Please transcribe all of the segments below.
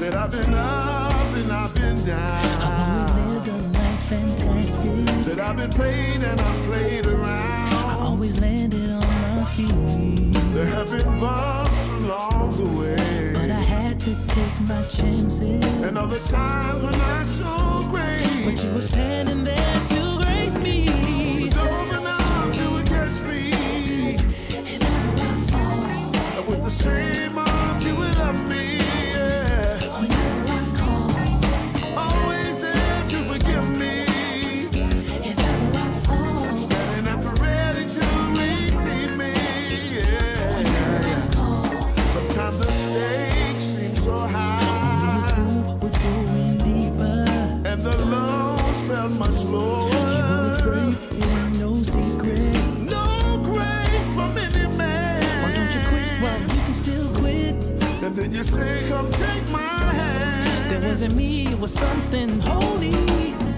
Said I've been up and I've been down. I've always lived a life fantastic. Said I've been played and I've played around. I always landed on my feet. There have been bumps along the way, but I had to take my chances. And other times were not so great, but you were standing there to grace me. With open arms you would catch me. If ever I fall, and with the same arms you would love me. Whenever I call, always there to forgive me. If ever I fall, standing at the ready to receive me. Whenever I call, sometimes the stakes seem so high, we're going deeper, and the load felt much lower. You were afraid, it ain't no secret. No grace from any man. Why don't you quit? Well, you can still quit. And then you say, come take my hand. That wasn't me, it was something holy.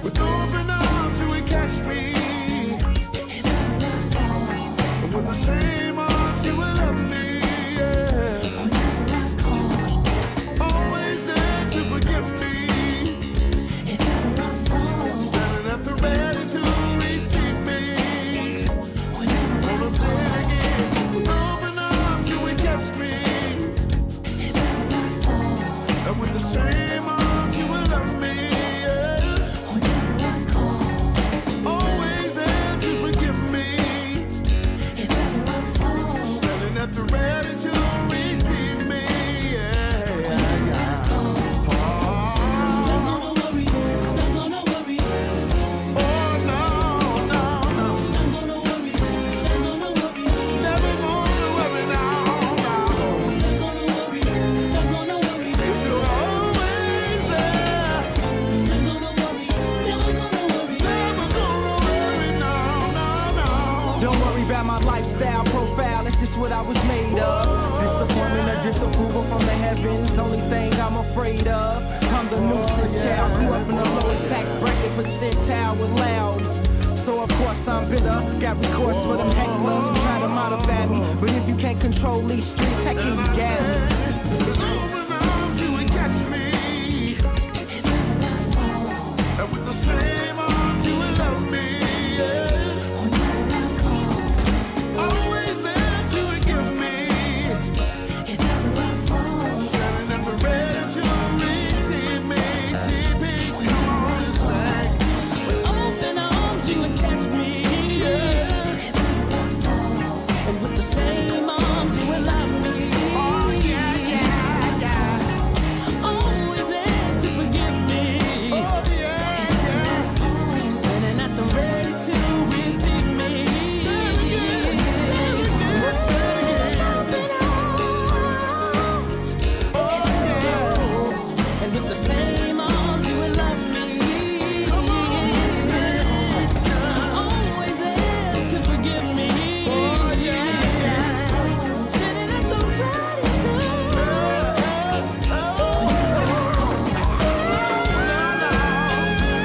With open arms you would catch me. If ever I fall, and with the same arms you would love me. Whenever I call, always there to forgive me. If ever I fall, standing at the ready to receive me. Whenever I say it again. With open arms you would catch me. If ever I fall, and with the same arms you would love me. Whenever I call, always there to forgive me. If ever I fall, standing at the ready to receive me. Whenever I call, not gonna worry, not gonna worry. Oh no, no, no. Not gonna worry, not gonna worry. Never gonna worry now, no. Not gonna worry, not gonna worry. 'Cause you're always there. Not gonna worry, never gonna worry. Never gonna worry, no, no, no. Don't worry about my lifestyle profile, it's just what I was made of. Disappointment or disapproval from the heavens, only thing I'm afraid of. I'm the nuisance child, grew up in the lowest tax bracket percentile with loud. So of course I'm bitter, got recourse for them hecklers who try to modify me. But if you can't control these streets, how can you gather me? With open arms you would catch me. If ever I fall, and with the same arms you would love me. whenever I call, always there to forgive me. if ever I fall, standing at the ready to receive me. TP, come on and sing. with open arms you would catch me. If ever I fall, and with the same arms you would love me. Oh yeah, yeah, yeah. Always there to forgive me. Oh yeah, yeah. Standing at the ready to receive me. Say it again, say it again, say it again. Oh yeah. And with the same arms you will love me. Come on, say it. Always there to forgive me. Oh yeah, yeah. Standing at the ready to. If ever I fall, whenever I call.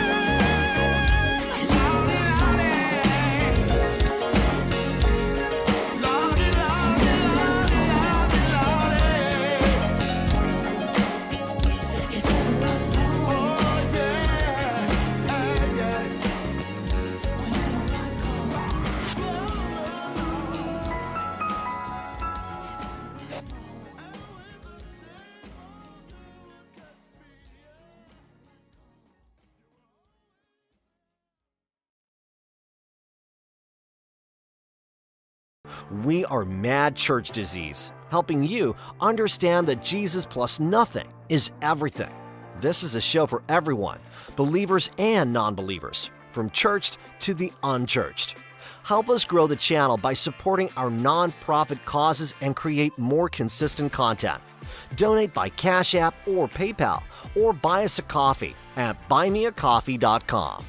We are Mad Church Disease, helping you understand that Jesus plus nothing is everything. This is a show for everyone, believers and non-believers, from churched to the unchurched. Help us grow the channel by supporting our non-profit causes and create more consistent content. Donate by Cash App or PayPal, or buy us a coffee at buymeacoffee.com.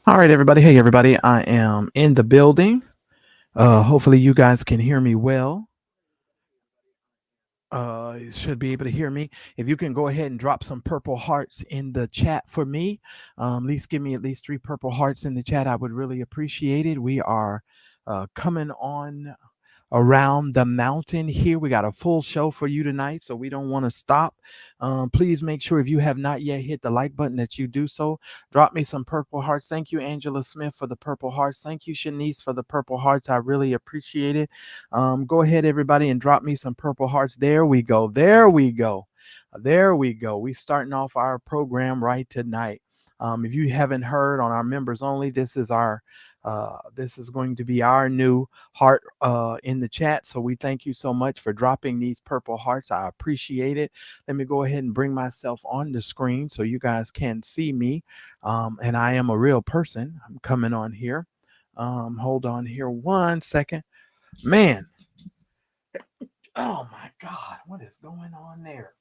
All right, everybody. Hey, everybody. I am in the building. Hopefully you guys can hear me well. You should be able to hear me. If you can go ahead and drop some purple hearts in the chat for me, at least give me at least 3 purple hearts in the chat. I would really appreciate it. We are coming on around the mountain here. We got a full show for you tonight, so we don't want to stop. Please make sure if you have not yet hit the like button that you do so. Drop me some purple hearts. Thank you, Angela Smith, for the purple hearts. Thank you, Shanice, for the purple hearts. I really appreciate it. Go ahead, everybody, and drop me some purple hearts. There we go. There we go. There we go. We starting off our program right tonight. If you haven't heard on our members only, this is going to be our new heart in the chat. So we thank you so much for dropping these purple hearts. I appreciate it. Let me go ahead and bring myself on the screen so you guys can see me. And I am a real person. I'm coming on here. Hold on here 1 second. Man. Oh my God. What is going on there?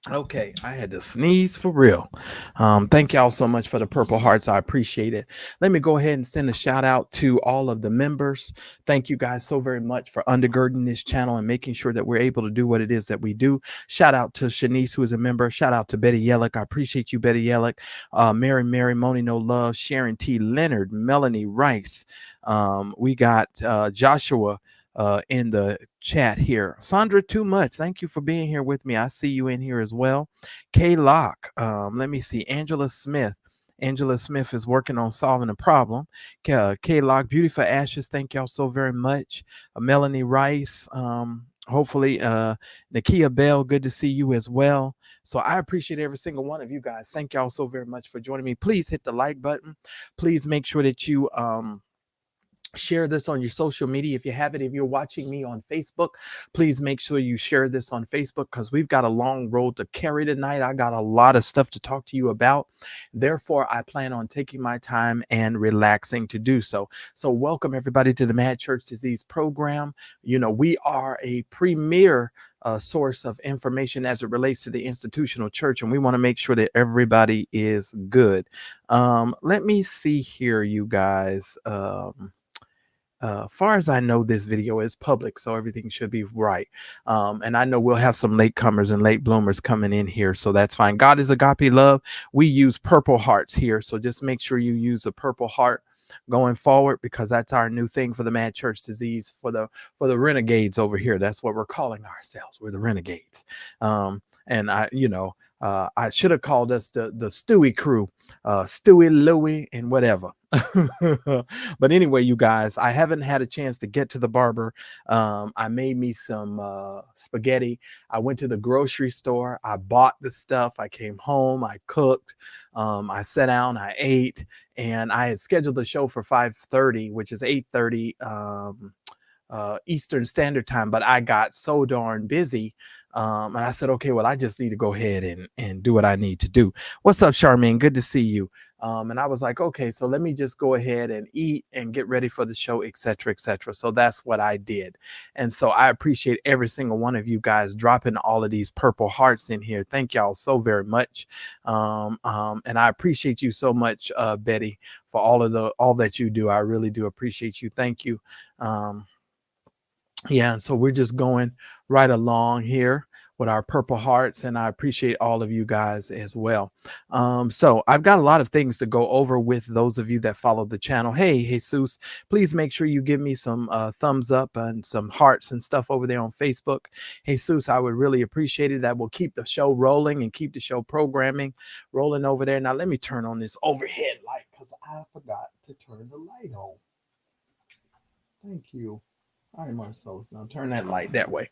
Okay, I had to sneeze for real. Thank y'all so much for the purple hearts. I appreciate it. Let me go ahead and send a shout out to all of the members. Thank you guys so very much for undergirding this channel and making sure that we're able to do what it is that we do. Shout out to Shanice, who is a member. Shout out to Betty Yellick. I appreciate you, Betty Yellick. Mary, Moni No Love, Sharon T. Leonard, Melanie Rice. We got Joshua in the chat here. Sandra Too Much, thank you for being here with me. I see you in here as well. Kay Locke, let me see. Angela Smith is working on solving a problem. Kay Locke, Beautiful Ashes, thank y'all so very much. Melanie Rice, hopefully Nakia Bell, good to see you as well. So I appreciate every single one of you guys. Thank y'all so very much for joining me. Please hit the like button. Please make sure that you share this on your social media. If you have it, if you're watching me on Facebook, please make sure you share this on Facebook, because we've got a long road to carry tonight. I got a lot of stuff to talk to you about. Therefore, I plan on taking my time and relaxing to do so. So welcome everybody to the Mad Church Disease program. You know, we are a premier source of information as it relates to the institutional church, and we want to make sure that everybody is good. Let me see here, you guys. Far as I know, this video is public, so everything should be right. And I know we'll have some latecomers and late bloomers coming in here, so that's fine. God is agape love. We use purple hearts here, so just make sure you use a purple heart going forward, because that's our new thing for the Mad Church Disease, for the renegades over here. That's what we're calling ourselves. We're the renegades. And I should have called us the Stewie crew, Stewie, Louie, and whatever. But anyway, you guys, I haven't had a chance to get to the barber. I made me some spaghetti. I went to the grocery store. I bought the stuff. I came home. I cooked. I sat down. I ate. And I had scheduled the show for 5:30, which is 8:30 Eastern Standard Time. But I got so darn busy. And I said, okay, well, I just need to go ahead and do what I need to do. What's up, Charmaine? Good to see you. And I was like, okay, so let me just go ahead and eat and get ready for the show, etc., etc. So that's what I did. And so I appreciate every single one of you guys dropping all of these purple hearts in here. Thank y'all so very much. And I appreciate you so much, Betty, for all that you do. I really do appreciate you. Thank you. Yeah, and so we're just going right along here with our purple hearts, and I appreciate all of you guys as well. So I've got a lot of things to go over with those of you that follow the channel. Hey, Jesus, please make sure you give me some thumbs up and some hearts and stuff over there on Facebook. Jesus, I would really appreciate it. That will keep the show rolling and keep the show programming rolling over there. Now let me turn on this overhead light, because I forgot to turn the light on. Thank you. All right, Marcellus, now turn that light that way.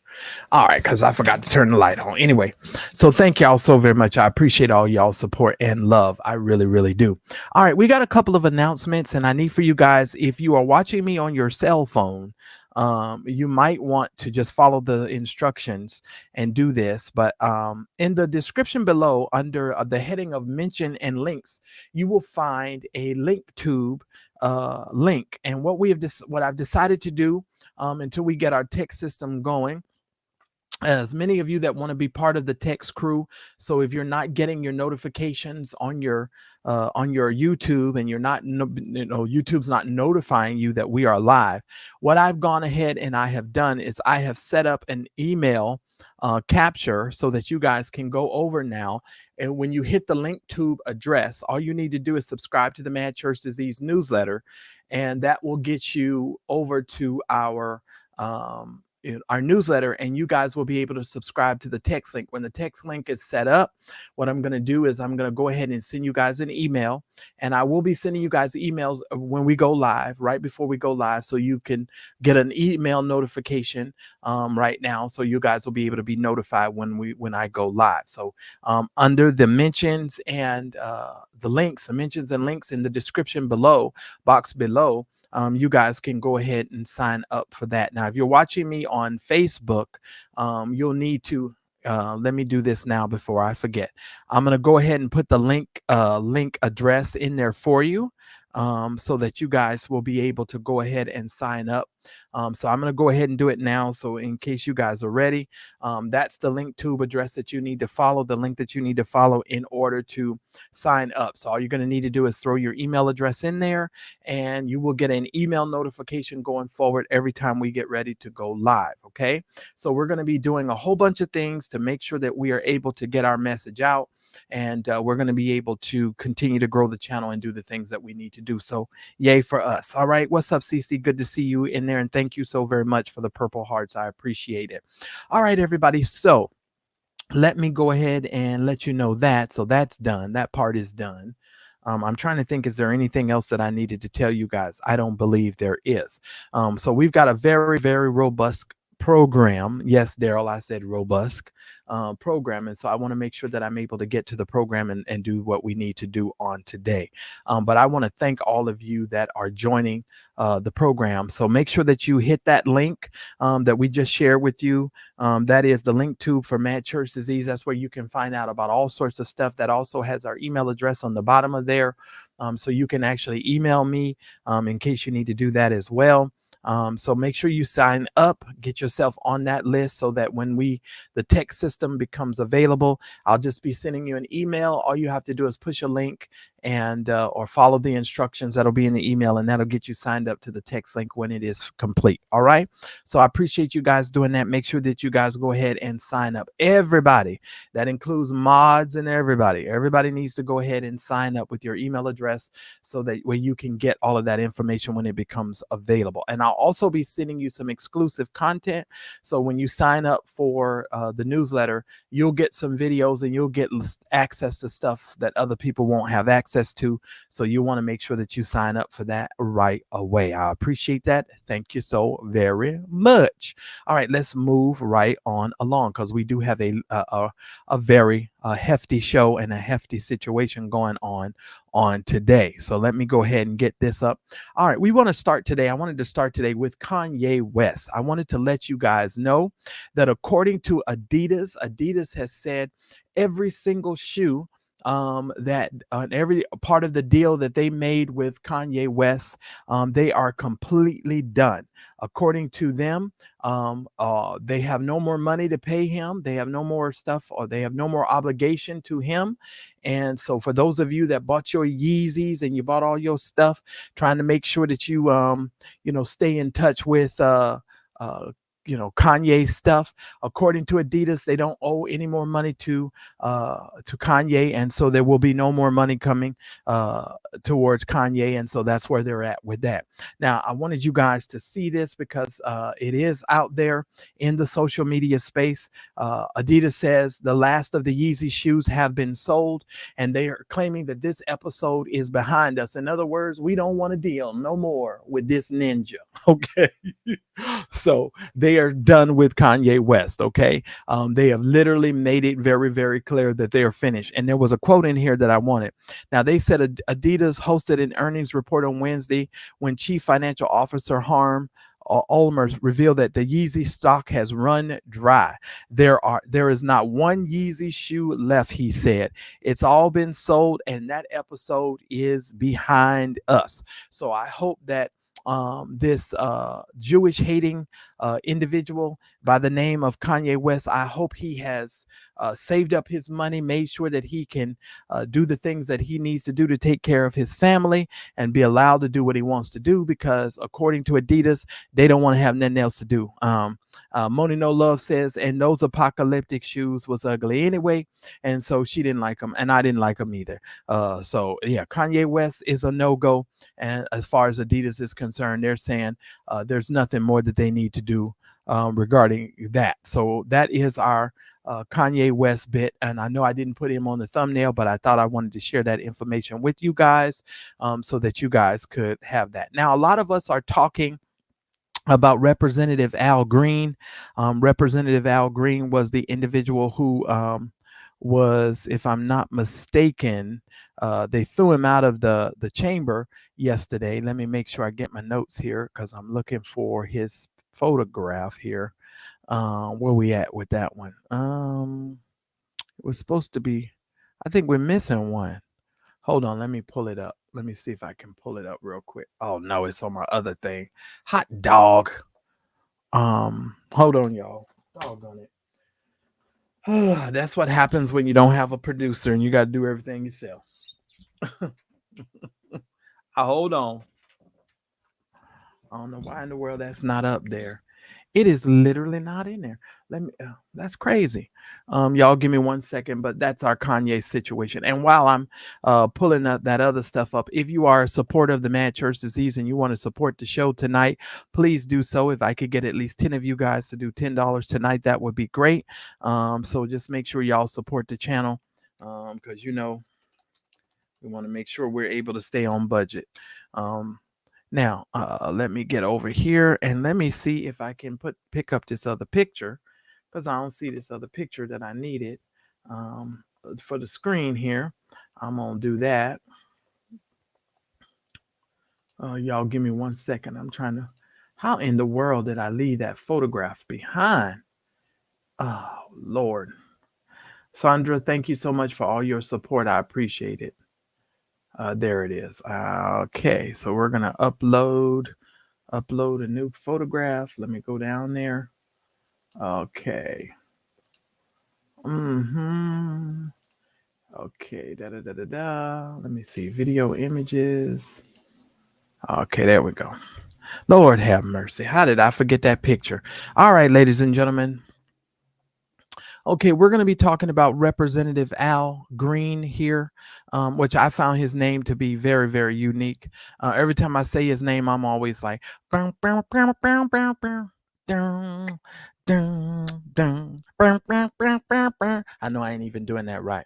All right, because I forgot to turn the light on. Anyway, so thank y'all so very much. I appreciate all y'all's support and love. I really, really do. All right, we got a couple of announcements, and I need for you guys, if you are watching me on your cell phone, you might want to just follow the instructions and do this. But in the description below, under the heading of mention and links, you will find a link tube link. And what I've decided to do until we get our text system going, as many of you that want to be part of the text crew. So if you're not getting your notifications on your YouTube, and you're not, YouTube's not notifying you that we are live, what I've gone ahead and I have done is I have set up an email capture so that you guys can go over now. And when you hit the link tube address, all you need to do is subscribe to the Mad Church Disease newsletter, and that will get you over to our newsletter, and you guys will be able to subscribe to the text link. When the text link is set up, what I'm going to do is I'm going to go ahead and send you guys an email, and I will be sending you guys emails when we go live, right before we go live, so you can get an email notification right now, so you guys will be able to be notified when I go live. So under the mentions and the mentions and links in the description box below, you guys can go ahead and sign up for that. Now, if you're watching me on Facebook, you'll need to let me do this now before I forget. I'm going to go ahead and put the link address in there for you, so that you guys will be able to go ahead and sign up. So I'm going to go ahead and do it now. So in case you guys are ready, that's the link tube address that you need to follow, the link that you need to follow in order to sign up. So all you're going to need to do is throw your email address in there, and you will get an email notification going forward every time we get ready to go live. Okay. So we're going to be doing a whole bunch of things to make sure that we are able to get our message out, and we're going to be able to continue to grow the channel and do the things that we need to do. So yay for us. All right. What's up, CC? Good to see you in there. And thank you so very much for the purple hearts. I appreciate it. All right, everybody. So let me go ahead and let you know that. So that's done. That part is done. I'm trying to think, is there anything else that I needed to tell you guys? I don't believe there is. So we've got a very, very robust program. Yes, Daryl, I said robust program. And so I want to make sure that I'm able to get to the program and do what we need to do on today. But I want to thank all of you that are joining the program. So make sure that you hit that link that we just shared with you. That is the link tube for Mad Church Disease. That's where you can find out about all sorts of stuff. That also has our email address on the bottom of there. So you can actually email me in case you need to do that as well. So make sure you sign up, get yourself on that list, so that when the text system becomes available, I'll just be sending you an email. All you have to do is push a link and or follow the instructions that'll be in the email, and that'll get you signed up to the text link when it is complete. All right. So I appreciate you guys doing that. Make sure that you guys go ahead and sign up. Everybody, that includes mods and everybody needs to go ahead and sign up with your email address, so that way you can get all of that information when it becomes available. And I'll also be sending you some exclusive content. So when you sign up for the newsletter, you'll get some videos and you'll get access to stuff that other people won't have access to. So you want to make sure that you sign up for that right away. I appreciate that. Thank you so very much. All right, let's move right on along, because we do have a very hefty show and a hefty situation going on today. So let me go ahead and get this up. All right, I wanted to start today with Kanye West. I wanted to let you guys know that according to Adidas has said every single shoe that on every part of the deal that they made with Kanye West, they are completely done. According to them, they have no more money to pay him. They have no more stuff, or they have no more obligation to him. And so for those of you that bought your Yeezys and you bought all your stuff, trying to make sure that you, stay in touch with, Kanye stuff. According to Adidas, they don't owe any more money to Kanye, and so there will be no more money coming towards Kanye, and so that's where they're at with that. Now, I wanted you guys to see this because it is out there in the social media space. Adidas says the last of the Yeezy shoes have been sold, and they are claiming that this episode is behind us. In other words, we don't want to deal no more with this ninja. Okay. So they are done with Kanye West. Okay. They have literally made it very, very clear that they are finished. And there was a quote in here that I wanted. Now, they said Adidas hosted an earnings report on Wednesday when Chief Financial Officer Harm Ulmer revealed that the Yeezy stock has run dry. There is not one Yeezy shoe left, he said. It's all been sold, and that episode is behind us. So I hope that this Jewish hating individual by the name of Kanye West. I hope he has saved up his money, made sure that he can do the things that he needs to do to take care of his family and be allowed to do what he wants to do, because according to Adidas, they don't want to have nothing else to do. Moni No Love says, and those apocalyptic shoes was ugly anyway, and so she didn't like them, and I didn't like them either. So yeah, Kanye West is a no-go, and as far as Adidas is concerned, they're saying there's nothing more that they need to do regarding that. So that is our Kanye West bit, and I know I didn't put him on the thumbnail, but I thought I wanted to share that information with you guys so that you guys could have that. Now, a lot of us are talking about Representative Al Green. Representative Al Green was the individual who was, if I'm not mistaken, they threw him out of the chamber yesterday. Let me make sure I get my notes here, because I'm looking for his photograph here. Where we at with that one? It was supposed to be, I think we're missing one. Hold on, let me pull it up. Let me see if I can pull it up real quick. Oh no, it's on my other thing. Hot dog. Hold on, y'all. Doggone it. That's what happens when you don't have a producer and you got to do everything yourself. Hold on. I don't know why in the world that's not up there. It is literally not in there. Let me. That's crazy. Y'all give me 1 second, but that's our Kanye situation. And while I'm pulling that other stuff up, if you are a supporter of the Mad Church Disease and you want to support the show tonight, please do so. If I could get at least 10 of you guys to do $10 tonight, that would be great. So just make sure y'all support the channel, because we want to make sure we're able to stay on budget. Now, let me get over here and let me see if I can pick up this other picture, because I don't see this other picture that I needed for the screen here. I'm going to do that. Y'all give me 1 second. I'm trying to, how in the world did I leave that photograph behind? Oh, Lord. Sandra, thank you so much for all your support. I appreciate it. There it is. Okay, so we're gonna upload a new photograph. Let me go down there. Okay. Okay. Let me see. Video images. Okay, there we go. Lord have mercy. How did I forget that picture? All right, ladies and gentlemen. Okay, we're going to be talking about Representative Al Green here, which I found his name to be very, very unique. Every time I say his name, I'm always like, I know I ain't even doing that right.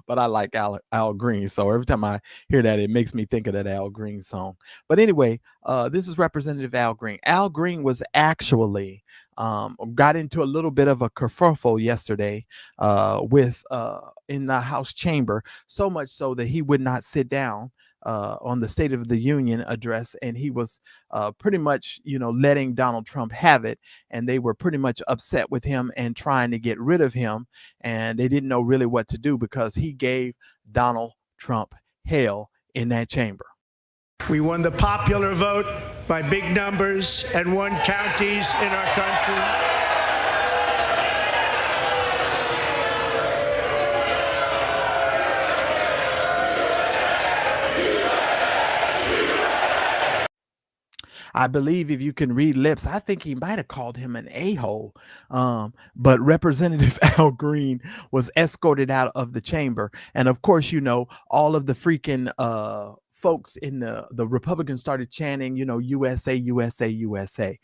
But I like Al Green. So every time I hear that, it makes me think of that Al Green song. But anyway, this is Representative Al Green. Al Green was actually got into a little bit of a kerfuffle yesterday with in the House chamber, so much so that he would not sit down on the State of the Union address, and he was pretty much, letting Donald Trump have it, and they were pretty much upset with him and trying to get rid of him, and they didn't know really what to do because he gave Donald Trump hell in that chamber. We won the popular vote by big numbers and won counties in our country. I believe if you can read lips, I think he might have called him an a-hole. But Representative Al Green was escorted out of the chamber. And of course, all of the freaking folks in the Republicans started chanting, USA, USA, USA.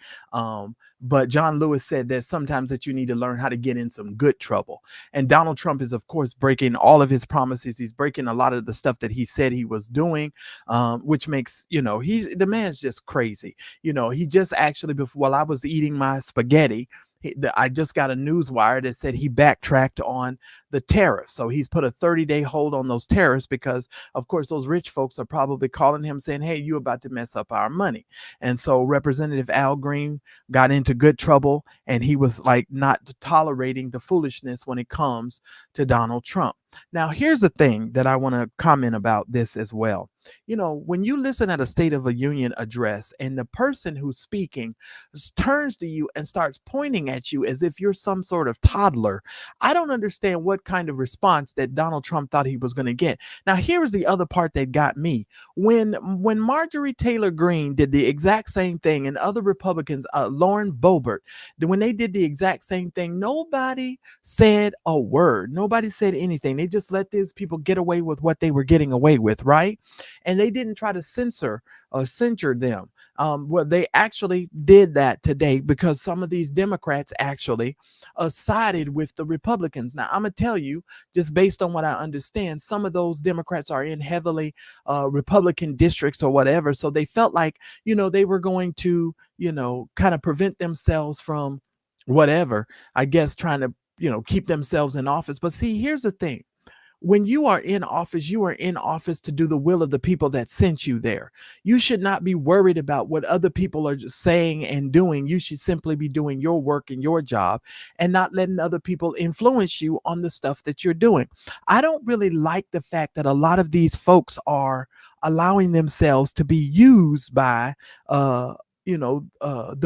But John Lewis said that sometimes that you need to learn how to get in some good trouble. And Donald Trump is, of course, breaking all of his promises. He's breaking a lot of the stuff that he said he was doing, which makes, the man's just crazy. He just actually, while I was eating my spaghetti, I just got a news wire that said he backtracked on the tariffs. So he's put a 30-day hold on those tariffs because, of course, those rich folks are probably calling him saying, hey, you about to mess up our money. And so Representative Al Green got into good trouble, and he was like not tolerating the foolishness when it comes to Donald Trump. Now, here's the thing that I want to comment about this as well. You know, when you listen at a State of the Union address and the person who's speaking turns to you and starts pointing at you as if you're some sort of toddler, I don't understand what kind of response that Donald Trump thought he was going to get. Now, here's the other part that got me. When Marjorie Taylor Greene did the exact same thing, and other Republicans, Lauren Boebert, when they did the exact same thing, nobody said a word. Nobody said anything. They just let these people get away with what they were getting away with, right? And they didn't try to censor them. Well, they actually did that today because some of these Democrats actually sided with the Republicans. Now, I'm going to tell you, just based on what I understand, some of those Democrats are in heavily Republican districts or whatever. So they felt like, you know, they were going to, you know, kind of prevent themselves from whatever, I guess, trying to, you know, keep themselves in office. But see, here's the thing. When you are in office, you are in office to do the will of the people that sent you there. You should not be worried about what other people are just saying and doing. You should simply be doing your work and your job and not letting other people influence you on the stuff that you're doing. I don't really like the fact that a lot of these folks are allowing themselves to be used by the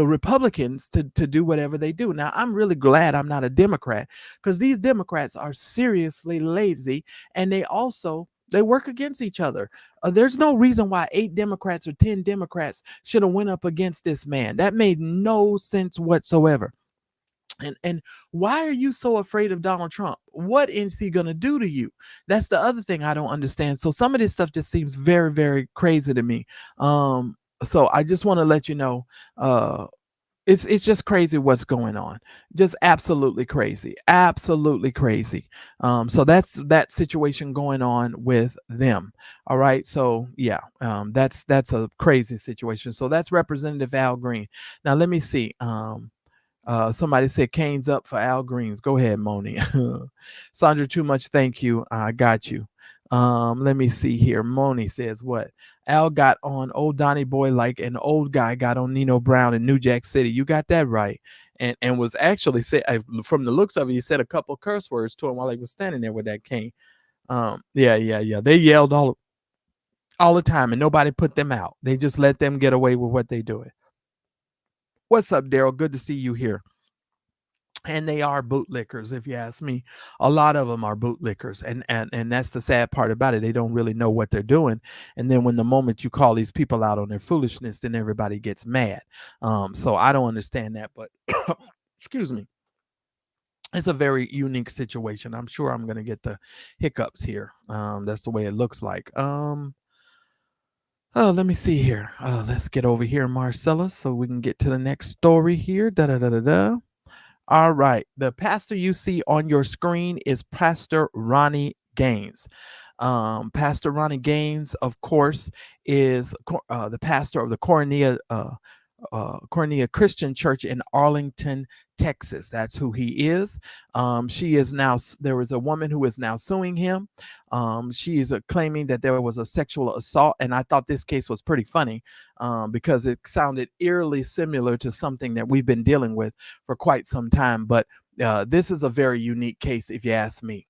Republicans to do whatever they do. Now, I'm really glad I'm not a Democrat, because these Democrats are seriously lazy, and they work against each other. There's no reason why 8 Democrats or 10 Democrats should have went up against this man. That made no sense whatsoever. And why are you so afraid of Donald Trump? What is he going to do to you? That's the other thing I don't understand. So some of this stuff just seems very, very crazy to me. So I just want to let you know, it's just crazy what's going on. Just absolutely crazy. So that's that situation going on with them. All right. So yeah, that's a crazy situation. So that's Representative Al Green. Now let me see. Somebody said Kane's up for Al Green's. Go ahead, Moni. Sandra, too much. Thank you. I got you. Let me see here. Moni says what? Al got on old Donnie Boy like an old guy got on Nino Brown in New Jack City. You got that right. And was actually said, from the looks of it, he said a couple curse words to him while he was standing there with that cane. Yeah. They yelled all the time, and nobody put them out. They just let them get away with what they doing. What's up, Daryl? Good to see you here. And they are bootlickers, if you ask me. A lot of them are bootlickers, and that's the sad part about it. They don't really know what they're doing, and then when the moment you call these people out on their foolishness, then everybody gets mad. So I don't understand that, but excuse me. It's a very unique situation. I'm sure I'm going to get the hiccups here. That's the way it looks like. Let me see here. Let's get over here, Marcella, so we can get to the next story here. All right. The pastor you see on your screen is Pastor Ronnie Gaines. Pastor Ronnie Gaines, of course, is the pastor of the Cornea Christian Church in Arlington, Texas. That's who he is. There is a woman who is now suing him. She is claiming that there was a sexual assault. And I thought this case was pretty funny because it sounded eerily similar to something that we've been dealing with for quite some time. But this is a very unique case, if you ask me.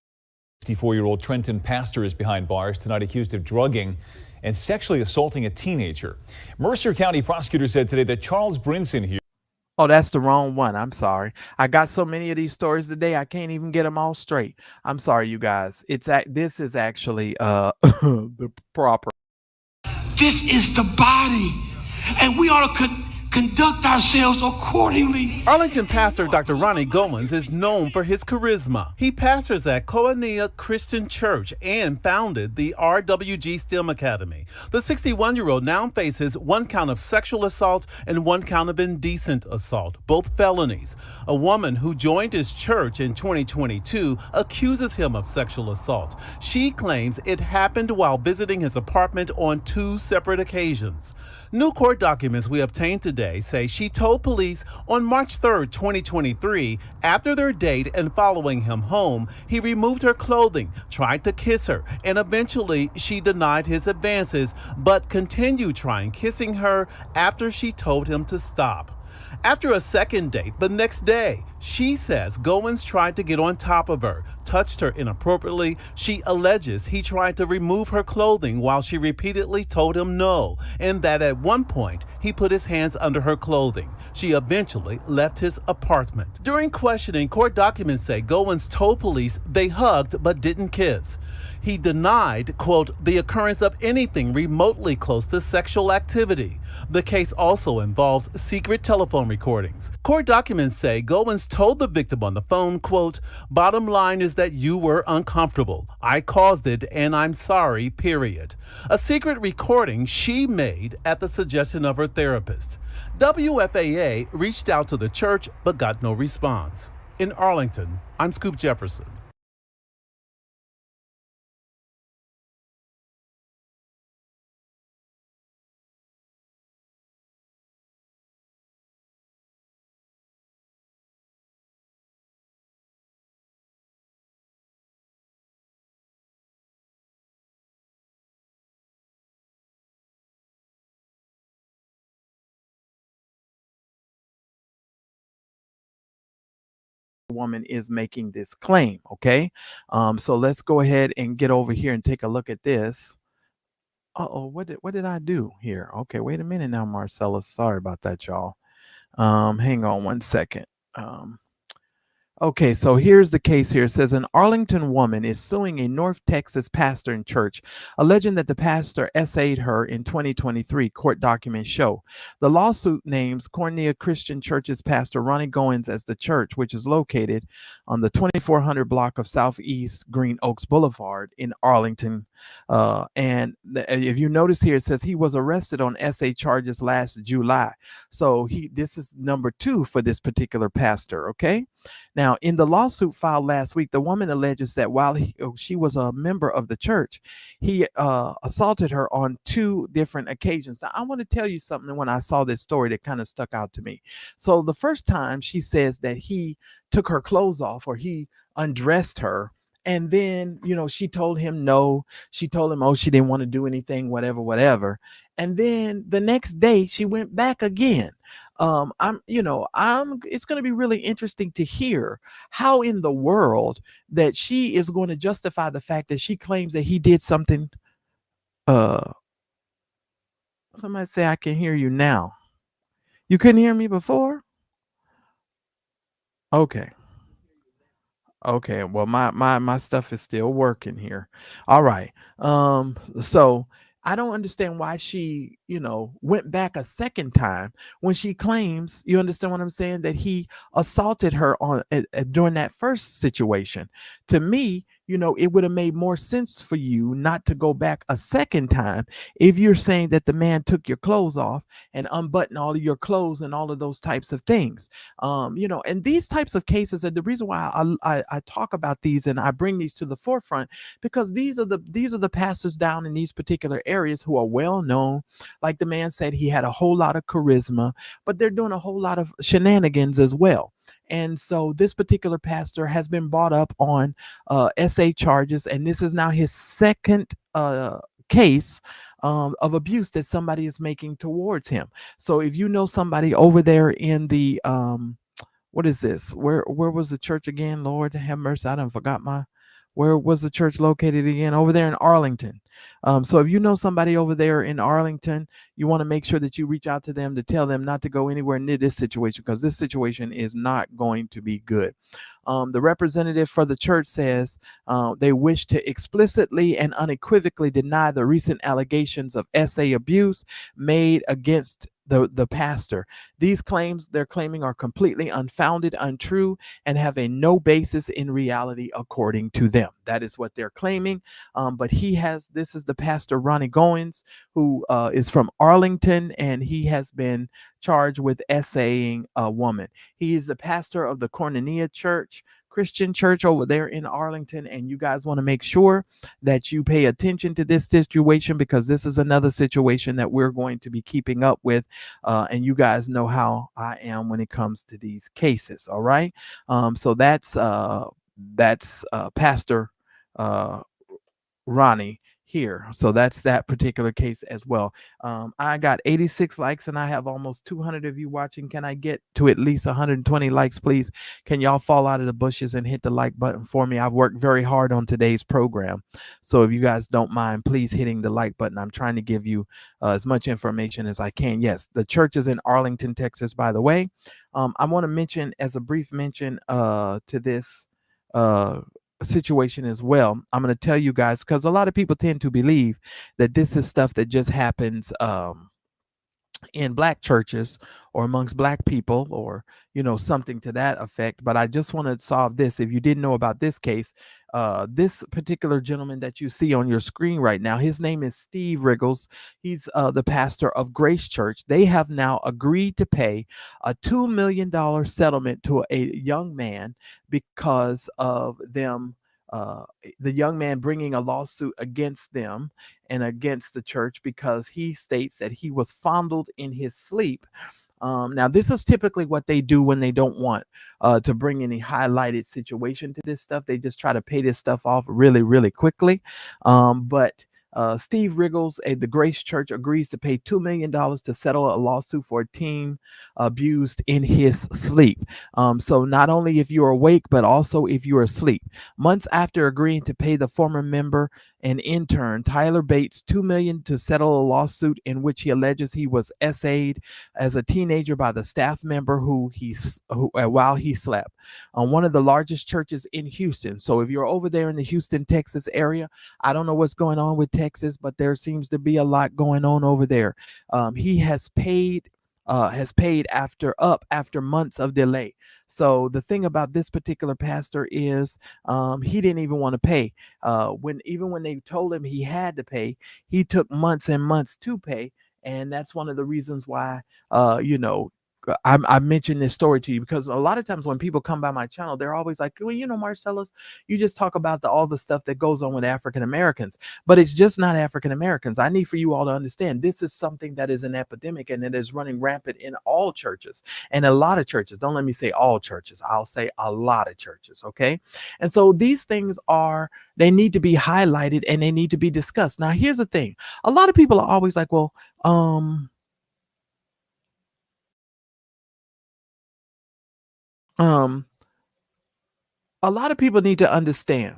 64-year-old Trenton pastor is behind bars tonight, accused of drugging and sexually assaulting a teenager. Mercer County prosecutors said today that Charles Brinson here. Oh, that's the wrong one. I'm sorry. I got so many of these stories today, I can't even get them all straight. I'm sorry, you guys. This is actually the proper. This is the body, and we ought to conduct ourselves accordingly. Arlington pastor Dr. Ronnie Goins is known for his charisma. He pastors at Cornea Christian Church and founded the RWG STEM Academy. The 61-year-old now faces 1 count of sexual assault and 1 count of indecent assault, both felonies. A woman who joined his church in 2022 accuses him of sexual assault. She claims it happened while visiting his apartment on 2 separate occasions. New court documents we obtained today say she told police on March 3rd, 2023, after their date and following him home, he removed her clothing, tried to kiss her, and eventually she denied his advances, but continued kissing her after she told him to stop. After a second date the next day, she says Goins tried to get on top of her, touched her inappropriately. She alleges he tried to remove her clothing while she repeatedly told him no, and that at one point he put his hands under her clothing. She eventually left his apartment. During questioning, court documents say Goins told police they hugged but didn't kiss. He denied, quote, the occurrence of anything remotely close to sexual activity. The case also involves secret telephone recordings. Court documents say Goins told the victim on the phone, quote, bottom line is that you were uncomfortable. I caused it and I'm sorry, period. A secret recording she made at the suggestion of her therapist. WFAA reached out to the church but got no response. In Arlington, I'm Scoop Jefferson. Woman is making this claim. Okay. So let's go ahead and get over here and take a look at this. Uh-oh, what did I do here? Okay, wait a minute now, Marcellus. Sorry about that, y'all. Hang on one second. Okay, so here's the case here. It says an Arlington woman is suing a North Texas pastor and church, alleging that the pastor essayed her in 2023, court documents show. The lawsuit names Cornea Christian Church's pastor Ronnie Goins as the church, which is located on the 2400 block of Southeast Green Oaks Boulevard in Arlington. If you notice here, it says he was arrested on essay charges last July. So this is number 2 for this particular pastor, okay? Now, in the lawsuit filed last week, the woman alleges that while she was a member of the church, he assaulted her on 2 different occasions. Now, I want to tell you something when I saw this story that kind of stuck out to me. So the first time she says that he took her clothes off or he undressed her. And then, she told him no. She told him, oh, she didn't want to do anything, whatever. And then the next day she went back again. It's going to be really interesting to hear how in the world that she is going to justify the fact that she claims that he did something. Somebody say, I can hear you now. You couldn't hear me before? Okay. Okay, well, my stuff is still working here. All right. So I don't understand why she, went back a second time when she claims, you understand what I'm saying, that he assaulted her during that first situation. To me, it would have made more sense for you not to go back a second time if you're saying that the man took your clothes off and unbuttoned all of your clothes and all of those types of things. And these types of cases, and the reason why I talk about these and I bring these to the forefront, because these are the pastors down in these particular areas who are well known. Like the man said, he had a whole lot of charisma, but they're doing a whole lot of shenanigans as well. And so this particular pastor has been brought up on SA charges, and this is now his second case of abuse that somebody is making towards him. So if you know somebody over there in the what is this? Where was the church again? Lord have mercy, I done forgot where was the church located again? Over there in Arlington. So if you know somebody over there in Arlington, you want to make sure that you reach out to them to tell them not to go anywhere near this situation, because this situation is not going to be good. The representative for the church says they wish to explicitly and unequivocally deny the recent allegations of SA abuse made against the pastor. These claims they're claiming are completely unfounded, untrue, and have a no basis in reality according to them. That is what they're claiming. But this is the pastor Ronnie Goins, who is from Arlington, and he has been charged with essaying a woman. He is the pastor of the Cornea Christian Church over there in Arlington, and you guys want to make sure that you pay attention to this situation, because this is another situation that we're going to be keeping up with, and you guys know how I am when it comes to these cases. All right. So that's Pastor Ronnie. here. So that's that particular case as well. I got 86 likes and I have almost 200 of you watching. Can I get to at least 120 likes, please? Can y'all fall out of the bushes and hit the like button for me? I've worked very hard on today's program. So if you guys don't mind, please hitting the like button. I'm trying to give you as much information as I can. Yes, the church is in Arlington, Texas, by the way. I want to mention as a brief mention to this situation as well. I'm going to tell you guys, because a lot of people tend to believe that this is stuff that just happens in black churches or amongst black people, or something to that effect. But I just want to solve this. If you didn't know about this case, this particular gentleman that you see on your screen right now, his name is Steve Riggles. He's the pastor of Grace Church. They have now agreed to pay a $2 million settlement to a young man because of them, the young man bringing a lawsuit against them and against the church because he states that he was fondled in his sleep. Now, this is typically what they do when they don't want to bring any highlighted situation to this stuff. They just try to pay this stuff off really, really quickly. But Steve Riggles, the Grace Church, agrees to pay $2 million to settle a lawsuit for a teen abused in his sleep. So not only if you're awake, but also if you're asleep. Months after agreeing to pay the former member and intern Tyler Bates $2 million to settle a lawsuit in which he alleges he was SA'd as a teenager by the staff member while he slept on one of the largest churches in Houston. So if you're over there in the Houston, Texas area, I don't know what's going on with Texas, but there seems to be a lot going on over there. He has paid after months of delay. So the thing about this particular pastor is he didn't even want to pay. When they told him he had to pay, he took months and months to pay. And that's one of the reasons why, I mentioned this story to you, because a lot of times when people come by my channel, they're always like, well, Marcellus, you just talk about all the stuff that goes on with African Americans, but it's just not African Americans. I need for you all to understand this is something that is an epidemic, and it is running rampant in all churches and a lot of churches. Don't let me say all churches. I'll say a lot of churches. Okay. And so these things they need to be highlighted and they need to be discussed. Now, here's the thing. A lot of people are always like, well, a lot of people need to understand.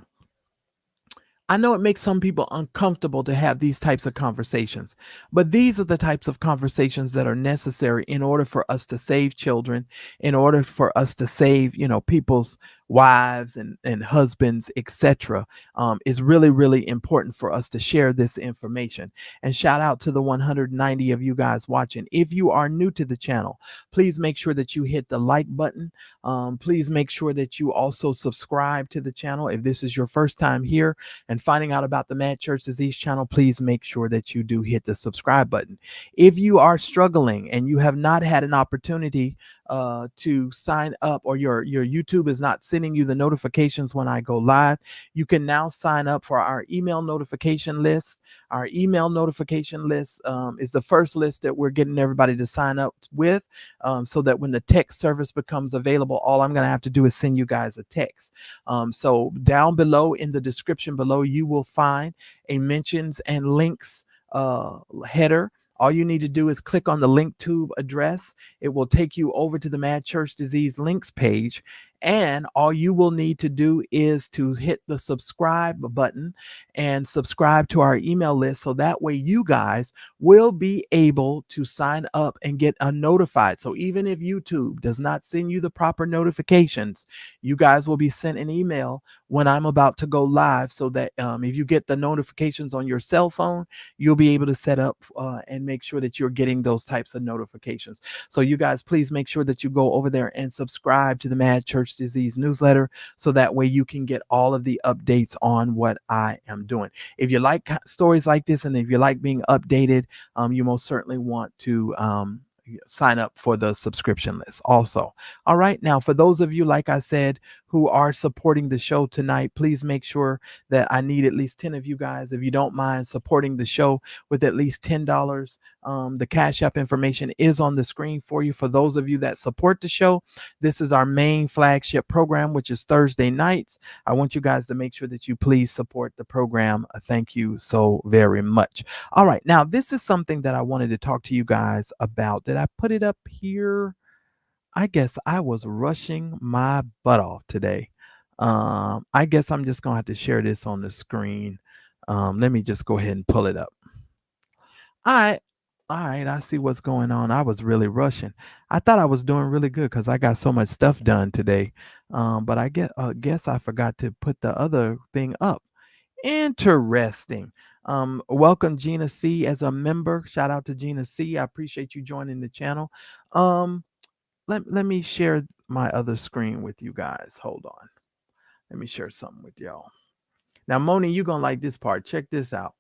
I know it makes some people uncomfortable to have these types of conversations, but these are the types of conversations that are necessary in order for us to save children, in order for us to save, people's wives and husbands, etc. Is really, really important for us to share this information. And shout out to the 190 of you guys watching. If you are new to the channel, please make sure that you hit the like button. Please make sure that you also subscribe to the channel. If this is your first time here and finding out about the Mad Church Disease channel, please make sure that you do hit the subscribe button. If you are struggling and you have not had an opportunity to sign up, or your YouTube is not sending you the notifications when I go live, you can now sign up for our email notification list. Our email notification list is the first list that we're getting everybody to sign up with, so that when the text service becomes available, all I'm going to have to do is send you guys a text. So down below in the description below, you will find a mentions and links header. All you need to do is click on the link tube address. It will take you over to the Mad Church Disease links page. And all you will need to do is to hit the subscribe button and subscribe to our email list. So that way you guys will be able to sign up and get notified. So even if YouTube does not send you the proper notifications, you guys will be sent an email when I'm about to go live, so that if you get the notifications on your cell phone, you'll be able to set up and make sure that you're getting those types of notifications. So you guys, please make sure that you go over there and subscribe to the Mad Church Disease newsletter, so that way you can get all of the updates on what I am doing. If you like stories like this, and if you like being updated, you most certainly want to sign up for the subscription list also. All right. Now, for those of you, like I said, who are supporting the show tonight. Please make sure that I need at least 10 of you guys, if you don't mind supporting the show with at least $10. The Cash App information is on the screen for you. For those of you that support the show, this is our main flagship program, which is Thursday nights. I want you guys to make sure that you please support the program. Thank you so very much. All right. Now, this is something that I wanted to talk to you guys about. Did I put it up here? I guess I was rushing my butt off today. I guess I'm just gonna have to share this on the screen. Let me just go ahead and pull it up. All right, I see what's going on. I was really rushing. I thought I was doing really good because I got so much stuff done today. But I guess I forgot to put the other thing up. Interesting. Welcome Gina C as a member. Shout out to Gina C. I appreciate you joining the channel. Let me share my other screen with you guys. Hold on. Let me share something with y'all. Now, Moni, you're going to like this part. Check this out.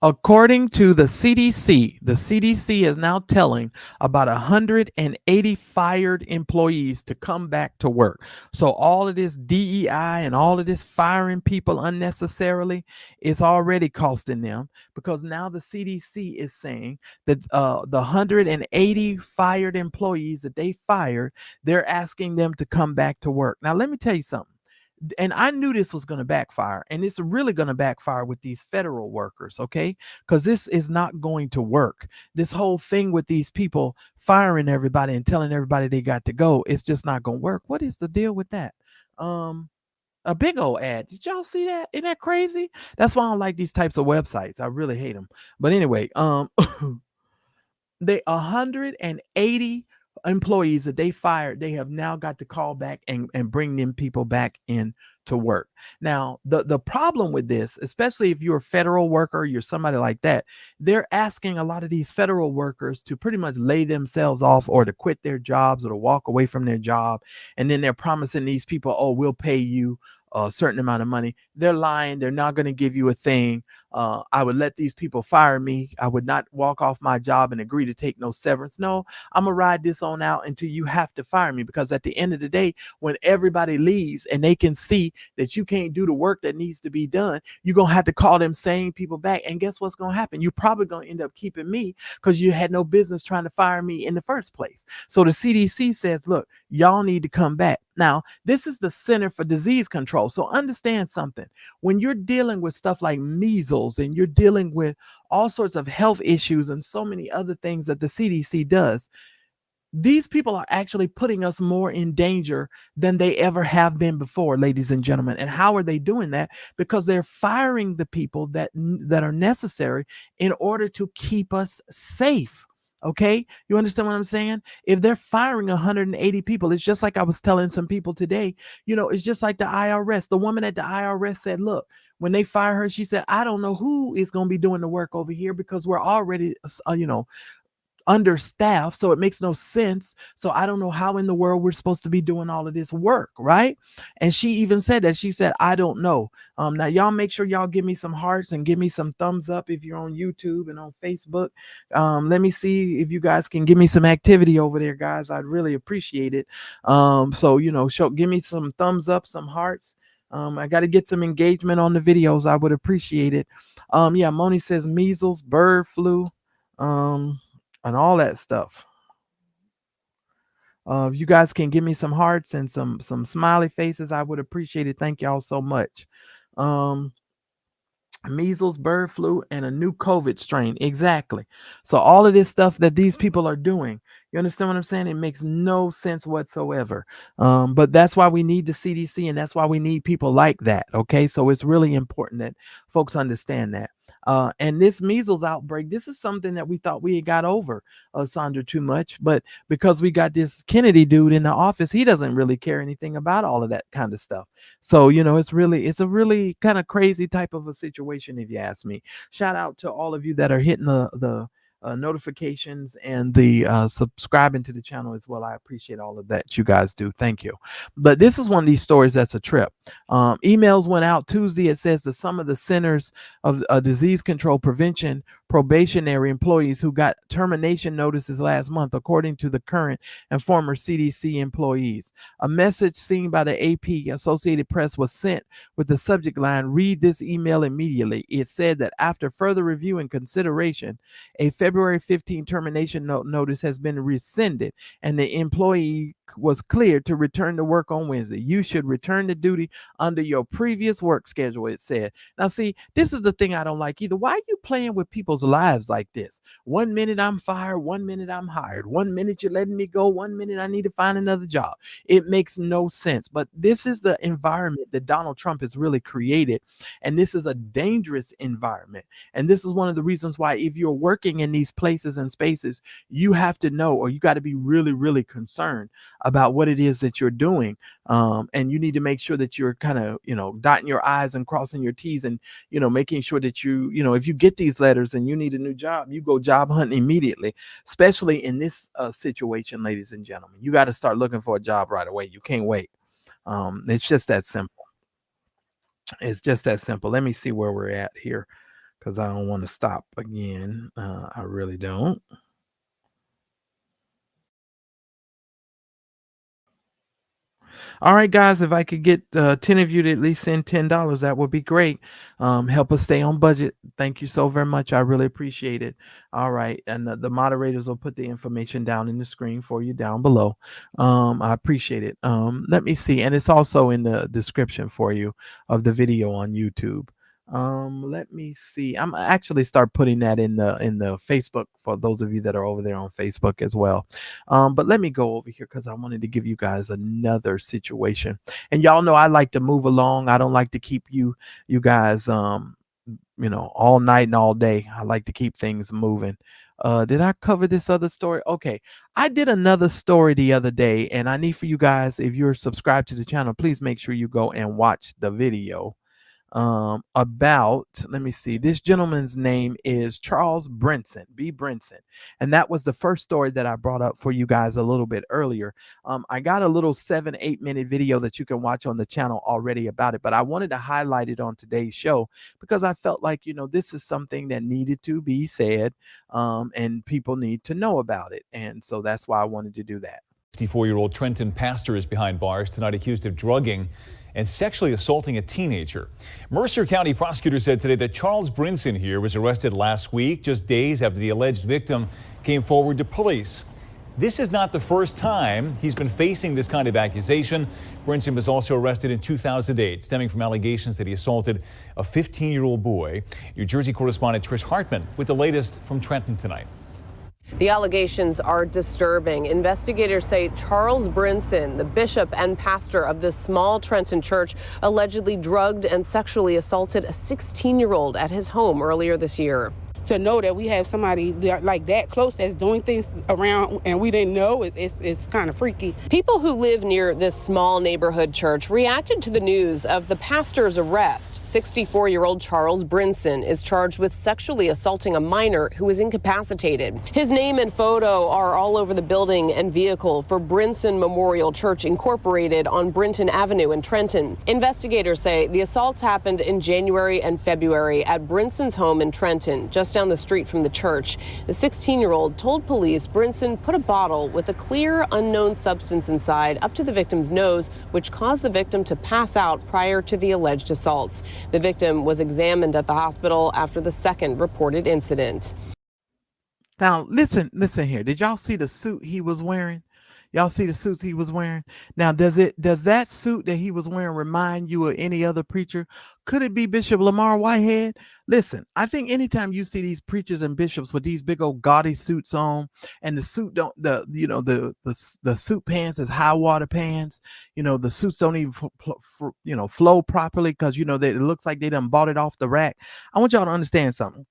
According to the CDC is now telling about 180 fired employees to come back to work. So all of this DEI and all of this firing people unnecessarily is already costing them, because now the CDC is saying that the 180 fired employees that they fired, they're asking them to come back to work. Now, let me tell you something. And I knew this was going to backfire, and it's really going to backfire with these federal workers, okay? Because this is not going to work. This whole thing with these people firing everybody and telling everybody they got to go, it's just not going to work. What is the deal with that? A big old ad. Did y'all see that? Isn't that crazy? That's why I don't like these types of websites. I really hate them. But anyway, they 180 employees that they fired, they have now got to call back and bring them people back in to work. Now, the problem with this, especially if you're a federal worker, you're somebody like that, they're asking a lot of these federal workers to pretty much lay themselves off, or to quit their jobs, or to walk away from their job. And then they're promising these people, oh, we'll pay you a certain amount of money. They're lying. They're not going to give you a thing. I would let these people fire me. I would not walk off my job and agree to take no severance. No, I'm gonna ride this on out until you have to fire me, because at the end of the day, when everybody leaves and they can see that you can't do the work that needs to be done, you're gonna have to call them same people back. And guess what's gonna happen? You're probably gonna end up keeping me, because you had no business trying to fire me in the first place. So the CDC says, look, y'all need to come back. Now, this is the Center for Disease Control. So understand something. When you're dealing with stuff like measles, and you're dealing with all sorts of health issues and so many other things that the CDC does, these people are actually putting us more in danger than they ever have been before, ladies and gentlemen. And how are they doing that? Because they're firing the people that are necessary in order to keep us safe. Okay, you understand what I'm saying? If they're firing 180 people, it's just like I was telling some people today, it's just like the IRS. The woman at the IRS said, look, when they fire her, she said, I don't know who is going to be doing the work over here, because we're already, understaffed. So it makes no sense. So I don't know how in the world we're supposed to be doing all of this work, right? And she even said that. She said, I don't know. Now y'all make sure y'all give me some hearts and give me some thumbs up if you're on YouTube and on Facebook. Let me see if you guys can give me some activity over there, guys. I'd really appreciate it. Give me some thumbs up, some hearts. I got to get some engagement on the videos. I would appreciate it. Moni says measles, bird flu, and all that stuff. If you guys can give me some hearts and some smiley faces, I would appreciate it. Thank y'all so much. Measles, bird flu, and a new COVID strain. Exactly. So all of this stuff that these people are doing, you understand what I'm saying? It makes no sense whatsoever. But that's why we need the CDC, and that's why we need people like that. Okay. So it's really important that folks understand that. And this measles outbreak, this is something that we thought we had got over, Sandra, too much. But because we got this Kennedy dude in the office, he doesn't really care anything about all of that kind of stuff. So, it's a really kind of crazy type of a situation, if you ask me. Shout out to all of you that are hitting the notifications and the subscribing to the channel as well. I appreciate all of that you guys do. Thank you. But this is one of these stories that's a trip. Emails went out Tuesday. It says that some of the Centers of Disease Control Prevention probationary employees who got termination notices last month, according to the current and former CDC employees. A message seen by the AP Associated Press was sent with the subject line, "Read this email immediately." It said that after further review and consideration, a February 15 termination notice has been rescinded and the employee was cleared to return to work on Wednesday. You should return to duty under your previous work schedule, it said. Now, see, this is the thing I don't like either. Why are you playing with people's lives like this? 1 minute I'm fired, 1 minute I'm hired, 1 minute you're letting me go, 1 minute I need to find another job. It makes no sense. But this is the environment that Donald Trump has really created. And this is a dangerous environment. And this is one of the reasons why, if you're working in these places and spaces, you have to know, or you got to be really, really concerned about what it is that you're doing. And you need to make sure that you're kind of, dotting your I's and crossing your T's and, making sure that if you get these letters and you need a new job, you go job hunting immediately, especially in this situation, ladies and gentlemen. You got to start looking for a job right away. You can't wait. It's just that simple. It's just that simple. Let me see where we're at here, because I don't want to stop again. I really don't. All right, guys, if I could get 10 of you to at least send $10, that would be great. Help us stay on budget. Thank you so very much. I really appreciate it. All right. And the moderators will put the information down in the screen for you down below. I appreciate it. Let me see. And it's also in the description for you of the video on YouTube. Let me see. I'm actually start putting that in the Facebook for those of you that are over there on Facebook as well. But let me go over here because I wanted to give you guys another situation. And y'all know I like to move along. I don't like to keep you guys all night and all day. I like to keep things moving. Did I cover this other story? Okay. I did another story the other day, and I need for you guys, if you're subscribed to the channel, please make sure you go and watch the video. About, let me see, this gentleman's name is Charles Brinson, B. Brinson. And that was the first story that I brought up for you guys a little bit earlier. I got a little 7-8 minute video that you can watch on the channel already about it, but I wanted to highlight it on today's show because I felt like, this is something that needed to be said, and people need to know about it. And so that's why I wanted to do that. 64-year-old Trenton pastor is behind bars tonight, accused of drugging and sexually assaulting a teenager. Mercer County prosecutors said today that Charles Brinson here was arrested last week, just days after the alleged victim came forward to police. This is not the first time he's been facing this kind of accusation. Brinson was also arrested in 2008, stemming from allegations that he assaulted a 15-year-old boy. New Jersey correspondent Trish Hartman with the latest from Trenton tonight. The allegations are disturbing. Investigators say Charles Brinson, the bishop and pastor of this small Trenton church, allegedly drugged and sexually assaulted a 16-year-old at his home earlier this year. To know that we have somebody like that close that's doing things around and we didn't know, it's kind of freaky. People who live near this small neighborhood church reacted to the news of the pastor's arrest. 64-year-old Charles Brinson is charged with sexually assaulting a minor who is incapacitated. His name and photo are all over the building and vehicle for Brinson Memorial Church Incorporated on Brinton Avenue in Trenton. Investigators say the assaults happened in January and February at Brinson's home in Trenton, just down the street from the church. The 16-year-old told police Brinson put a bottle with a clear unknown substance inside up to the victim's nose, which caused the victim to pass out prior to the alleged assaults. The victim was examined at the hospital after the second reported incident. Now, listen here. Did y'all see the suit he was wearing? Y'all see the suits he was wearing? Now, does that suit that he was wearing remind you of any other preacher? Could it be Bishop Lamar Whitehead? Listen, I think anytime you see these preachers and bishops with these big old gaudy suits on, and the suit the suit pants is high water pants, the suits don't even flow properly because it looks like they done bought it off the rack. I want y'all to understand something.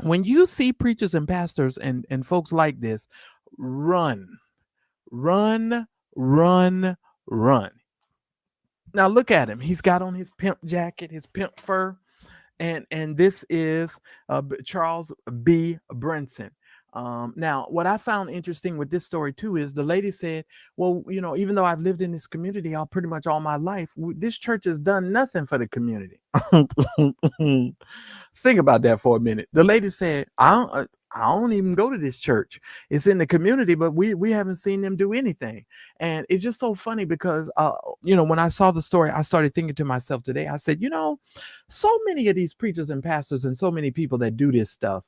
When you see preachers and pastors and folks like this, run. Now look at him. He's got on his pimp jacket, his pimp fur, and this is Charles B. Brinson. Now, what I found interesting with this story too is the lady said, well, even though I've lived in this community pretty much all my life, this church has done nothing for the community. Think about that for a minute. The lady said, I don't even go to this church. It's in the community, but we haven't seen them do anything. And it's just so funny because, when I saw the story, I started thinking to myself today, I said, so many of these preachers and pastors and so many people that do this stuff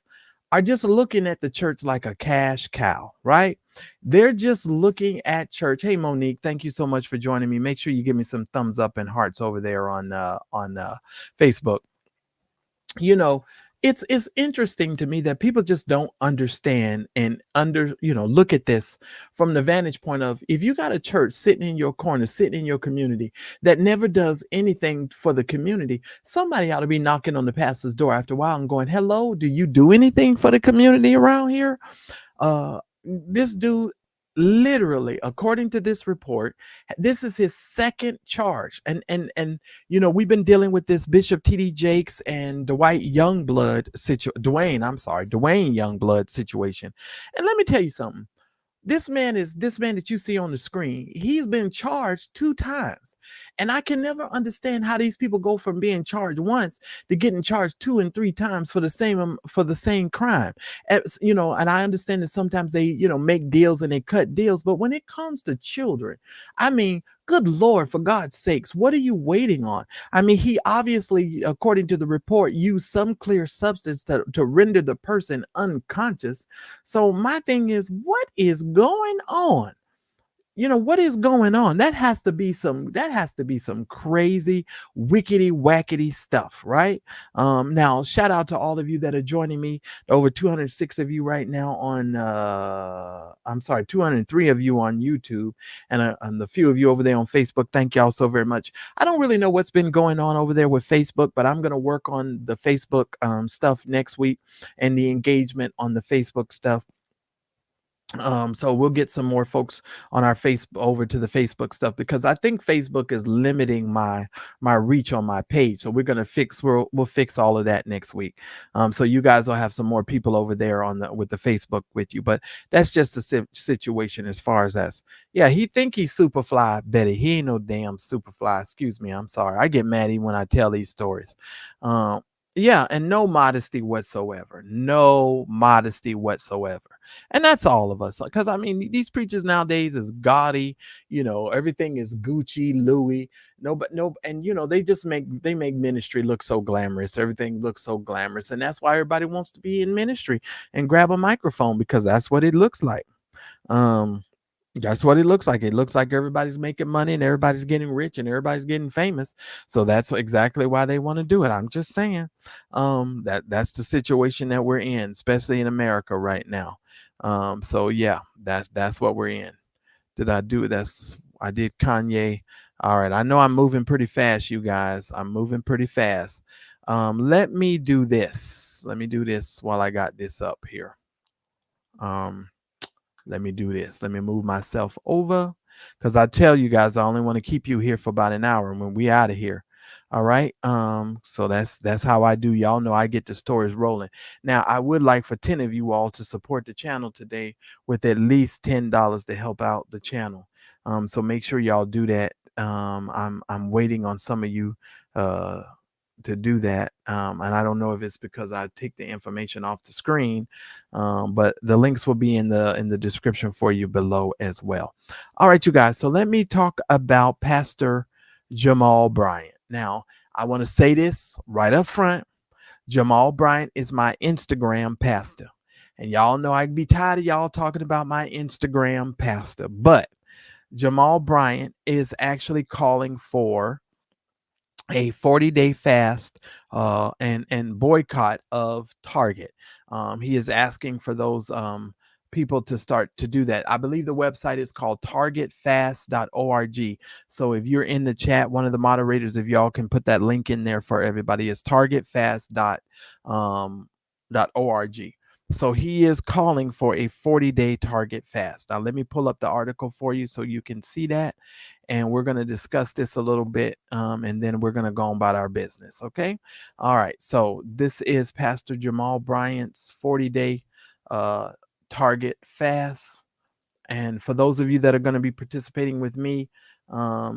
are just looking at the church like a cash cow, right? They're just looking at church. Hey, Monique, thank you so much for joining me. Make sure you give me some thumbs up and hearts over there on Facebook. It's interesting to me that people just don't understand and look at this from the vantage point of, if you got a church sitting in your corner, sitting in your community that never does anything for the community, somebody ought to be knocking on the pastor's door after a while and going, hello, do you do anything for the community around here? This dude, literally, according to this report, this is his second charge. And we've been dealing with this Bishop T.D. Jakes and Duane Youngblood situation. And let me tell you something. This man that you see on the screen, he's been charged 2 times. And I can never understand how these people go from being charged once to getting charged 2 and 3 times for the same crime. And I understand that sometimes they, make deals and they cut deals, but when it comes to children, I mean, good Lord, for God's sakes, what are you waiting on? I mean, he obviously, according to the report, used some clear substance to render the person unconscious. So my thing is, what is going on? What is going on? That has to be some crazy, wickety, wackety stuff, right? Now, shout out to all of you that are joining me. Over 206 of you right now on, 203 of you on YouTube, and the few of you over there on Facebook. Thank y'all so very much. I don't really know what's been going on over there with Facebook, but I'm going to work on the Facebook stuff next week and the engagement on the Facebook stuff. So we'll get some more folks on our over to the Facebook stuff, because I think Facebook is limiting my reach on my page. So we're gonna we'll fix all of that next week. So you guys will have some more people over there with the Facebook with you. But that's just the situation as far as that. Yeah, he think he's Superfly, Betty. He ain't no damn Superfly. Excuse me. I'm sorry. I get mad even when I tell these stories. Yeah, and no modesty whatsoever. No modesty whatsoever. And that's all of us. Because I mean, these preachers nowadays is gaudy, everything is Gucci, Louis. And they make ministry look so glamorous. Everything looks so glamorous. And that's why everybody wants to be in ministry and grab a microphone, because that's what it looks like. That's what it looks like. It looks like everybody's making money and everybody's getting rich and everybody's getting famous. So that's exactly why they want to do it. I'm just saying, that's the situation that we're in, especially in America right now. So yeah, that's what we're in. I did Kanye. All right. I know I'm moving pretty fast, you guys. I'm moving pretty fast. Let me do this. Let me do this while I got this up here. Let me do this. Let me move myself over, because I tell you guys, I only want to keep you here for about an hour when we out of here. All right. So that's how I do. Y'all know I get the stories rolling. Now, I would like for 10 of you all to support the channel today with at least $10 to help out the channel. So make sure y'all do that. I'm waiting on some of you to do that, and I don't know if it's because I take the information off the screen, but the links will be in the description for you below as well. All right, you guys, so let me talk about Pastor Jamal Bryant. Now, I want to say this right up front. Jamal Bryant is my Instagram pastor, and y'all know I'd be tired of y'all talking about my Instagram pastor, but Jamal Bryant is actually calling for a 40-day fast and boycott of Target. He is asking for those people to start to do that. I believe the website is called targetfast.org. So if you're in the chat, one of the moderators, if y'all can put that link in there for everybody, is targetfast.org. So he is calling for a 40-day Target fast. Now, let me pull up the article for you so you can see that. And we're going to discuss this a little bit, and then we're going to go on about our business. Okay. All right. So this is Pastor Jamal Bryant's 40-day Target fast. And for those of you that are going to be participating with me,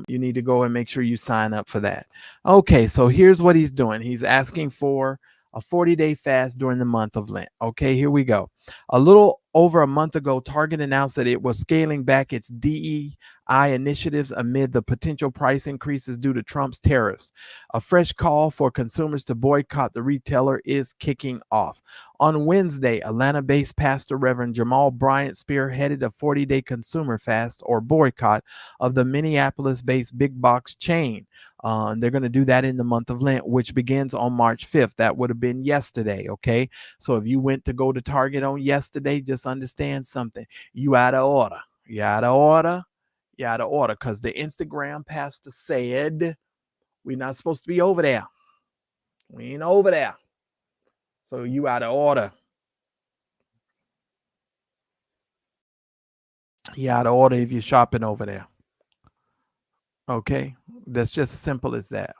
you need to go and make sure you sign up for that. Okay, so here's what he's doing. He's asking for a 40-day fast during the month of Lent. Okay, here we go. A little over a month ago, Target announced that it was scaling back its DEI initiatives amid the potential price increases due to Trump's tariffs. A fresh call for consumers to boycott the retailer is kicking off. On Wednesday, Atlanta-based pastor Reverend Jamal Bryant spearheaded a 40-day consumer fast or boycott of the Minneapolis-based big box chain. And they're going to do that in the month of Lent, which begins on March 5th. That would have been yesterday, okay? So if you went to go to Target on yesterday, just understand something. You out of order. You out of order. You out of order, because the Instagram pastor said we're not supposed to be over there. We ain't over there. So you out of order. You out of order if you're shopping over there. Okay? That's just as simple as that.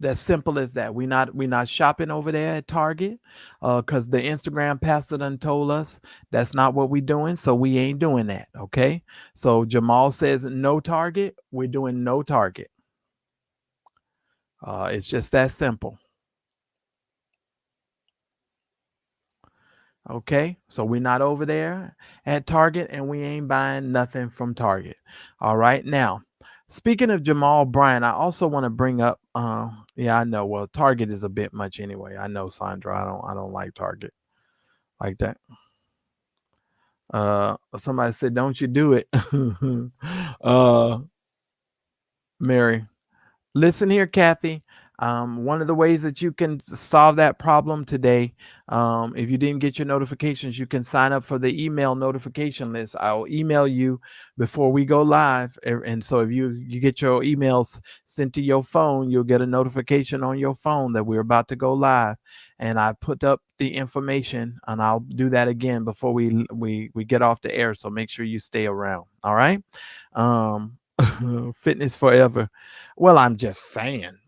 That's simple as that. We're not shopping over there at Target because the Instagram pastor done told us that's not what we're doing. So we ain't doing that. Okay. So Jamal says no Target. We're doing no Target. It's just that simple. Okay, so we're not over there at Target and we ain't buying nothing from Target. All right, now speaking of Jamal Bryant, I also want to bring up yeah, I know, well, Target is a bit much anyway. I know, Sandra. I don't like Target like that. Somebody said, don't you do it. Mary, listen here, Kathy. One of the ways that you can solve that problem today, if you didn't get your notifications, you can sign up for the email notification list. I'll email you before we go live. And so if you get your emails sent to your phone, you'll get a notification on your phone that we're about to go live. And I put up the information, and I'll do that again before we get off the air. So make sure you stay around. All right. Fitness forever. Well, I'm just saying.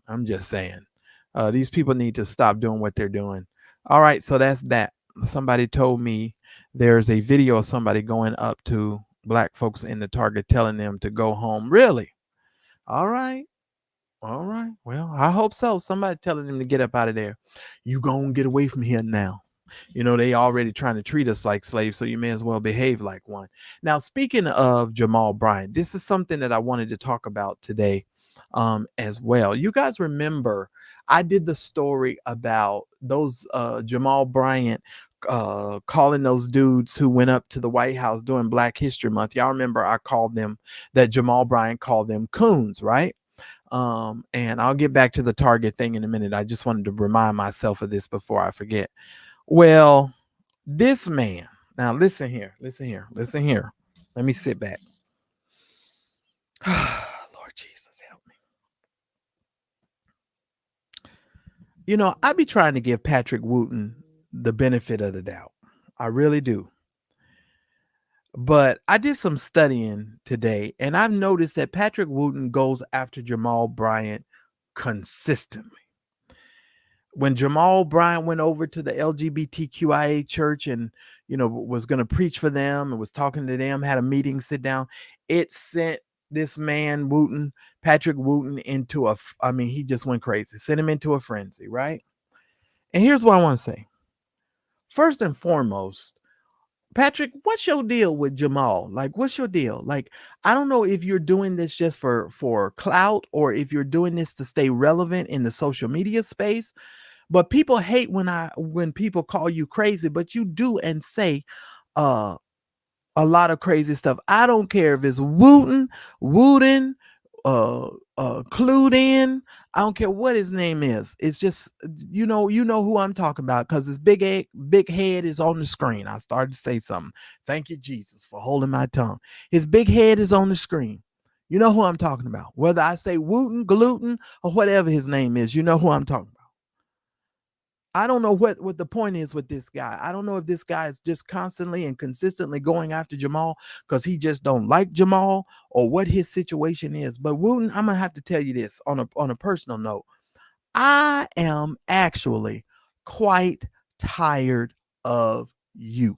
These people need to stop doing what they're doing. All right, so that's that. Somebody told me there's a video of somebody going up to black folks in the Target telling them to go home. Really? All right. Well, I hope so. Somebody telling them to get up out of there. You gonna get away from here now. You know, they already trying to treat us like slaves, so you may as well behave like one. Now, speaking of Jamal Bryant, this is something that I wanted to talk about today as well. You guys remember I did the story about those Jamal Bryant calling those dudes who went up to the White House during Black History Month. Y'all remember I called them, that Jamal Bryant called them coons, right? And I'll get back to the Target thing in a minute. I just wanted to remind myself of this before I forget. Well, this man, now listen here. Let me sit back. Lord Jesus, help me. You know, I be trying to give Patrick Wooten the benefit of the doubt. I really do. But I did some studying today, and I've noticed that Patrick Wooten goes after Jamal Bryant consistently. When Jamal Bryant went over to the LGBTQIA church and, you know, was going to preach for them and was talking to them, had a meeting, sit down, it sent this man Wooten, Patrick Wooten, into he just went crazy, sent him into a frenzy, right? And here's what I want to say. First and foremost, Patrick, what's your deal with Jamal? Like, what's your deal? Like, I don't know if you're doing this just for clout or if you're doing this to stay relevant in the social media space. But people hate when people call you crazy, but you do and say a lot of crazy stuff. I don't care if it's Wooten, clued in. I don't care what his name is. It's just, you know who I'm talking about, because his big head is on the screen. I started to say something. Thank you, Jesus, for holding my tongue. His big head is on the screen. You know who I'm talking about. Whether I say Wooten, gluten, or whatever his name is, you know who I'm talking about. I don't know what the point is with this guy. I don't know if this guy is just constantly and consistently going after Jamal because he just don't like Jamal, or what his situation is. But Wooten, I'm gonna have to tell you this on a personal note. I am actually quite tired of you.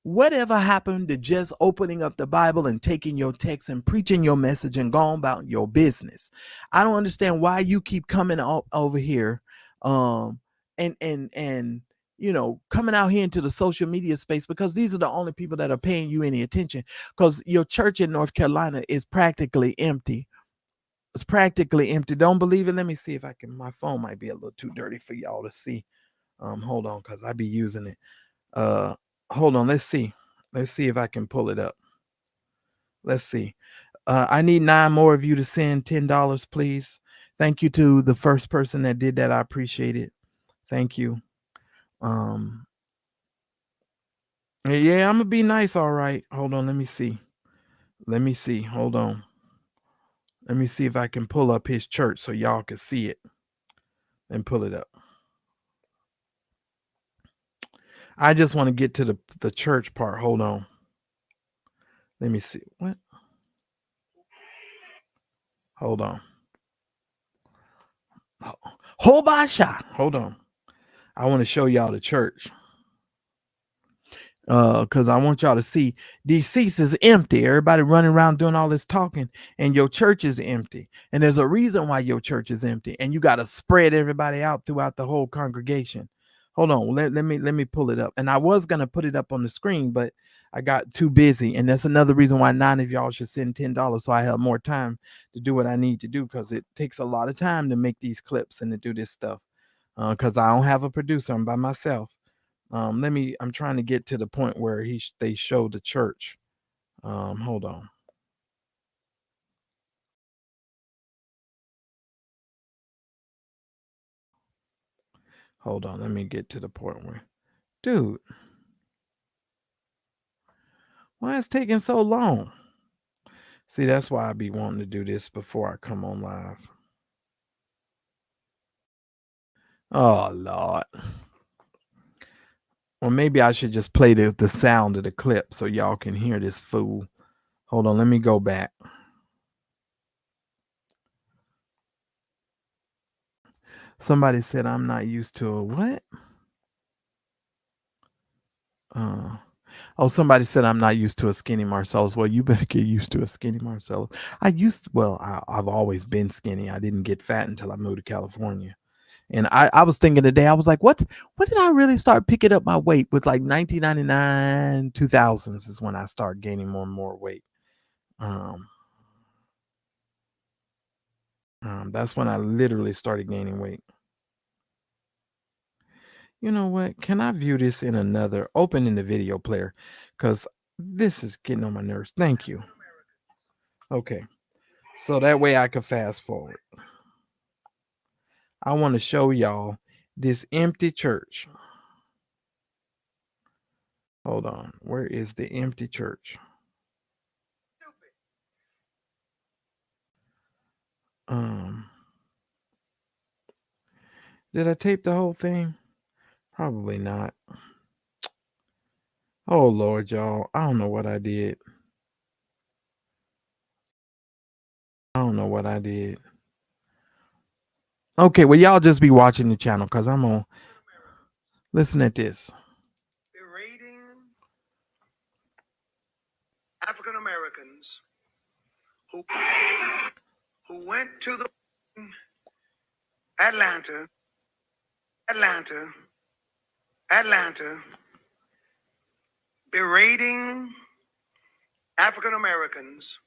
Whatever happened to just opening up the Bible and taking your text and preaching your message and going about your business? I don't understand why you keep coming over here, and coming out here into the social media space, because these are the only people that are paying you any attention. Because your church in North Carolina is practically empty. It's practically empty. Don't believe it? Let me see if I can. My phone might be a little too dirty for y'all to see. Hold on, because I be using it. Hold on. Let's see. Let's see if I can pull it up. Let's see. I need 9 more of you to send $10, please. Thank you to the first person that did that. I appreciate it. Thank you. Yeah, I'm gonna be nice. All right. Hold on. Let me see. Let me see. Hold on. Let me see if I can pull up his church so y'all can see it and pull it up. I just want to get to the church part. Hold on. Let me see. What? Hold on. Hold by shot. Hold on. I want to show y'all the church. Because I want y'all to see these seats is empty. Everybody running around doing all this talking, and your church is empty. And there's a reason why your church is empty. And you got to spread everybody out throughout the whole congregation. Hold on, let me pull it up. And I was gonna put it up on the screen, but I got too busy. And that's another reason why 9 of y'all should send $10 so I have more time to do what I need to do, because it takes a lot of time to make these clips and to do this stuff. Because I don't have a producer, I'm by myself. I'm trying to get to the point where they show the church. Hold on. Hold on, let me get to the point where, dude, why is it taking so long? See, that's why I be wanting to do this before I come on live. Oh, Lord. Well, maybe I should just play the sound of the clip so y'all can hear this fool. Hold on, let me go back. Somebody said I'm not used to a what? Somebody said I'm not used to a skinny Marcellus. Well, you better get used to a skinny Marcellus. I've always been skinny. I didn't get fat until I moved to California. And I was thinking today, I was like, what did I really start picking up my weight with? Like 1999, 2000s is when I started gaining more and more weight. That's when I literally started gaining weight. You know what? Can I view this in another, open in the video player? Because this is getting on my nerves. Thank you. Okay. So that way I could fast forward. I want to show y'all this empty church. Hold on. Where is the empty church? Did I tape the whole thing? Probably not. Oh, Lord, y'all. I don't know what I did. Okay, well, y'all just be watching the channel because I'm going to listen at this. Berating African Americans who went to the Atlanta, berating African Americans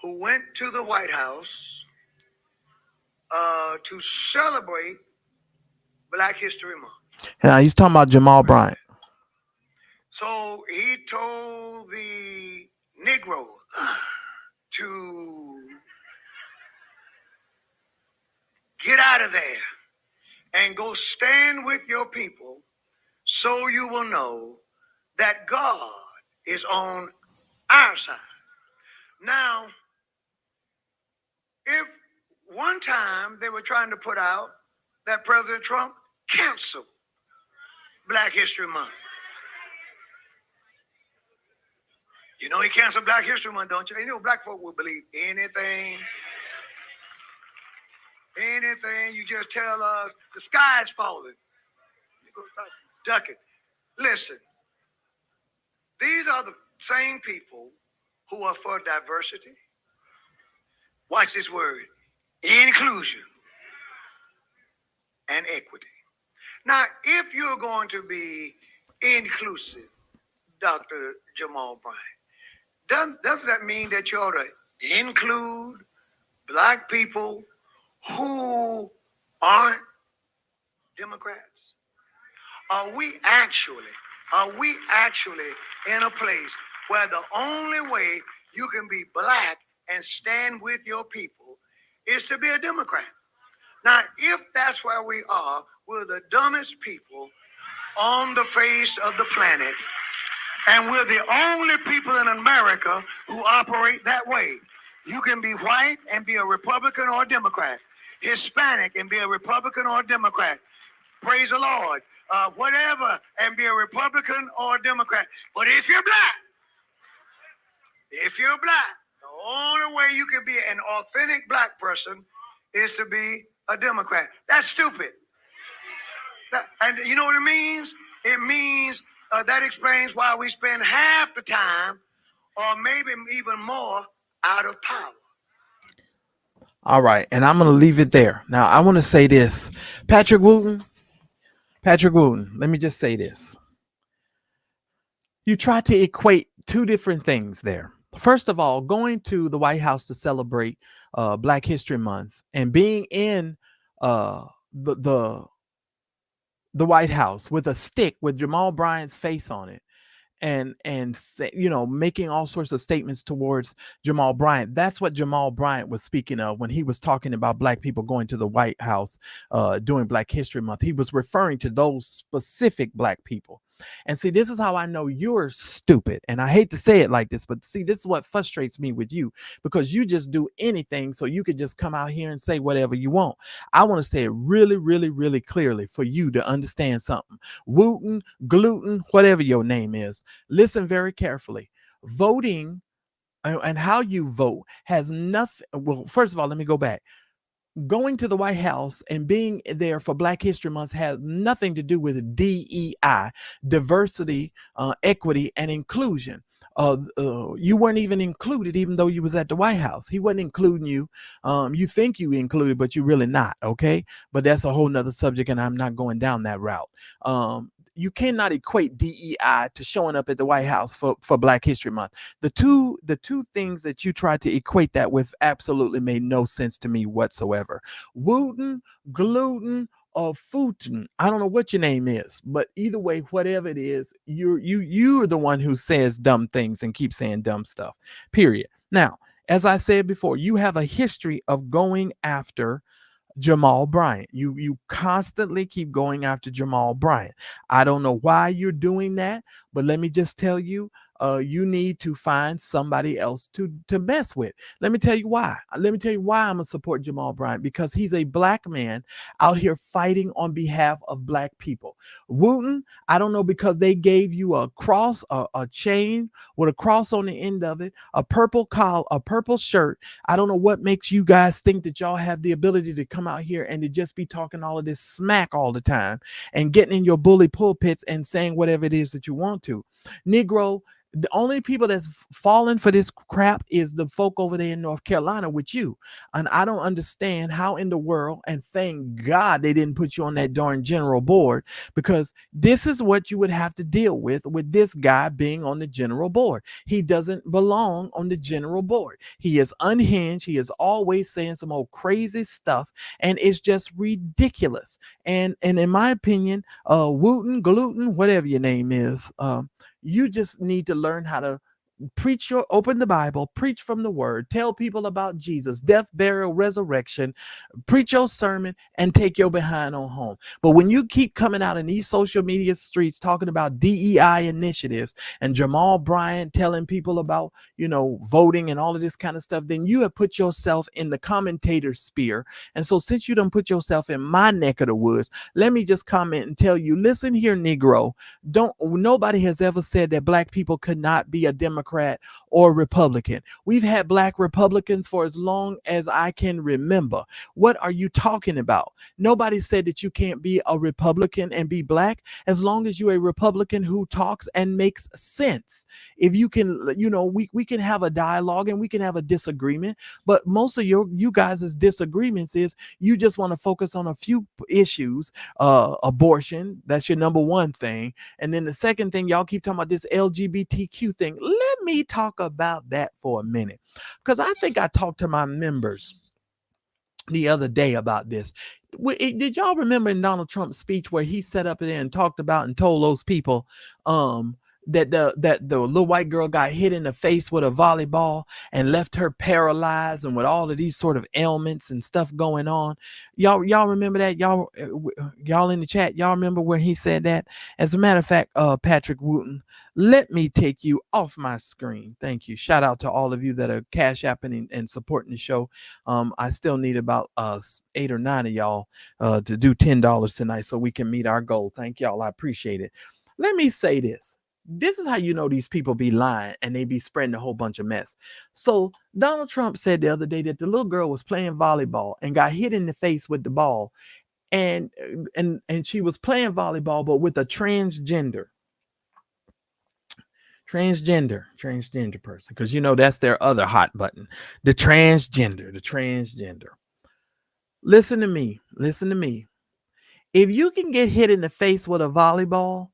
who went to the White House to celebrate Black History Month. Yeah, he's talking about Jamal Bryant. So he told the Negro to get out of there and go stand with your people so you will know that God is on our side. Now, if one time they were trying to put out that President Trump canceled Black History Month. You know he canceled Black History Month, don't you? You know black folk will believe anything. Anything you just tell us, the sky is falling. You go start Duck it. Listen, these are the same people who are for diversity. Watch this word, inclusion and equity. Now, if you're going to be inclusive, Dr. Jamal Bryant, doesn't that mean that you ought to include black people who aren't Democrats? Are we actually in a place where the only way you can be black and stand with your people is to be a Democrat? Now, if that's where we are, we're the dumbest people on the face of the planet, and we're the only people in America who operate that way. You can be white and be a Republican or a Democrat, Hispanic and be a Republican or a Democrat. Praise the Lord. Whatever, and be a Republican or a Democrat. But if you're black, the only way you can be an authentic black person is to be a Democrat. That's stupid. And you know what it means? It means that explains why we spend half the time, or maybe even more, out of power. All right, and I'm going to leave it there. Now, I want to say this. Patrick Wooten, let me just say this. You try to equate two different things there. First of all, going to the White House to celebrate Black History Month and being in the White House with a stick with Jamal Bryant's face on it, and say, making all sorts of statements towards Jamal Bryant. That's what Jamal Bryant was speaking of when he was talking about black people going to the White House during Black History Month. He was referring to those specific black people. And see, this is how I know you're stupid. And I hate to say it like this, but see, this is what frustrates me with you, because you just do anything so you could just come out here and say whatever you want. I want to say it really, really, really clearly for you to understand something. Wooten, gluten, whatever your name is, listen very carefully. Voting and how you vote has nothing. Well, first of all, let me go back. Going to the White House and being there for Black History Month has nothing to do with DEI, diversity, equity, and inclusion. You weren't even included, even though you was at the White House. He wasn't including you. You think you included, but you're really not. Okay, but that's a whole nother subject, and I'm not going down that route. You cannot equate DEI to showing up at the White House for Black History Month. The two things that you tried to equate that with absolutely made no sense to me whatsoever. Wooten, gluten, or Footen, I don't know what your name is, but either way, whatever it is, you're the one who says dumb things and keeps saying dumb stuff. Period. Now, as I said before, you have a history of going after Jamal Bryant. You constantly keep going after Jamal Bryant. I don't know why you're doing that, but let me just tell you, you need to find somebody else to mess with. Let me tell you why. I'm gonna support Jamal Bryant, because he's a black man out here fighting on behalf of black people. Wooten, I don't know, because they gave you a cross, a chain with a cross on the end of it, a purple collar, a purple shirt. I don't know what makes you guys think that y'all have the ability to come out here and to just be talking all of this smack all the time and getting in your bully pulpits and saying whatever it is that you want to. Negro, the only people that's falling for this crap is the folk over there in North Carolina with you. And I don't understand how in the world, and thank God they didn't put you on that darn general board, because this is what you would have to deal with this guy being on the general board. He doesn't belong on the general board. He is unhinged. He is always saying some old crazy stuff, and it's just ridiculous. And in my opinion, Wooten, gluten, whatever your name is, you just need to learn how to open the Bible, preach from the word, tell people about Jesus, death, burial, resurrection, preach your sermon, and take your behind on home. But when you keep coming out in these social media streets talking about DEI initiatives and Jamal Bryant telling people about, voting and all of this kind of stuff, then you have put yourself in the commentator sphere. And so since you done put yourself in my neck of the woods, let me just comment and tell you, listen here, Negro, nobody has ever said that black people could not be a Democrat Democrat or Republican. We've had black Republicans for as long as I can remember. What are you talking about? Nobody said that you can't be a Republican and be black as long as you're a Republican who talks and makes sense. If you can, we can have a dialogue and we can have a disagreement, but most of you guys' disagreements is you just want to focus on a few issues. Abortion, that's your number one thing. And then the second thing, y'all keep talking about this LGBTQ thing. Let me talk about that for a minute, because I think I talked to my members the other day about this. Did y'all remember in Donald Trump's speech where he sat up there and talked about and told those people that the little white girl got hit in the face with a volleyball and left her paralyzed and with all of these sort of ailments and stuff going on? Y'all remember that? Y'all in the chat, y'all remember where he said that? As a matter of fact, Patrick Wooten, let me take you off my screen. Thank you. Shout out to all of you that are cash apping and supporting the show. I still need about 8 or 9 of y'all to do $10 tonight so we can meet our goal. Thank y'all. I appreciate it. Let me say this. This is how you know these people be lying and they be spreading a whole bunch of mess. So Donald Trump said the other day that the little girl was playing volleyball and got hit in the face with the ball, and she was playing volleyball but with a transgender person, because that's their other hot button, the transgender. Listen to me. If you can get hit in the face with a volleyball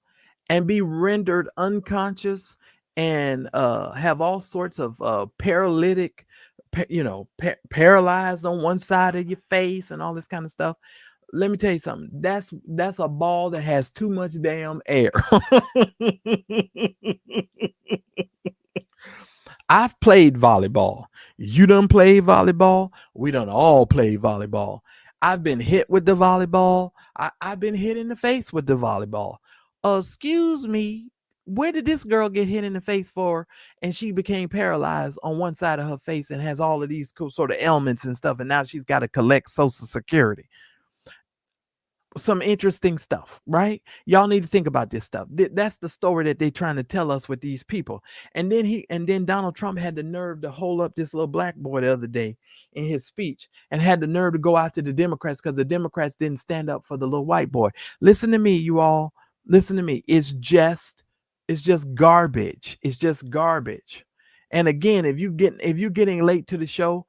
and be rendered unconscious and have all sorts of paralytic, paralyzed on one side of your face and all this kind of stuff, let me tell you something. That's a ball that has too much damn air. I've played volleyball. You done played volleyball. We done all play volleyball. I've been hit with the volleyball. I've been hit in the face with the volleyball. Excuse me, where did this girl get hit in the face for? And she became paralyzed on one side of her face and has all of these cool sort of ailments and stuff. And now she's got to collect Social Security. Some interesting stuff, right? Y'all need to think about this stuff. That's the story that they're trying to tell us with these people. And then Donald Trump had the nerve to hold up this little black boy the other day in his speech and had the nerve to go out to the Democrats because the Democrats didn't stand up for the little white boy. Listen to me, you all. Listen to me. It's just garbage. It's just garbage. And again, if you're getting late to the show,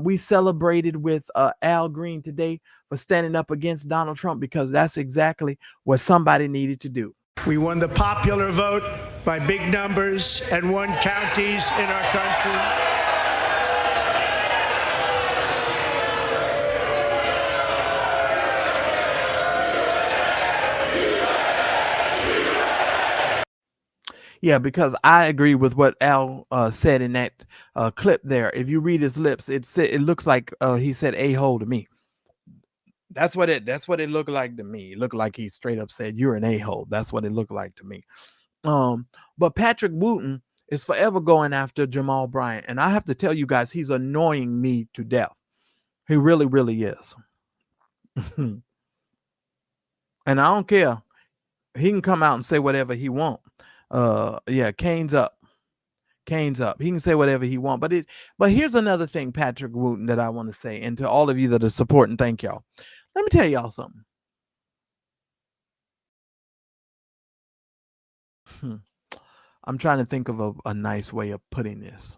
we celebrated with Al Green today for standing up against Donald Trump, because that's exactly what somebody needed to do. We won the popular vote by big numbers and won counties in our country. Yeah, because I agree with what Al said in that clip there. If you read his lips, it looks like he said a-hole to me. That's what it looked like to me. It looked like he straight up said, "You're an a-hole." That's what it looked like to me. But Patrick Wooten is forever going after Jamal Bryant. And I have to tell you guys, he's annoying me to death. He really, really is. And I don't care. He can come out and say whatever he wants. Yeah, Cane's up. Cane's up. He can say whatever he wants. But here's another thing, Patrick Wooten, that I want to say, and to all of you that are supporting, thank y'all. Let me tell y'all something. I'm trying to think of a nice way of putting this.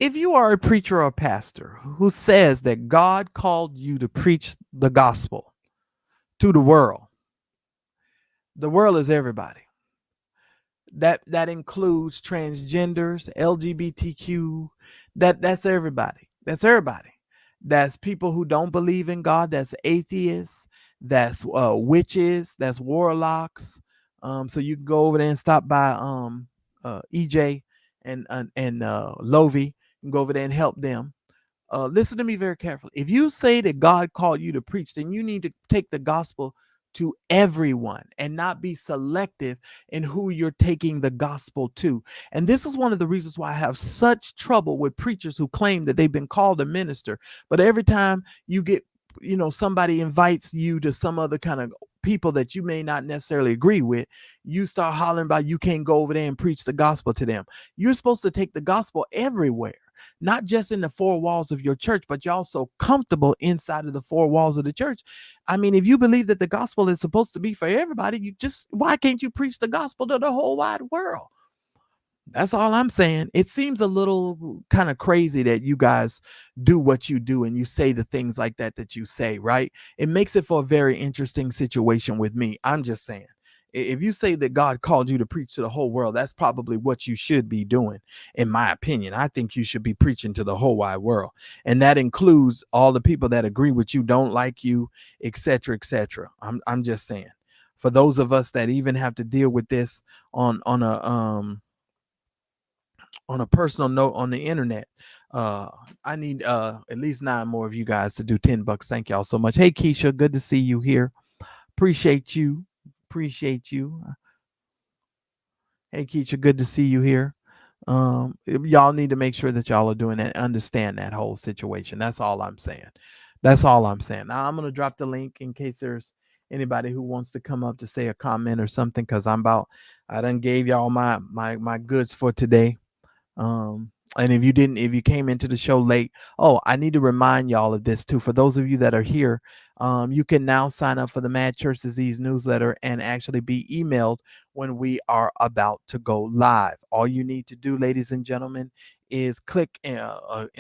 If you are a preacher or a pastor who says that God called you to preach the gospel to the world is everybody. That includes transgenders, LGBTQ. That's everybody. That's everybody. That's people who don't believe in God. That's atheists. That's witches. That's warlocks. So you can go over there and stop by EJ and Lovey. You can go over there and help them. Listen to me very carefully. If you say that God called you to preach, then you need to take the gospel to everyone and not be selective in who you're taking the gospel to. And this is one of the reasons why I have such trouble with preachers who claim that they've been called a minister, but every time you get, somebody invites you to some other kind of people that you may not necessarily agree with, you start hollering about you can't go over there and preach the gospel to them. You're supposed to take the gospel everywhere, not just in the four walls of your church, but you're also comfortable inside of the four walls of the church. I mean, if you believe that the gospel is supposed to be for everybody, why can't you preach the gospel to the whole wide world? That's all I'm saying. It seems a little kind of crazy that you guys do what you do and you say the things like that you say, right? It makes it for a very interesting situation with me. I'm just saying, if you say that God called you to preach to the whole world, that's probably what you should be doing. In my opinion, I think you should be preaching to the whole wide world. And that includes all the people that agree with you, don't like you, etc., etc. I'm just saying, for those of us that even have to deal with this on a personal note on the internet, I need at least 9 more of you guys to do $10. Thank y'all so much. Hey Keisha, good to see you here. Appreciate you. Hey Keisha, good to see you here. Y'all need to make sure that y'all are doing that, understand that whole situation. That's all I'm saying. Now I'm gonna drop the link in case there's anybody who wants to come up to say a comment or something, because I done gave y'all my goods for today. And if you came into the show late, I need to remind y'all of this too. For those of you that are here, you can now sign up for the Mad Church Disease newsletter and actually be emailed when we are about to go live. All you need to do, ladies and gentlemen, is click in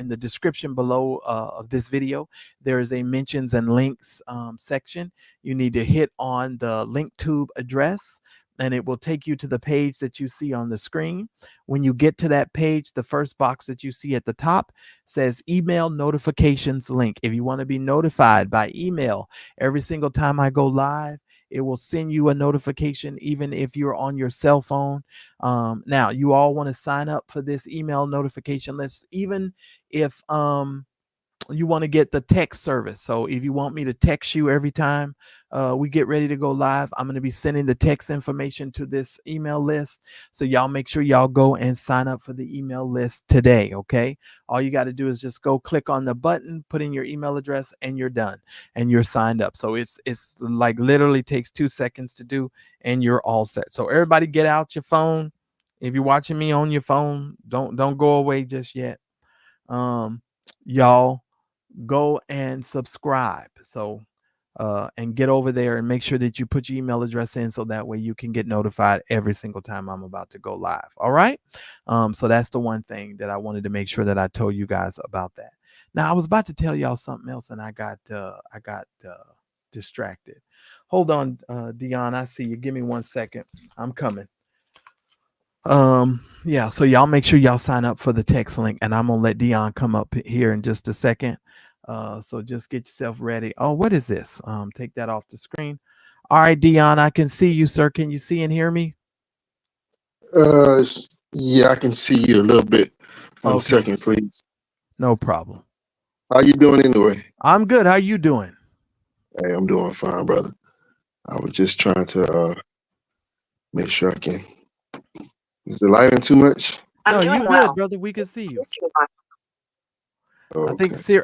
the description below of this video. There is a mentions and links section. You need to hit on the link tube address, and it will take you to the page that you see on the screen. When you get to that page, the first box that you see at the top says email notifications link. If you want to be notified by email every single time I go live, it will send you a notification even if you're on your cell phone. Now, you all want to sign up for this email notification list, even if you want to get the text service. So if you want me to text you every time we get ready to go live, I'm going to be sending the text information to this email list. So y'all make sure y'all go and sign up for the email list today. Okay. All you got to do is just go click on the button, put in your email address, and you're done and you're signed up. So it's like literally takes 2 seconds to do and you're all set. So everybody get out your phone. If you're watching me on your phone, don't go away just yet. Y'all go and subscribe. So and get over there and make sure that you put your email address in so that way you can get notified every single time I'm about to go live. All right. So that's the one thing that I wanted to make sure that I told you guys about that. Now I was about to tell y'all something else and I got distracted. Hold on, Dion, I see you. Give me 1 second. I'm coming. Yeah, so y'all make sure y'all sign up for the text link, and I'm gonna let Dion come up here in just a second. So just get yourself ready. Oh, what is this? Take that off the screen. All right, Dion, I can see you, sir. Can you see and hear me? Yeah, I can see you a little bit. One Okay. second, please. No problem. How you doing anyway? I'm good. How you doing? Hey, I'm doing fine, brother. I was just trying to make sure I can. Is the lighting too much? No, you good, brother. We can see you. Oh,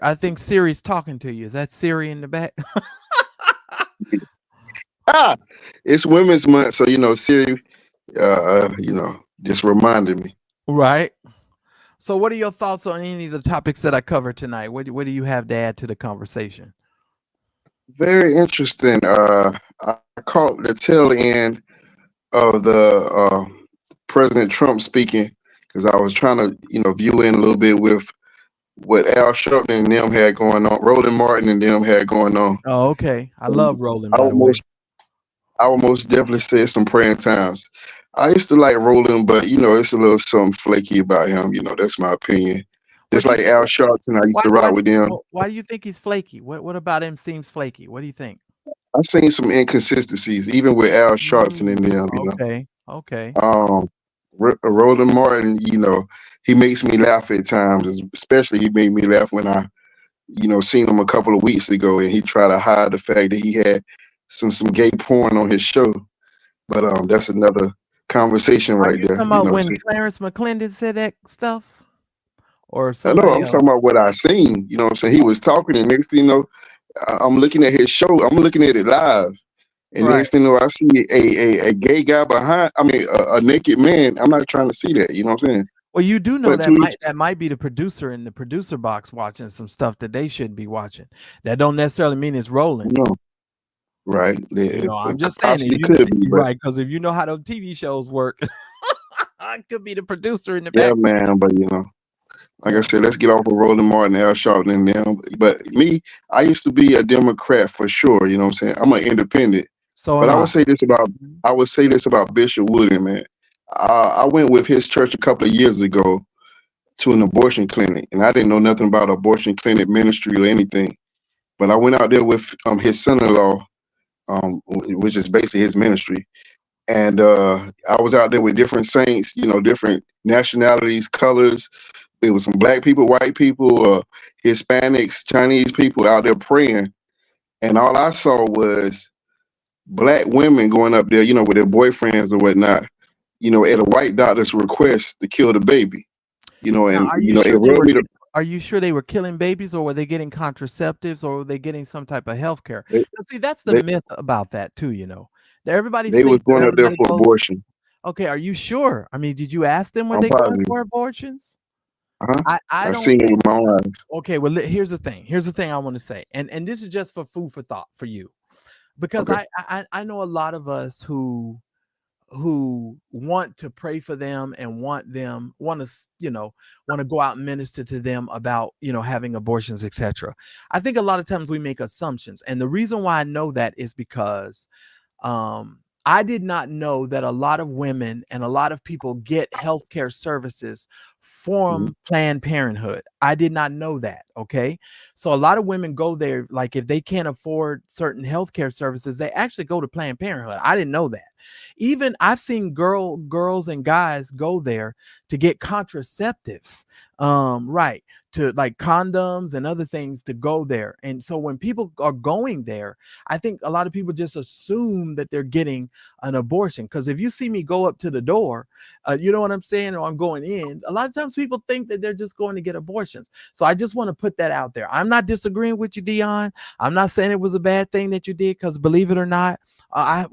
I think Siri's talking to you. Is that Siri in the back? It's Women's Month, so Siri, just reminded me. Right. So what are your thoughts on any of the topics that I covered tonight? What do you have to add to the conversation? Very interesting. I caught the tail end of the President Trump speaking because I was trying to, view in a little bit with what Al Sharpton and them had going on, Roland Martin and them had going on. Oh, okay. I love Roland, by the way. I would most definitely say some praying times. I used to like Roland, but it's a little something flaky about him. That's my opinion. Just like Al Sharpton, I used to ride with them. Why do you think he's flaky? What about him seems flaky? What do you think? I've seen some inconsistencies, even with Al Sharpton and them. Okay. Roland Martin, he makes me laugh at times. Especially, he made me laugh when I, seen him a couple of weeks ago, and he tried to hide the fact that he had some gay porn on his show. But that's another conversation right there. Talking about when Clarence McClendon said that stuff, or somebody else? Talking about what I seen. You know what I'm saying? He was talking, and next thing you know, I'm looking at his show. I'm looking at it live, And Right. next thing you know, I see a gay guy behind. I mean, a naked man. I'm not trying to see that. You know what I'm saying? Well, you do know But that to each, might be the producer in the producer box watching some stuff that they shouldn't be watching. That don't necessarily mean it's rolling. no, right? You know, I'm It just saying possibly if you could be, you're but right, because if you know how those TV shows work, it could be the producer in the yeah, back. man. But like I Yeah. said, let's get off of Roland Martin, Al Sharpton, and them. But me, I used to be a Democrat for sure. You know what I'm saying? I'm an independent. So But am I I. would say this about Bishop Wooden, man. I went with his church a couple of years ago to an abortion clinic, and I didn't know nothing about abortion clinic ministry or anything. But I went out there with his son-in-law, which is basically his ministry, and I was out there with different saints, different nationalities, colors. It was some black people, white people, Hispanics, Chinese people out there praying, and all I saw was black women going up there, with their boyfriends or whatnot, at a white doctor's request to kill the baby, Now, and it rubbed me. are you sure they were killing babies, or were they getting contraceptives, or were they getting some type of health care? They, See, that's the they, myth about that too, you know. Everybody's they was thinking going up there everybody for goes, abortion. okay, are you sure? I mean, did you ask them were I'm they going positive. for abortions? Uh-huh. I I don't seen it with my own eyes. okay, well here's the thing. Here's the thing I want to say. And this is just for food for thought for you. Because Okay. I know a lot of us who want to pray for them and want to go out and minister to them about having abortions, etc. I think a lot of times we make assumptions, and the reason why I know that is because I did not know that a lot of women and a lot of people get healthcare services from Planned Parenthood. I did not know that. Okay. So a lot of women go there, like if they can't afford certain healthcare services, they actually go to Planned Parenthood. I didn't know that. Even I've seen girls and guys go there to get contraceptives. Right. To like condoms and other things to go there. And so when people are going there, I think a lot of people just assume that they're getting an abortion. Because if you see me go up to the door, you know what I'm saying, or I'm going in, a lot of times people think that they're just going to get abortions. So I just want to put that out there. I'm not disagreeing with you, Dion. I'm not saying it was a bad thing that you did, because believe it or not, I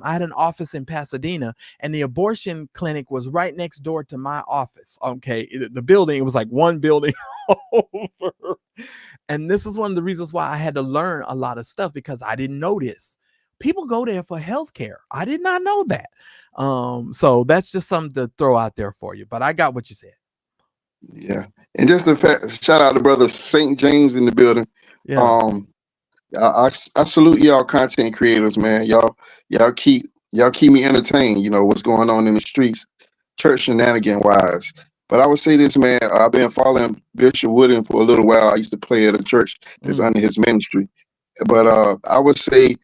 had an office in Pasadena, and the abortion clinic was right next door to my office. Okay, the building, it was like one building over. And this is one of the reasons why I had to learn a lot of stuff, because I didn't know this. People go there for healthcare. I did not know that. So that's just something to throw out there for you. But I got what you said. Yeah, and just the fact, shout out to brother St. James in the building. Yeah. I salute y'all content creators, man. Y'all keep me entertained. What's going on in the streets, church shenanigan wise. But I would say this, man. I've been following Bishop Wooden for a little while. I used to play at a church that's under his ministry. But I would say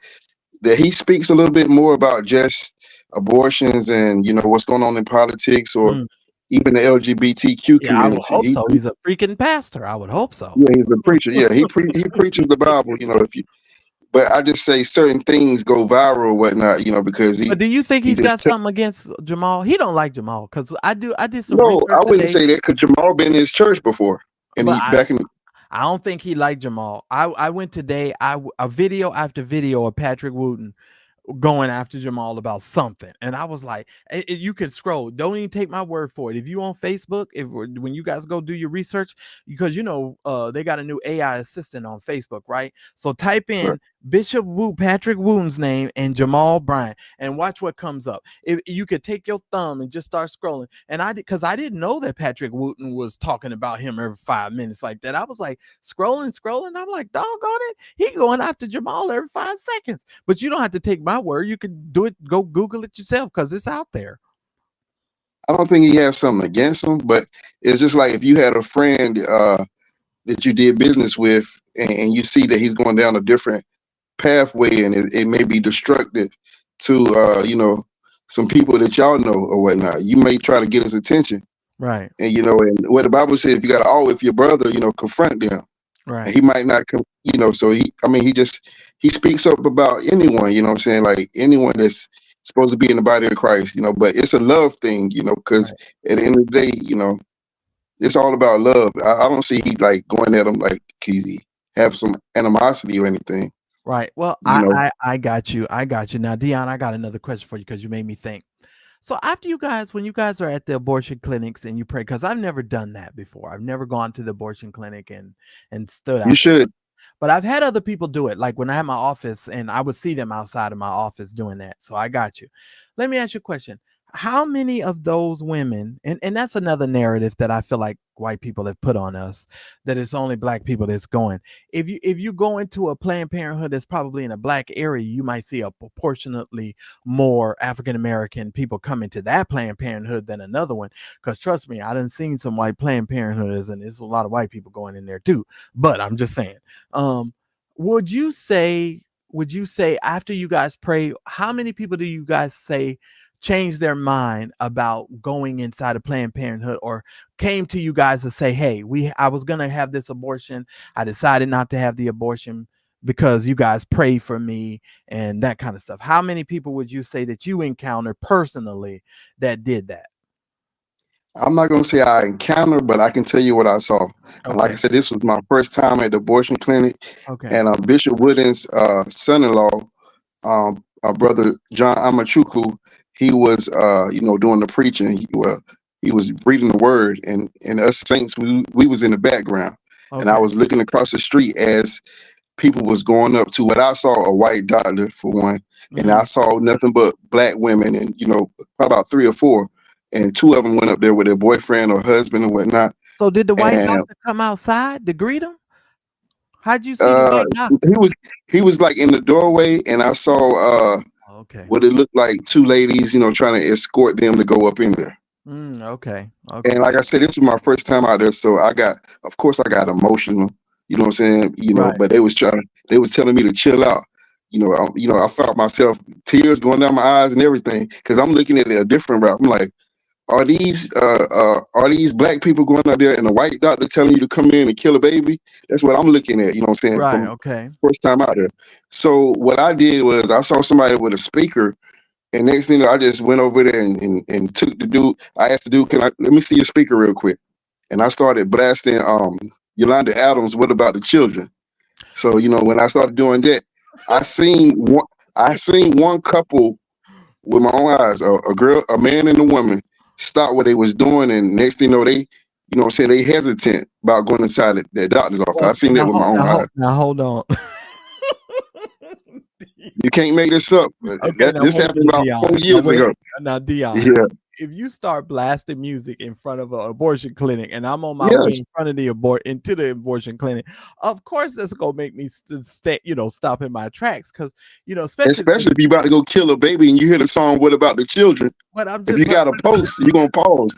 that he speaks a little bit more about just abortions and what's going on in politics, or even the LGBTQ Yeah, I would community. hope so. He's a freaking pastor. I would hope so. Yeah, he's a preacher. Yeah, he preaches the Bible. But I just say certain things go viral, or whatnot. Because But do you think he's got just something against Jamal? He don't like Jamal, because I did some no, I research wouldn't today. say that, because Jamal been in his church before, and But I don't think he liked Jamal. I went today. A video after video of Patrick Wooten going after Jamal about something, and I was like, you can scroll. Don't even take my word for it. If you on Facebook, when you guys go do your research, because they got a new AI assistant on Facebook, right? So type in Patrick Wooten's name and Jamal Bryant, and watch what comes up. If you could take your thumb and just start scrolling, and because I didn't know that Patrick Wooten was talking about him every 5 minutes like that. I was like scrolling. I'm like, doggone it, he going after Jamal every 5 seconds. But you don't have to take my word. You can do it. Go Google it yourself, because it's out there. I don't think he has something against him, but it's just like if you had a friend that you did business with, and you see that he's going down a different pathway, and it may be destructive to some people that y'all know or whatnot. You may try to get his attention, right? And and what the Bible says, if you got to with your brother, confront them. Right. And he might not come, so he speaks up about anyone, what I'm saying, like anyone that's supposed to be in the body of Christ, but it's a love thing, because at the end of the day, it's all about love. I don't see he like going at him like he have some animosity or anything. Right. Well, You know, I got you. I got you. Now, Dion, I got another question for you because you made me think. So after you guys, when you guys are at the abortion clinics and you pray, because I've never done that before. I've never gone to the abortion clinic and stood you out there. should. But I've had other people do it. Like when I had my office and I would see them outside of my office doing that. So I got you. Let me ask you a question. How many of those women, and that's another narrative that I feel like white people have put on us, that it's only black people that's going. If you go into a Planned Parenthood that's probably in a black area, you might see a proportionately more African American people coming to that Planned Parenthood than another one. Because trust me, I done seen some white Planned Parenthoods, and there's a lot of white people going in there too. But I'm just saying, um, would you say after you guys pray, how many people do you guys say change their mind about going inside of Planned Parenthood or came to you guys to say, hey, I was gonna have this abortion. I decided not to have the abortion because you guys prayed for me and that kind of stuff. How many people would you say that you encountered personally that did that? I'm not gonna say I encountered, but I can tell you what I saw. Like I Okay. said, this was my first time at the abortion clinic, Okay. and Bishop Wooden's son-in-law, brother John Amachuku, he was doing the preaching. He was reading the word, and us saints, we was in the background, and I Okay. was looking across the street as people was going up to what I saw, a white doctor for one, and I saw nothing but black women, and probably about 3 or 4, and 2 of them went up there with their boyfriend or husband and whatnot. So did the white And doctor come outside to greet him? How'd you see the white doctor? he was like in the doorway, and I saw Okay. what it looked like 2 ladies, trying to escort them to go up in there. Okay. And like I said, this was my first time out there, so of course I got emotional. You know what I'm saying? Right. But they was telling me to chill out. I felt myself, tears going down my eyes and everything, because I'm looking at it a different route. I'm like, are these black people going out there and a white doctor telling you to come in and kill a baby? That's what I'm looking at. You know what I'm saying? Right. From Okay. first time out there. So what I did was I saw somebody with a speaker, and next thing I just went over there and took the dude. I asked the dude, let me see your speaker real quick? And I started blasting Yolanda Adams, What About the Children? So when I started doing that, I seen one couple with my own eyes, a man and a woman, stop what they was doing, and next thing you know, they, what I'm saying, they hesitant about going inside their doctor's office. I seen that with my own eyes. Now hold on. You can't make this up. Okay, now This wait a happened minute, about Dion. 4 years ago. Now, Dion, Yeah. if you start blasting music in front of an abortion clinic, and I'm on my way Yes. in front of into the abortion clinic, of course that's gonna make me stop in my tracks, because especially Especially if you about to go kill a baby and you hear the song "What About the Children." But I'm If just you got a post, you're gonna pause.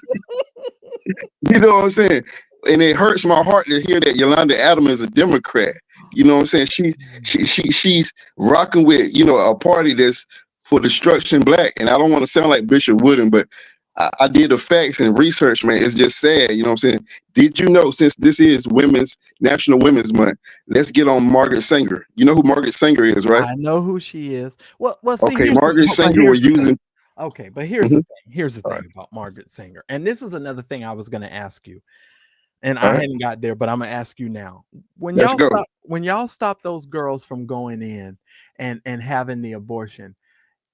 You know what I'm saying? And it hurts my heart to hear that Yolanda Adams is a Democrat. You know what I'm saying? She's rocking with a party that's for destruction black. And I don't want to sound like Bishop Wooden, but I did the facts and research, man. It's just sad. You know what I'm saying? Did you know, since this is National Women's Month, let's get on Margaret Sanger. You know who Margaret Sanger is, right? I know who she is. Well, see, Okay, Margaret Sanger was using. Okay, but here's Mhm. the thing. Here's the All thing right. about Margaret Sanger, and this is another thing I was going to ask you, and All I right. hadn't got there, but I'm gonna ask you now. Let's go. When y'all stop those girls from going in and having the abortion,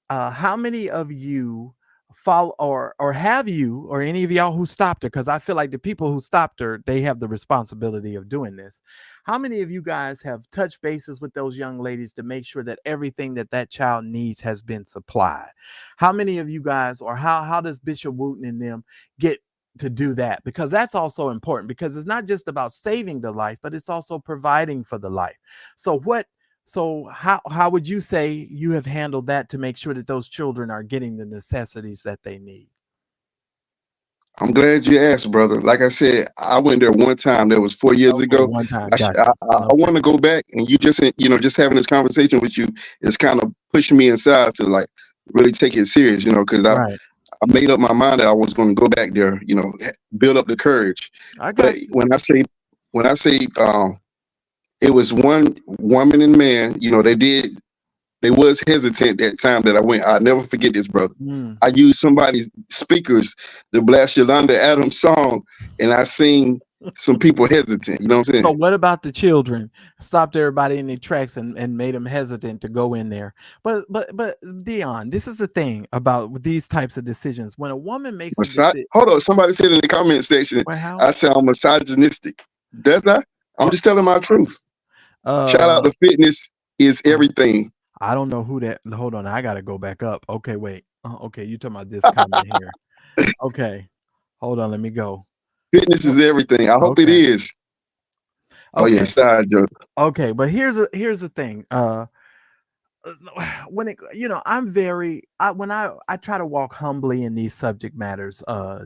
how many of you follow or have you or any of y'all who stopped her? Because I feel like the people who stopped her, they have the responsibility of doing this. How many of you guys have touched bases with those young ladies to make sure that everything that child needs has been supplied? How many of you guys, or how does Bishop Wooten and them get to do that? Because that's also important, because it's not just about saving the life, but it's also providing for the life. So how would you say you have handled that to make sure that those children are getting the necessities that they need? I'm glad you asked, brother. Like I said, I went there one time. That was 4 years Okay, ago. one time, I gotcha. want to go back, and you just having this conversation with you is kind of pushing me inside to like really take it serious, because I Right. made up my mind that I was going to go back there, build up the courage. I But got you. when I say it was one woman and man, they was hesitant that time that I went. I'll never forget this, brother. I used somebody's speakers to blast Yolanda Adams song, and I sing some people hesitant. You know what I'm So saying? what about the children? Stopped everybody in their tracks and made them hesitant to go in there. But Dion, this is the thing about these types of decisions. When a woman makes a decision, Hold on. Somebody said in the comment section, well, how? I sound misogynistic. Does that? I'm just telling my truth. Shout out Uh, to fitness is everything. I don't know who that. Hold on, I gotta go back up. Okay, wait. Okay, you talking about this comment here? Okay, hold on. Let me go. Fitness is everything. I hope it Okay. is. Oh yeah, Okay. side joke. Okay, but here's the thing. When it, when I try to walk humbly in these subject matters,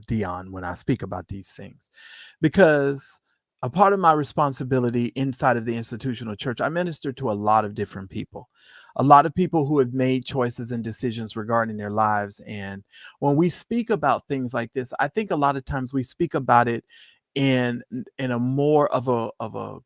Dion, when I speak about these things, because a part of my responsibility inside of the institutional church, I minister to a lot of different people, a lot of people who have made choices and decisions regarding their lives. And when we speak about things like this, I think a lot of times we speak about it in a more of a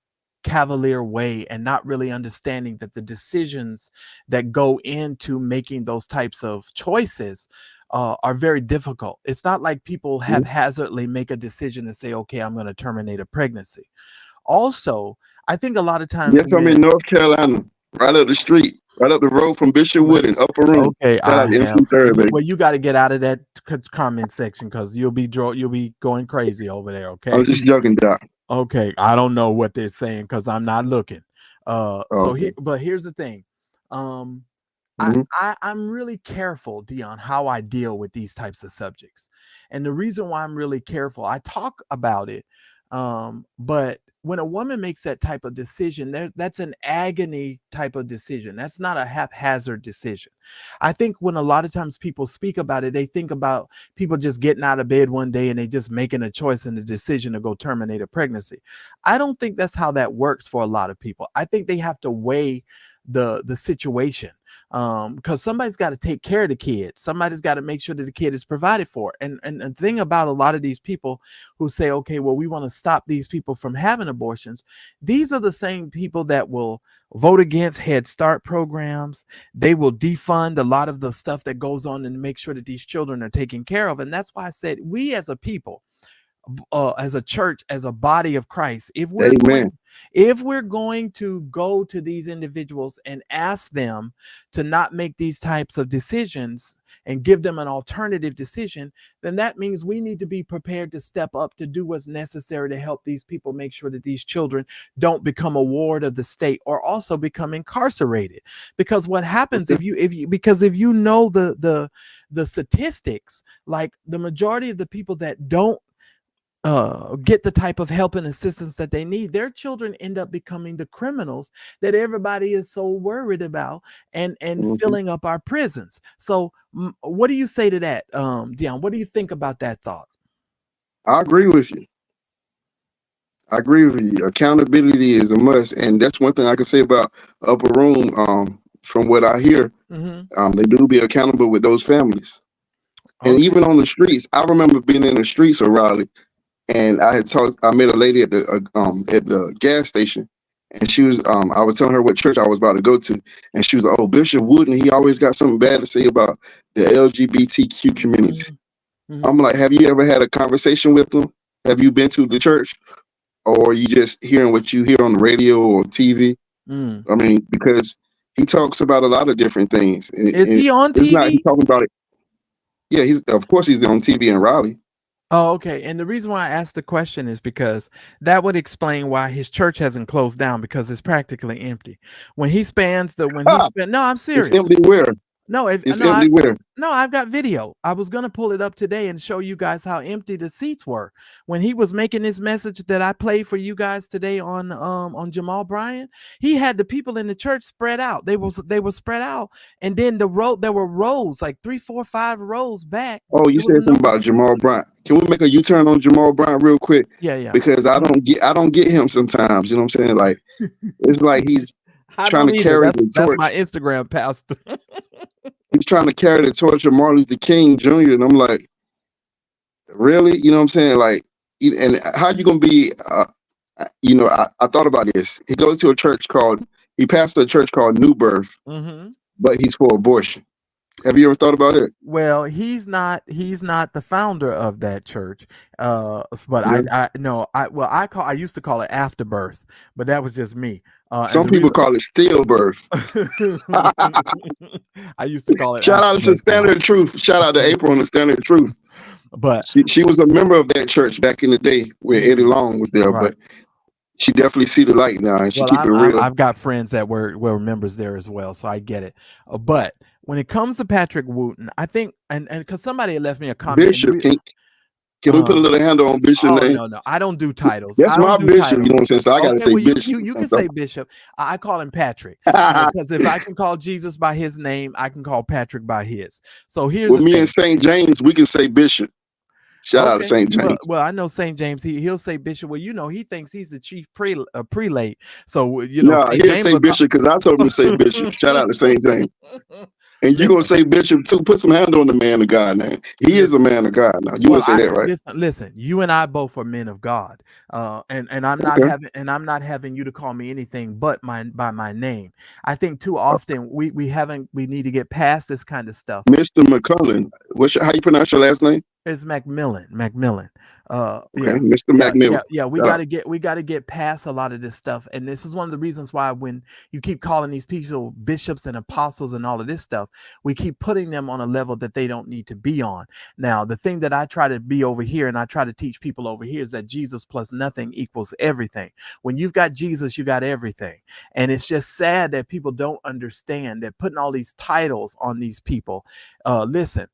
cavalier way, and not really understanding that the decisions that go into making those types of choices are very difficult. It's not like people haphazardly make a decision and say, okay, I'm going to terminate a pregnancy. Also, I think a lot of times Yes, I'm in North Carolina, right up the street, right up the road from Bishop Wood in Upper Room. okay, Shout I out to have. NC Third, baby. Well, you got to get out of that comment section, because you'll be going crazy over there. Okay. I'm just joking, Doc. Okay, I don't know what they're saying because I'm not looking. Okay. But here's the thing. Mhm. I'm really careful, Dion, how I deal with these types of subjects. And the reason why I'm really careful, I talk about it. But when a woman makes that type of decision, that's an agony type of decision. That's not a haphazard decision. I think when a lot of times people speak about it, they think about people just getting out of bed one day and they just making a choice and a decision to go terminate a pregnancy. I don't think that's how that works for a lot of people. I think they have to weigh the situation, because somebody's got to take care of the kid. Somebody's got to make sure that the kid is provided for. And the thing about a lot of these people who say, okay, well, we want to stop these people from having abortions, these are the same people that will vote against Head Start programs. They will defund a lot of the stuff that goes on and make sure that these children are taken care of. And that's why I said, we as a people, as a church, as a body of Christ, if we're going to go to these individuals and ask them to not make these types of decisions and give them an alternative decision, then that means we need to be prepared to step up to do what's necessary to help these people make sure that these children don't become a ward of the state or also become incarcerated. Because what happens if you know the statistics, like the majority of the people that don't get the type of help and assistance that they need, their children end up becoming the criminals that everybody is so worried about and filling up our prisons. So what do you say to that, Dion? What do you think about that thought? I agree with you. I agree with you. Accountability is a must, and that's one thing I can say about Upper Room. From what I hear, they do be accountable with those families, and even on the streets. I remember being in the streets of Raleigh, and I met a lady at the gas station, and she was I was telling her what church I was about to go to, and she was like, "Oh, Bishop Wooden, he always got something bad to say about the LGBTQ community." I'm like, "Have you ever had a conversation with them? Have you been to the church, or are you just hearing what you hear on the radio or TV?" I mean, because he talks about a lot of different things. Is he on TV? It's not he talking about it. Yeah, he's on TV in Raleigh. Oh, okay. And the reason why I asked the question is because that would explain why his church hasn't closed down, because it's practically empty. When he spans no, I'm serious. It's empty where? Empty where? No, I've got video. I was gonna pull it up today and show you guys how empty the seats were when he was making this message that I played for you guys today on Jamal Bryant. He had the people in the church spread out. They were spread out, and then there were rows, like 3, 4, 5 rows back. Oh, you said something about Jamal Bryant. Can we make a U-turn on Jamal Bryant real quick? Yeah. Because I don't get him sometimes. You know what I'm saying? Like it's like he's trying to carry the torch. That's my Instagram pastor. He's trying to carry the torch of Martin Luther King Jr. And I'm like, really? You know what I'm saying? Like, and how you gonna be? I thought about this. He pastors a church called New Birth, but he's for abortion. Have you ever thought about it? Well, he's not the founder of that church. But Yeah. I used to call it Afterbirth, but that was just me. And Some the people reason call it stillbirth. I used to call it Shout out to Afterbirth. Standard Truth. Shout out to April and the Standard Truth. But She was a member of that church back in the day where Eddie Long was there, right. but she definitely see the light now, and she Well, keep it real. I've got friends that were members there as well, so I get it. But when it comes to Patrick Wooten, I think, and because somebody had left me a comment. Bishop, can we put a little handle on Bishop Oh name? no, I don't do titles. That's I don't my do bishop. You know what I'm saying? So I gotta Okay, say well, Bishop. you can say Bishop. I call him Patrick because if I can call Jesus by his name, I can call Patrick by his. So here's With the me thing. and St. James, we can say Bishop. Shout out to St. James. Well, I know St. James. He'll say Bishop. Well, he thinks he's the chief prelate. So No, St. he'll James say Bishop because I told him to say Bishop. Shout out to St. James. And you gonna say Bishop too? Put some handle on the man of God now. He is a man of God now. You would say that, right? Listen. You and I both are men of God, and I'm not having you to call me anything but by my name. I think too often we need to get past this kind of stuff. Mr. McCullen. How you pronounce your last name? It's Macmillan. Okay, Mr. McMillan. Yeah. We gotta get past a lot of this stuff, and this is one of the reasons why when you keep calling these people bishops and apostles and all of this stuff, we keep putting them on a level that they don't need to be on. Now, the thing that I try to be over here, and I try to teach people over here, is that Jesus plus nothing equals everything. When you've got Jesus, you got everything, and it's just sad that people don't understand that putting all these titles on these people. Listen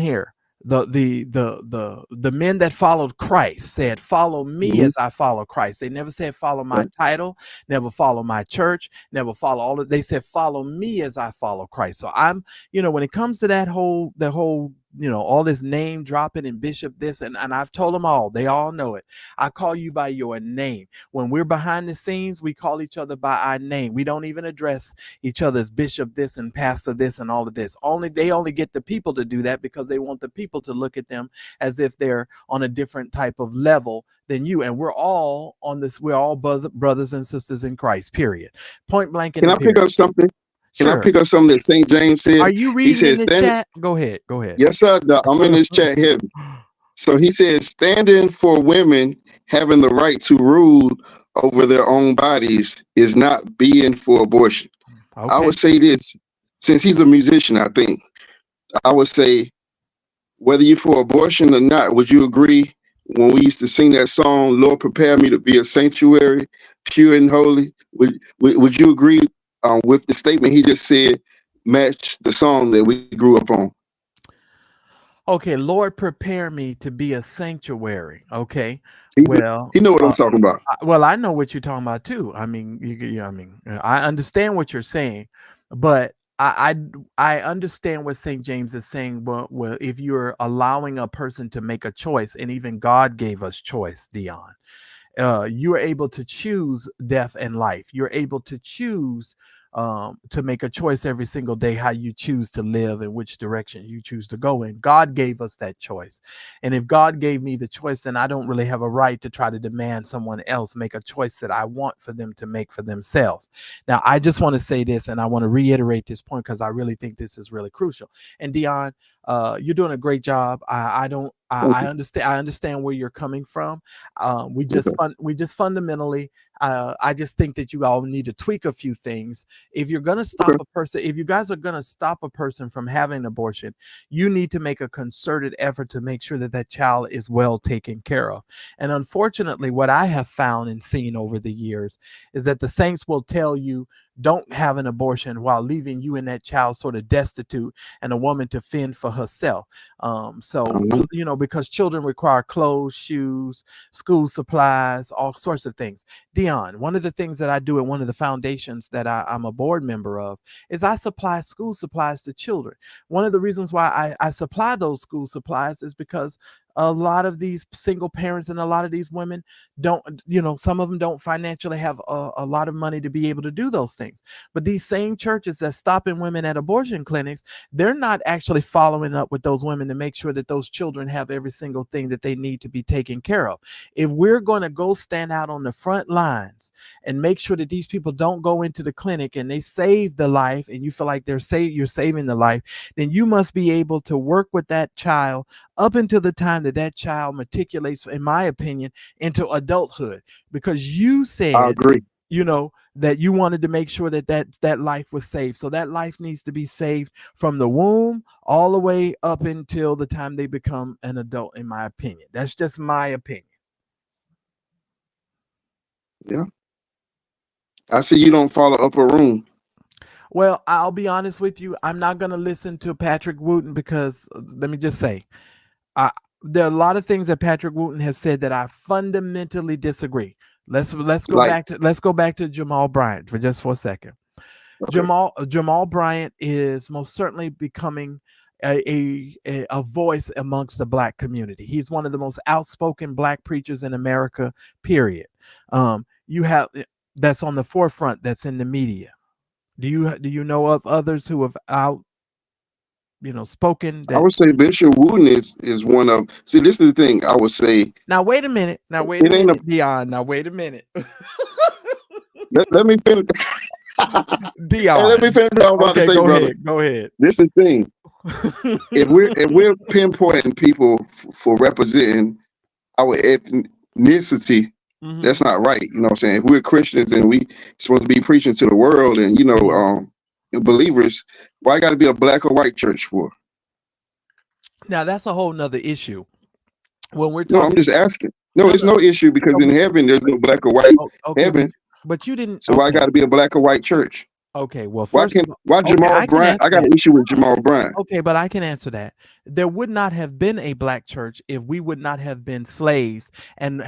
here. The men that followed Christ said, follow me as I follow Christ. They never said follow my title, never follow my church, never follow all of. They said follow me as I follow Christ. So I'm, when it comes to the whole all this name dropping and bishop this, and I've told them all, they all know it. I call you by your name. When we're behind the scenes, we call each other by our name. We don't even address each other as bishop this and pastor this and all of this. They only get the people to do that because they want the people to look at them as if they're on a different type of level than you. And we're all on this. We're all brothers and sisters in Christ, period. Point blank. Can I pick up something? Can I pick up something that St. James said? Are you reading in this chat? Go ahead. Yes, sir. No, I'm in this chat here. So he says, standing for women having the right to rule over their own bodies is not being for abortion. Okay. I would say this, since he's a musician, I think, I would say, whether you're for abortion or not, would you agree when we used to sing that song, Lord, prepare me to be a sanctuary, pure and holy? Would you agree with the statement he just said, match the song that we grew up on? Okay, Lord, prepare me to be a sanctuary. Okay, he know what I'm talking about. Well, I know what you're talking about too. I mean, I understand what you're saying, but I understand what St. James is saying. Well, if you're allowing a person to make a choice, and even God gave us choice, Dion, you are able to choose death and life. You're able to choose to make a choice every single day how you choose to live and which direction you choose to go in. God gave us that choice. And if God gave me the choice, then I don't really have a right to try to demand someone else make a choice that I want for them to make for themselves. Now, I just want to say this, and I want to reiterate this point because I really think this is really crucial. And Dion, you're doing a great job. I understand where you're coming from. We just fundamentally, I just think that you all need to tweak a few things. If you're going to stop a person, if you guys are going to stop a person from having an abortion, you need to make a concerted effort to make sure that that child is well taken care of. And unfortunately, what I have found and seen over the years is that the saints will tell you, don't have an abortion, while leaving you and that child sort of destitute and a woman to fend for herself. Because children require clothes, shoes, school supplies, all sorts of things. Dion, one of the things that I do at one of the foundations that I'm a board member of is I supply school supplies to children. One of the reasons why I supply those school supplies is because a lot of these single parents and a lot of these women don't, some of them don't financially have a lot of money to be able to do those things. But these same churches that stopping women at abortion clinics, they're not actually following up with those women to make sure that those children have every single thing that they need to be taken care of. If we're going to go stand out on the front lines and make sure that these people don't go into the clinic and they save the life, and you feel like you're saving the life, then you must be able to work with that child up until the time that child matriculates, in my opinion, into adulthood, because you I said, agree. that you wanted to make sure that life was saved. So that life needs to be saved from the womb all the way up until the time they become an adult, in my opinion. That's just my opinion. Yeah. I see you don't follow Upper Room. Well, I'll be honest with you. I'm not going to listen to Patrick Wooten because let me just say, there are a lot of things that Patrick Wooten has said that I fundamentally disagree. Let's go Like, back to Jamal Bryant for a second. okay. Jamal Bryant is most certainly becoming a voice amongst the Black community. He's one of the most outspoken Black preachers in America, period. You have that's on the forefront, that's in the media. Do you know of others who have spoken I that? would say Bishop Wooten is one of. See, this is the thing. I would say Now wait a minute. it ain't a. Dion. Now wait a minute. Let me finish. Dion. Hey, let me finish what I'm about to say, brother. Go ahead. This is the thing. If we're pinpointing people for representing our ethnicity, Mhm. that's not right. You know what I'm saying? If we're Christians and we supposed to be preaching to the world and believers, why got to be a black or white church for? Now that's a whole nother issue. When we're No, I'm talking, just asking. No, it's no issue because in heaven there's no black or white okay, heaven. but you didn't. So why got to be a black or white church? Okay, well, Why first of all, why okay, Jamal I can Bryant? I answer got that. an issue with Jamal Bryant. Okay, but I can answer that. There would not have been a Black church if we would not have been slaves and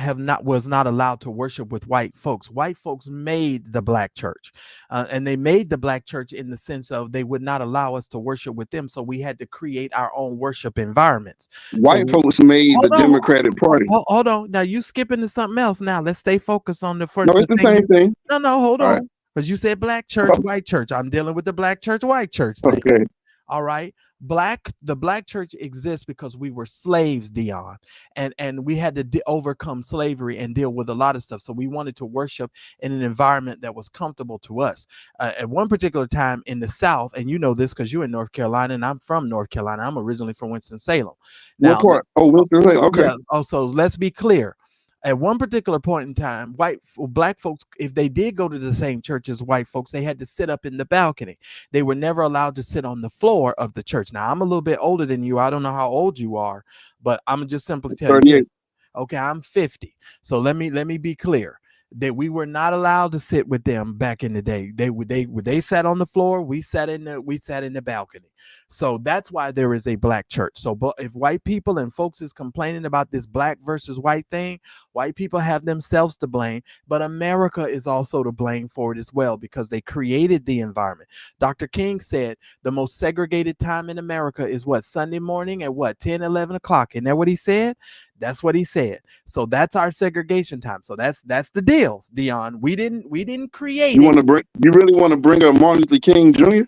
was not allowed to worship with white folks. White folks made the Black church, and they made the Black church in the sense of they would not allow us to worship with them, so we had to create our own worship environments. White folks made the Democratic Party. Hold on. Now you skipping to something else. Now let's stay focused on the first. No, it's the same thing. No, hold All on. right. Because you said Black church, white church. I'm dealing with the Black church, white church thing. Okay. All right. The Black church exists because we were slaves, Dion, and we had to overcome slavery and deal with a lot of stuff. So we wanted to worship in an environment that was comfortable to us. At one particular time in the South, and you know this because you're in North Carolina and I'm from North Carolina. I'm originally from Winston-Salem. What part? Oh, Winston-Salem. Okay. Yeah, so let's be clear. At one particular point in time, Black folks, if they did go to the same church as white folks, they had to sit up in the balcony. They were never allowed to sit on the floor of the church. Now, I'm a little bit older than you. I don't know how old you are, but I'm just simply telling you. Okay, I'm 50. So let me be clear that we were not allowed to sit with them back in the day. They sat on the floor. We sat in the balcony. So that's why there is a Black church. So, but if white people and folks is complaining about this black versus white thing, white people have themselves to blame, but America is also to blame for it as well because they created the environment. Dr. King said the most segregated time in America is what? Sunday morning at 10, 11 o'clock. Isn't that what he said? That's what he said. So that's our segregation time. So that's the deals, Dion. We didn't create it. You really want to bring up Martin Luther King Jr.?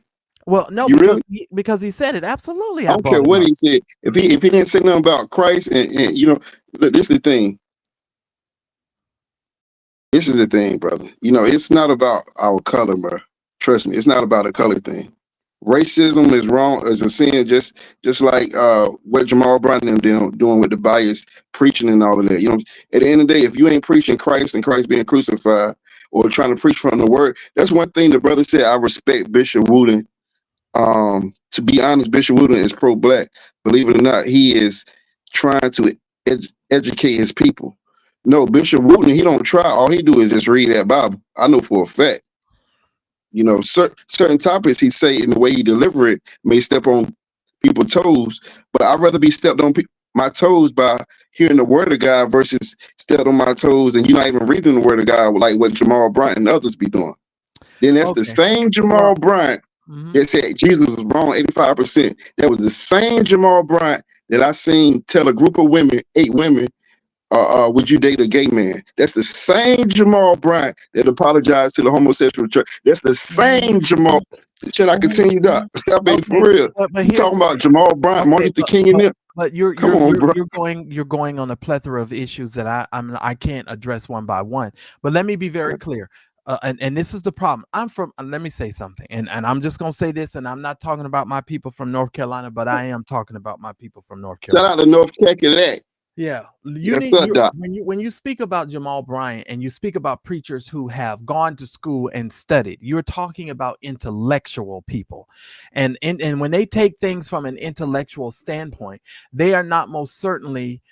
Well, no, because he said it. Absolutely. I don't care what he said. If he didn't say nothing about Christ and look, this is the thing. This is the thing, brother. It's not about our color, bro. Trust me, it's not about a color thing. Racism is wrong, is a sin, just like what Jamal Bryant and them doing with the bias preaching and all of that. At the end of the day, if you ain't preaching Christ and Christ being crucified or trying to preach from the word, that's one thing the brother said. I respect Bishop Wooten. To be honest, Bishop Wooten is pro-black. Believe it or not, he is trying to educate his people. No, Bishop Wooten, he don't try. All he do is just read that Bible. I know for a fact. Certain topics he say in the way he deliver it may step on people's toes, but I'd rather be stepped on my toes by hearing the word of God versus stepped on my toes and you're not even reading the word of God like what Jamal Bryant and others be doing. Then that's the same Jamal Bryant that said Jesus was wrong 85%. That was the same Jamal Bryant that I seen tell a group of women, 8 women, would you date a gay man? That's the same Jamal Bryant that apologized to the homosexual church. That's the same Jamal. Should I continue, Doc? I mean, for Okay, real. but You here's talking about Jamal Bryant, Martin okay, Luther King, and them? but you're Come you're on, you're bro. you're going on a plethora of issues that I can't address one by one. But let me be very clear. And this is the problem. I'm from. Let me say something, and I'm just gonna say this, and I'm not talking about my people from North Carolina, but I am talking about my people from North Shout Carolina. out to North Carolina. Yeah, you Yes, need sir, Doc. when you speak about Jamal Bryant and you speak about preachers who have gone to school and studied, you're talking about intellectual people, and when they take things from an intellectual standpoint, they are not most certainly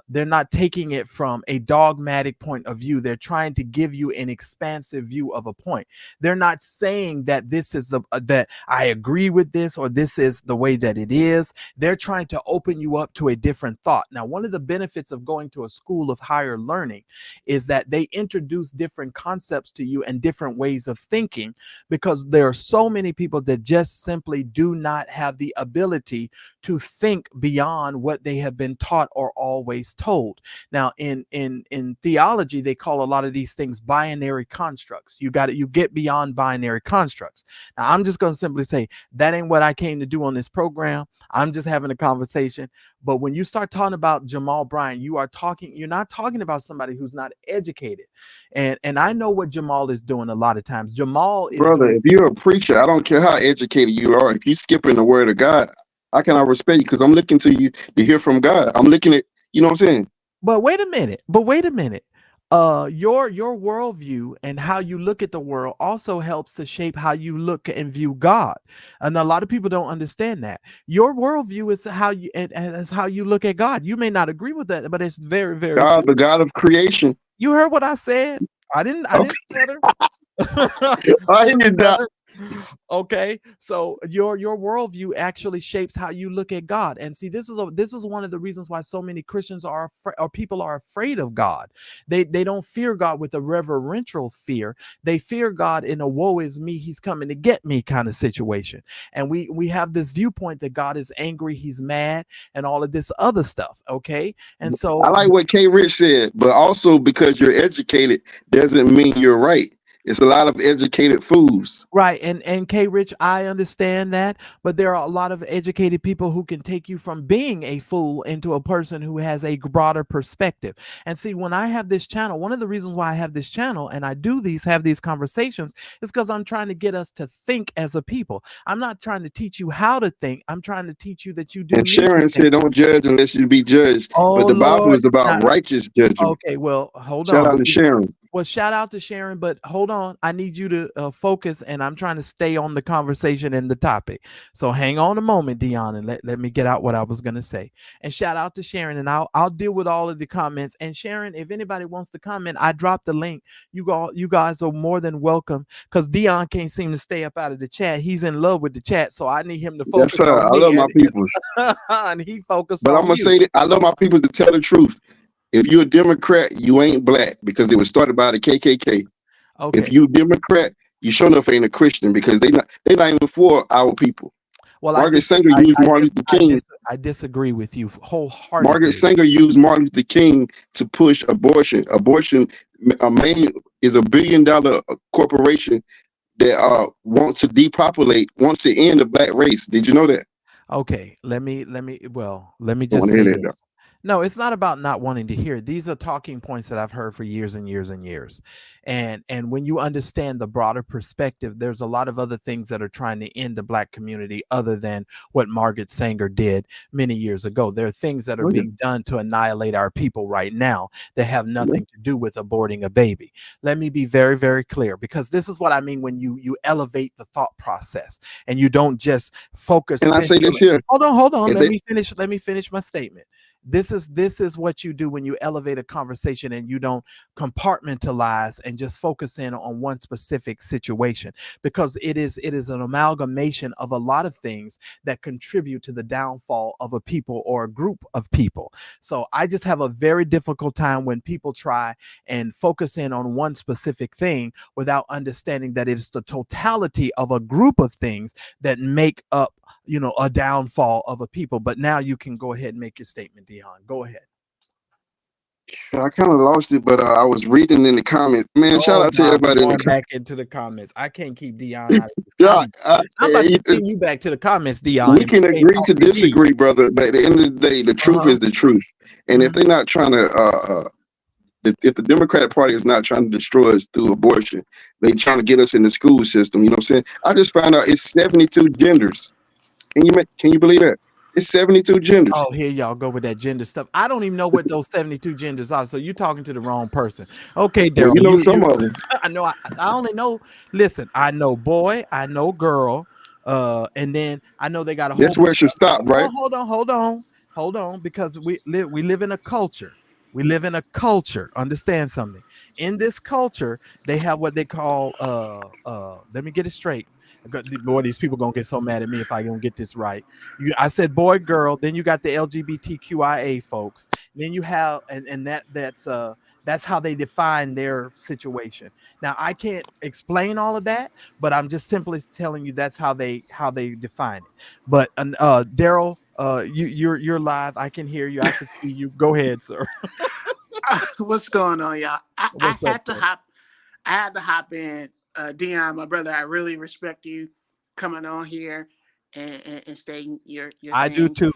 they're not taking it from a dogmatic point of view. They're trying to give you an expansive view of a point. They're not saying that this is that I agree with this or this is the way that it is. They're trying to open you up to a different thought. Now, one of the benefits of going to a school of higher learning is that they introduce different concepts to you and different ways of thinking, because there are so many people that just simply do not have the ability to think beyond what they have been taught or always told. Now, in theology, they call a lot of these things binary constructs. You get beyond binary constructs. Now, I'm just going to simply say that ain't what I came to do on this program. I'm just having a conversation. But when you start talking about Jamal Bryant, you're not talking about somebody who's not educated. And I know what Jamal is doing a lot of times. Jamal is Brother, doing. if you're a preacher, I don't care how educated you are. If you're skipping the word of God, I cannot respect you because I'm looking to you to hear from God. I'm looking at, you know what I'm saying? But wait a minute. Your worldview and how you look at the world also helps to shape how you look and view God. And a lot of people don't understand that. Your worldview is how you look at God. You may not agree with that, but it's very, very God, true. the God of creation. You heard what I said. I didn't stutter. I hear you, Doc. Okay, so your worldview actually shapes how you look at God. And see, this is one of the reasons why so many Christians are or people are afraid of God. They don't fear God with a reverential fear. They fear God in a woe is me, he's coming to get me kind of situation. And we have this viewpoint that God is angry, he's mad, and all of this other stuff. Okay, and so I like what K. Rich said, but also because you're educated doesn't mean you're right. It's a lot of educated fools. right, and K Rich, I understand that, but there are a lot of educated people who can take you from being a fool into a person who has a broader perspective. And see, when I have this channel, one of the reasons why I have this channel and I have these conversations is because I'm trying to get us to think as a people. I'm not trying to teach you how to think. I'm trying to teach you that you do And need to Sharon think. said, don't judge unless you be judged. Oh But the Bible Lord. is about Now, righteous judgment. okay, well, hold Shout on. out to Sharon. Well, shout out to Sharon, but hold on. I need you to focus, and I'm trying to stay on the conversation and the topic. So hang on a moment, Dion, and let me get out what I was going to say. And shout out to Sharon, and I'll deal with all of the comments. And Sharon, if anybody wants to comment, I dropped the link. You guys are more than welcome, because Dion can't seem to stay up out of the chat. He's in love with the chat, so I need him to Yes, focus sir. on I me, love my people. and he focused But I'm on going to you. say that I love my people to tell the truth. If you're a Democrat, you ain't black because it was started by the KKK. Okay. If you Democrat, you sure enough ain't a Christian because they not even for our people. Well, Margaret Sanger used Martin Luther King. I disagree with you wholeheartedly. Margaret Sanger used Martin Luther King to push abortion. Abortion is $1 billion corporation that wants to depopulate, wants to end the black race. Did you know that? Okay, let me I just want to say hear that, this. No, it's not about not wanting to hear. These are talking points that I've heard for years and years and years. And when you understand the broader perspective, there's a lot of other things that are trying to end the black community other than what Margaret Sanger did many years ago. There are things that are being done to annihilate our people right now that have nothing to do with aborting a baby. Let me be very, very clear, because this is what I mean when you elevate the thought process and you don't just focus. And I say this here. Hold on. If Let me finish my statement. This is what you do when you elevate a conversation and you don't compartmentalize and just focus in on one specific situation, because it is an amalgamation of a lot of things that contribute to the downfall of a people or a group of people. So I just have a very difficult time when people try and focus in on one specific thing without understanding that it's the totality of a group of things that make up, a downfall of a people. But now you can go ahead and make your statement, Dion. Go ahead. I kind of lost it, but I was reading in the comments. Man, shout out to everybody in the Going back into the comments. I can't keep Dion out of the yeah, comments. I'm about to send you back to the comments, Dion. we can agree to disagree, brother. But at the end of the day, the truth is the truth. And if they're not trying to, if the Democratic Party is not trying to destroy us through abortion, they trying to get us in the school system. You know what I'm saying? I just found out it's 72 genders. Can you believe that? It's 72 genders. Oh, here y'all go with that gender stuff. I don't even know what those 72 genders are. So you're talking to the wrong person. Okay, Daryl. Well, you know some of them. I know. I only know. Listen, I know boy. I know girl. And then I know they got a whole. That's where it should stop, right? Hold on, because we live in a culture. We live in a culture. Understand something. In this culture, they have what they call. Let me get it straight. Boy, these people gonna get so mad at me if I don't get this right. I said boy, girl. Then you got the LGBTQIA folks. Then you have, and that's how they define their situation. Now I can't explain all of that, but I'm just simply telling you that's how they define it. But Daryl, you're live. I can hear you. I can see you. Go ahead, sir. What's going on, y'all? I had to hop in. Dion, my brother, I really respect you coming on here and stating your I do too.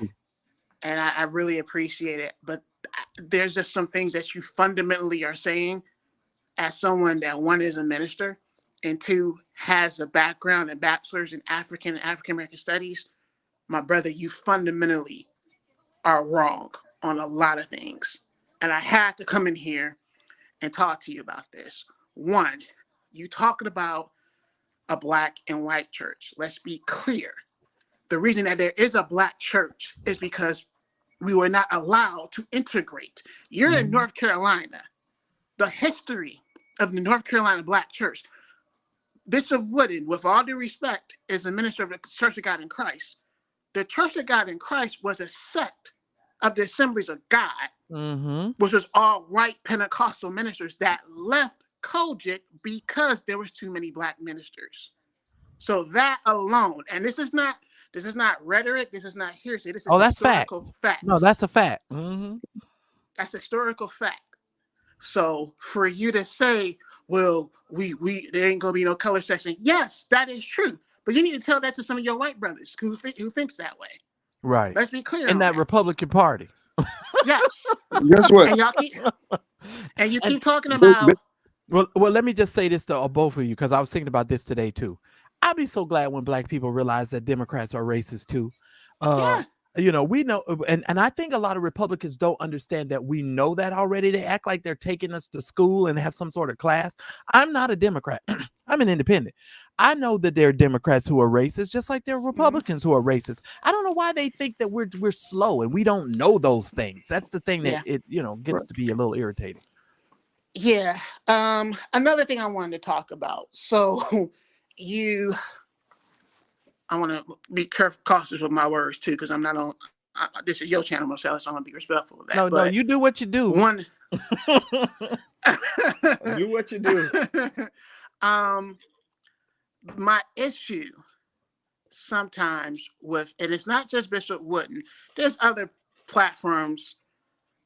And I really appreciate it. But there's just some things that you fundamentally are saying as someone that, one, is a minister, and two, has a background and bachelor's in African and African-American studies. My brother, you fundamentally are wrong on a lot of things. And I had to come in here and talk to you about this. One, you talking about a black and white church. Let's be clear. The reason that there is a black church is because we were not allowed to integrate. You're in North Carolina. The history of the North Carolina black church. Bishop Wooden, with all due respect, is a minister of the Church of God in Christ. The Church of God in Christ was a sect of the Assemblies of God, which was all white Pentecostal ministers that left Kojic because there was too many black ministers. So that alone, and this is not rhetoric, this is not hearsay, this is historical fact. No, that's a fact. That's historical fact. So for you to say, well, we there ain't gonna be no color section, yes, that is true. But you need to tell that to some of your white brothers who thinks that way. Right. Let's be clear. In that Republican Party. Yes. Guess what? And y'all keep talking about. Well, let me just say this to both of you, because I was thinking about this today too. I'll be so glad when black people realize that Democrats are racist too. We know, and I think a lot of Republicans don't understand that we know that already. They act like they're taking us to school and have some sort of class. I'm not a Democrat. I'm an independent. I know that there are Democrats who are racist, just like there are Republicans who are racist. I don't know why they think that we're slow and we don't know those things. That's the thing that gets to be a little irritating. Yeah. Another thing I wanted to talk about. So I want to be cautious with my words too, because I'm not on. This is your channel, Marcella, so I'm gonna be respectful of that. No, you do what you do. Do what you do. My issue sometimes with, and it's not just Bishop Wooden. There's other platforms.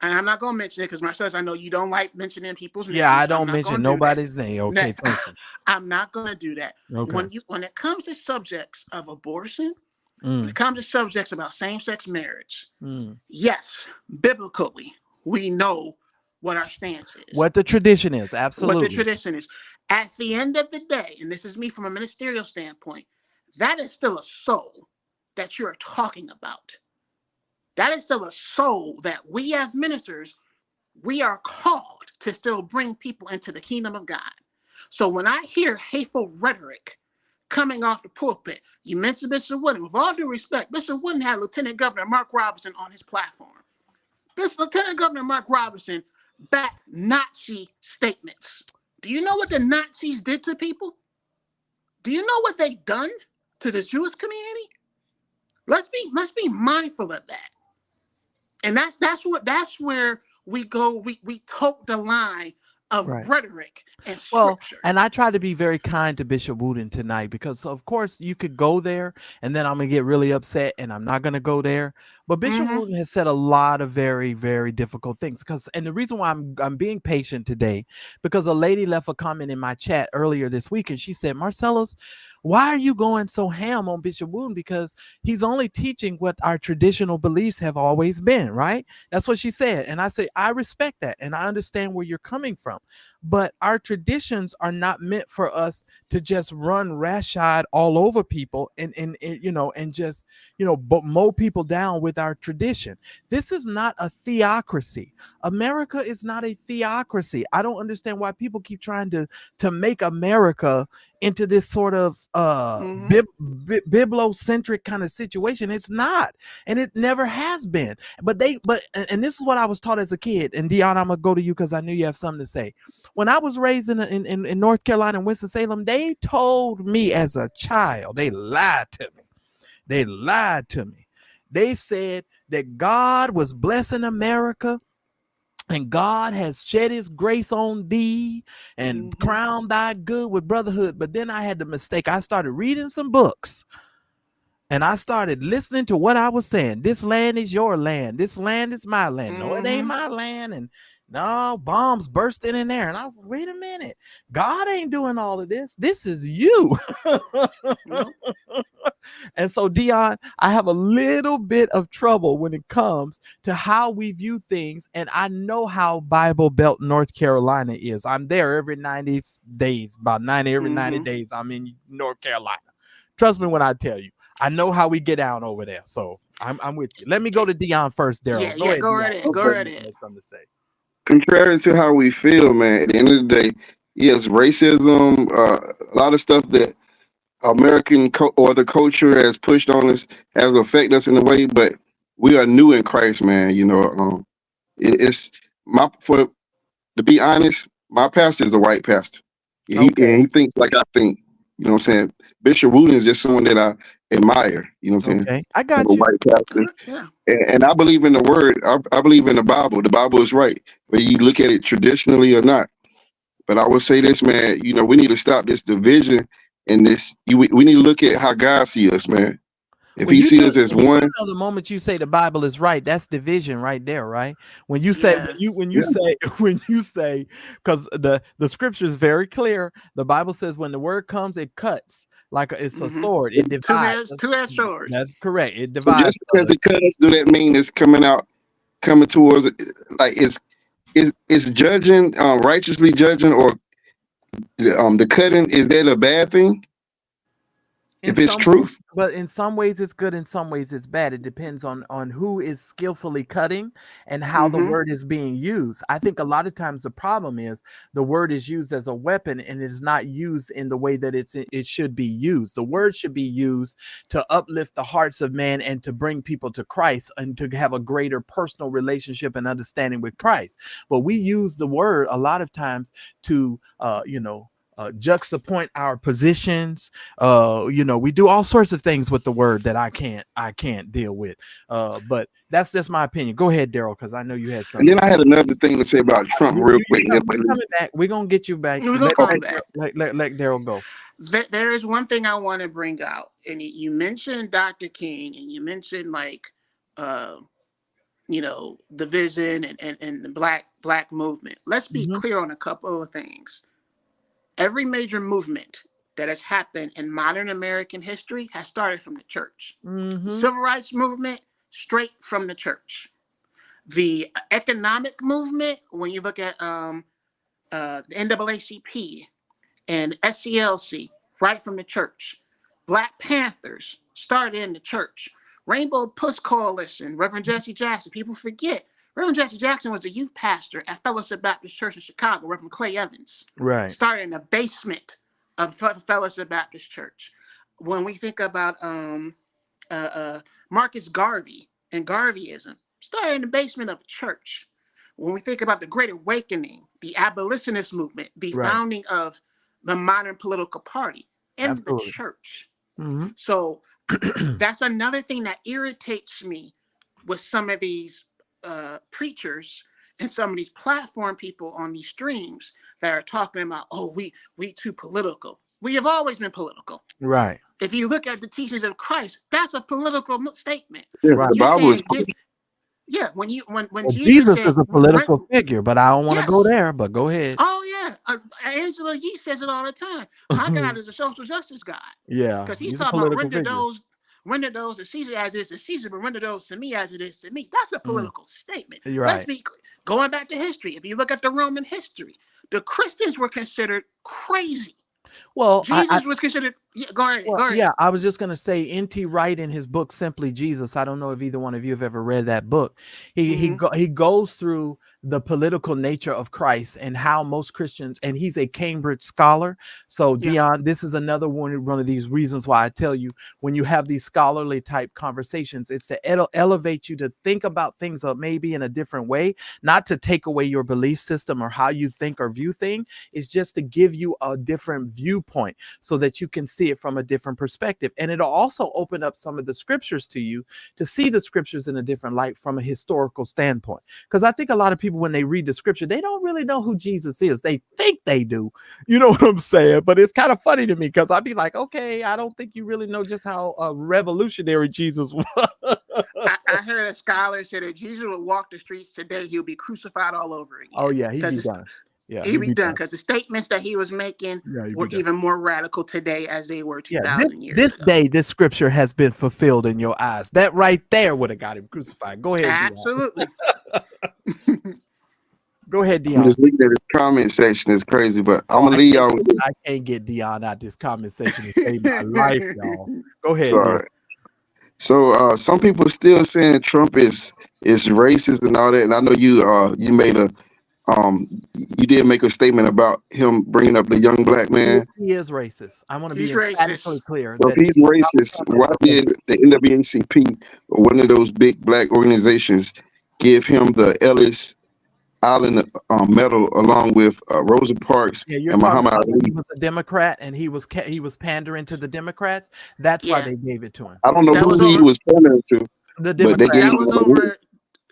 And I'm not going to mention it because Marcellus, I know you don't like mentioning people's names. Yeah, I don't mention nobody's name. Okay, thank you. I'm not going to do that. Okay. When it comes to subjects of abortion, when it comes to subjects about same-sex marriage, yes, biblically, we know what our stance is. What the tradition is, absolutely. What the tradition is. At the end of the day, and this is me from a ministerial standpoint, that is still a soul that you're talking about. That is still a soul that we as ministers, we are called to still bring people into the kingdom of God. So when I hear hateful rhetoric coming off the pulpit, you mentioned Bishop Wooden. With all due respect, Bishop Wooden had Lieutenant Governor Mark Robinson on his platform. This Lieutenant Governor Mark Robertson backed Nazi statements. Do you know what the Nazis did to people? Do you know what they've done to the Jewish community? Let's be mindful of that. And that's where we go. We tote the line of rhetoric and scripture. And I try to be very kind to Bishop Wooten tonight because, of course, you could go there and then I'm going to get really upset and I'm not going to go there. But Bishop Wooten has said a lot of very, very difficult things. And the reason why I'm being patient today, because a lady left a comment in my chat earlier this week and she said, Marcellus, why are you going so ham on Bishop Wooten? Because he's only teaching what our traditional beliefs have always been, right? That's what she said. And I say, I respect that. And I understand where you're coming from. But our traditions are not meant for us to just run rashad all over people and just, mow people down with our tradition. This is not a theocracy. America is not a theocracy. I don't understand why people keep trying to make America into this sort of biblocentric kind of situation. It's not, and it never has been. But this is what I was taught as a kid. And Dion, I'm gonna go to you because I knew you have something to say. When I was raised in North Carolina and Winston-Salem, they told me as a child, they lied to me. They said that God was blessing America and God has shed his grace on thee and crowned thy good with brotherhood. But then I had the mistake. I started reading some books and I started listening to what I was saying. This land is your land. This land is my land. No, it ain't my land. And no, bombs bursting in there. And I was, wait a minute. God ain't doing all of this. This is you. And so, Dion, I have a little bit of trouble when it comes to how we view things. And I know how Bible Belt North Carolina is. I'm there every 90 days, about 90 every 90 days. I'm in North Carolina. Trust me when I tell you, I know how we get down over there. So I'm with you. Let me go to Dion first, Daryl. Go right ahead. Go right ahead. Something to say. Contrary to how we feel, man, at the end of the day, yes, racism, a lot of stuff that American or the culture has pushed on us has affected us in a way, but we are new in Christ, man. It's to be honest, my pastor is a white pastor. And he thinks like I think. You know what I'm saying? Bishop Wooten is just someone that I admire. You know what I'm saying? Okay, I got a you. white pastor. And I believe in the word. I believe in the Bible. The Bible is right, whether you look at it traditionally or not. But I would say this, man. We need to stop this division and this. We need to look at how God sees us, man. If He sees us as one. The moment you say the Bible is right, that's division right there, right? When you say when you say because the scripture is very clear. The Bible says when the word comes, it cuts like it's a sword. It divides. Two-edged sword. That's correct. It So divides. just because it cuts, do that mean it's coming towards like it's judging, righteously judging, or the cutting? Is that a bad thing? If it's truth. But in some ways it's good, in some ways it's bad. It depends on who is skillfully cutting and how the word is being used. I think a lot of times the problem is the word is used as a weapon and it is not used in the way that it should be used. The word should be used to uplift the hearts of man and to bring people to Christ and to have a greater personal relationship and understanding with Christ. But we use the word a lot of times to juxtapoint our positions. We do all sorts of things with the word that I can't deal with. But that's just my opinion. Go ahead, Daryl, because I know you had something. And then I had another thing to say about Trump real quick. We're coming back. We're gonna get you back. Let Daryl go. There is one thing I want to bring out, and you mentioned Dr. King, and you mentioned the vision and the black movement. Let's be clear on a couple of things. Every major movement that has happened in modern American history has started from the church. Civil rights movement, straight from the church. The economic movement, when you look at the NAACP and SCLC, right from the church. Black Panthers started in the church. Rainbow Push Coalition, Reverend Jesse Jackson. People forget. Reverend Jesse Jackson was a youth pastor at Fellowship Baptist Church in Chicago. Reverend Clay Evans started in the basement of Fellowship Baptist Church. When we think about Marcus Garvey and Garveyism, started in the basement of a church. When we think about the Great Awakening, the abolitionist movement, the Right. founding of the modern political party in the Absolutely. church. Mm-hmm. So that's another thing that irritates me with some of these preachers and some of these platform people on these streams that are talking about, oh, we too political. We have always been political. Right. If you look at the teachings of Christ, that's a political statement. Yeah, Right. the You're Bible is saying, when Well, Jesus Jesus is said, a political figure, but I don't want to go yes. there. But go ahead. Oh yeah, Angela Yee says it all the time. My God is a social justice God. Yeah, Because he's he's a talking about political figure. render those to Caesar as it is to Caesar, but render those to me as it is to me. That's a political statement. You're Let's right. be going back to history. If you look at the Roman history, the Christians were considered crazy. Well, Jesus was considered. Yeah, go ahead. Well, Go ahead. yeah, I was just gonna say N.T. Wright in his book Simply Jesus. I don't know if either one of you have ever read that book. He goes through the political nature of Christ and how most Christians, and he's a Cambridge scholar. So Dion, this is another one of these reasons why I tell you when you have these scholarly type conversations, it's to elevate you to think about things maybe in a different way, not to take away your belief system or how you think or view things. It's just to give you a different viewpoint so that you can see it from a different perspective. And it'll also open up some of the scriptures to you to see the scriptures in a different light from a historical standpoint. Because I think a lot of people, when they read the scripture, they don't really know who Jesus is. They think they do. You know what I'm saying? But it's kind of funny to me because I'd be like, okay, I don't think you really know just how revolutionary Jesus was. I heard a scholar say that Jesus would walk the streets today, he'll be crucified all over again. Oh yeah, he'd be done. Yeah, he'd be done because the statements that he was making were even more radical today as they were 2,000 years this ago. day, this scripture has been fulfilled in your eyes. That right there would have got him crucified. Go ahead. Absolutely. Go ahead, Dion. I'm just looking at this comment section. It's crazy, but I'm gonna leave y'all with this. I can't get Dion out this comment section to save my life, y'all. Go ahead. Sorry. So some people still saying Trump is racist and all that, and I know you made a you did make a statement about him bringing up the young black man. He is racist. I want to be He's emphatically racist. clear. So if he's racist, why did the NAACP or one of those big black organizations give him the Ellis Island medal along with Rosa Parks Yeah, you're and talking Muhammad about when Ali? he was a Democrat and he was pandering to the Democrats. That's why they gave it to him. I don't know who he was pandering to, The but they gave Democrats.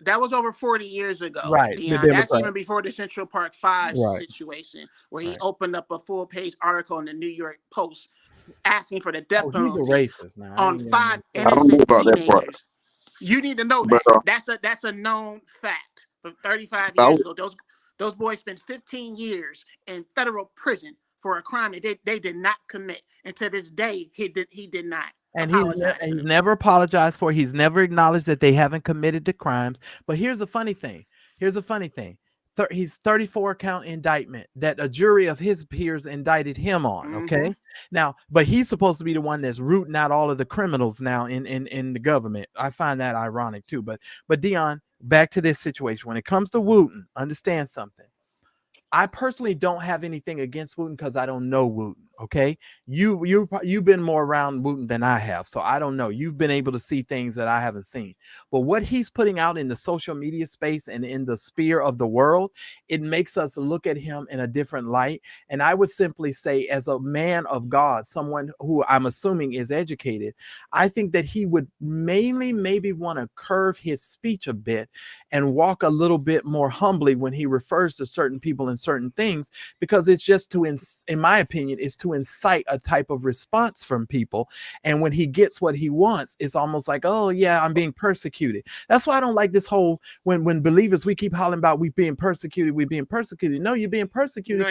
That was over 40 years ago. Right, the Dion. That's Democrat. even before the Central Park 5 Right. situation, where he opened up a full-page article in the New York Post asking for the death Oh, he's a penalty raiist now. on 5 I don't know innocent about that part. teenagers. You need to know But that. That's a known fact. From 35 I years would- ago, those boys spent 15 years in federal prison for a crime that they did not commit. And to this day, he did not. And he's never apologized for it. He's never acknowledged that they haven't committed the crimes. But here's the funny thing. He's 34 count indictment that a jury of his peers indicted him on. Okay. Now, but he's supposed to be the one that's rooting out all of the criminals now in the government. I find that ironic too. But Dion, back to this situation. When it comes to Wooten, understand something. I personally don't have anything against Wooten because I don't know Wooten. Okay, you've been more around Wooten than I have, so I don't know. You've been able to see things that I haven't seen. But what he's putting out in the social media space and in the sphere of the world, it makes us look at him in a different light. And I would simply say, as a man of God, someone who I'm assuming is educated, I think that he would maybe want to curve his speech a bit and walk a little bit more humbly when he refers to certain people and certain things, because it's just in my opinion, is to incite a type of response from people. And when he gets what he wants, it's almost like, oh yeah, I'm being persecuted. That's why I don't like this whole when believers, we keep hollering about we're being persecuted. No, you're being persecuted.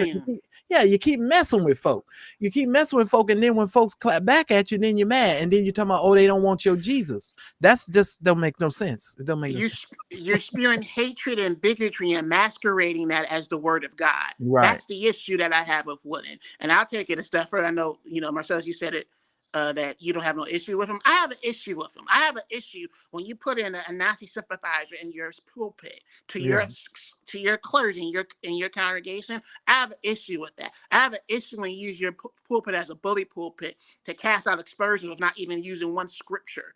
You keep messing with folk. And then when folks clap back at you, then you're mad. And then you're talking about, oh, they don't want your Jesus. That's just don't make no sense. It don't make no sense. You're spewing hatred and bigotry and masquerading that as the word of God. Right. That's the issue that I have with Wooden. And I'll take it a step further. I know, Marcellus, you said it, that you don't have no issue with him. I have an issue with him. I have an issue when you put in a Nazi sympathizer in your pulpit to your clergy in your congregation. I have an issue with that. I have an issue when you use your pulpit as a bully pulpit to cast out aspersions of not even using one scripture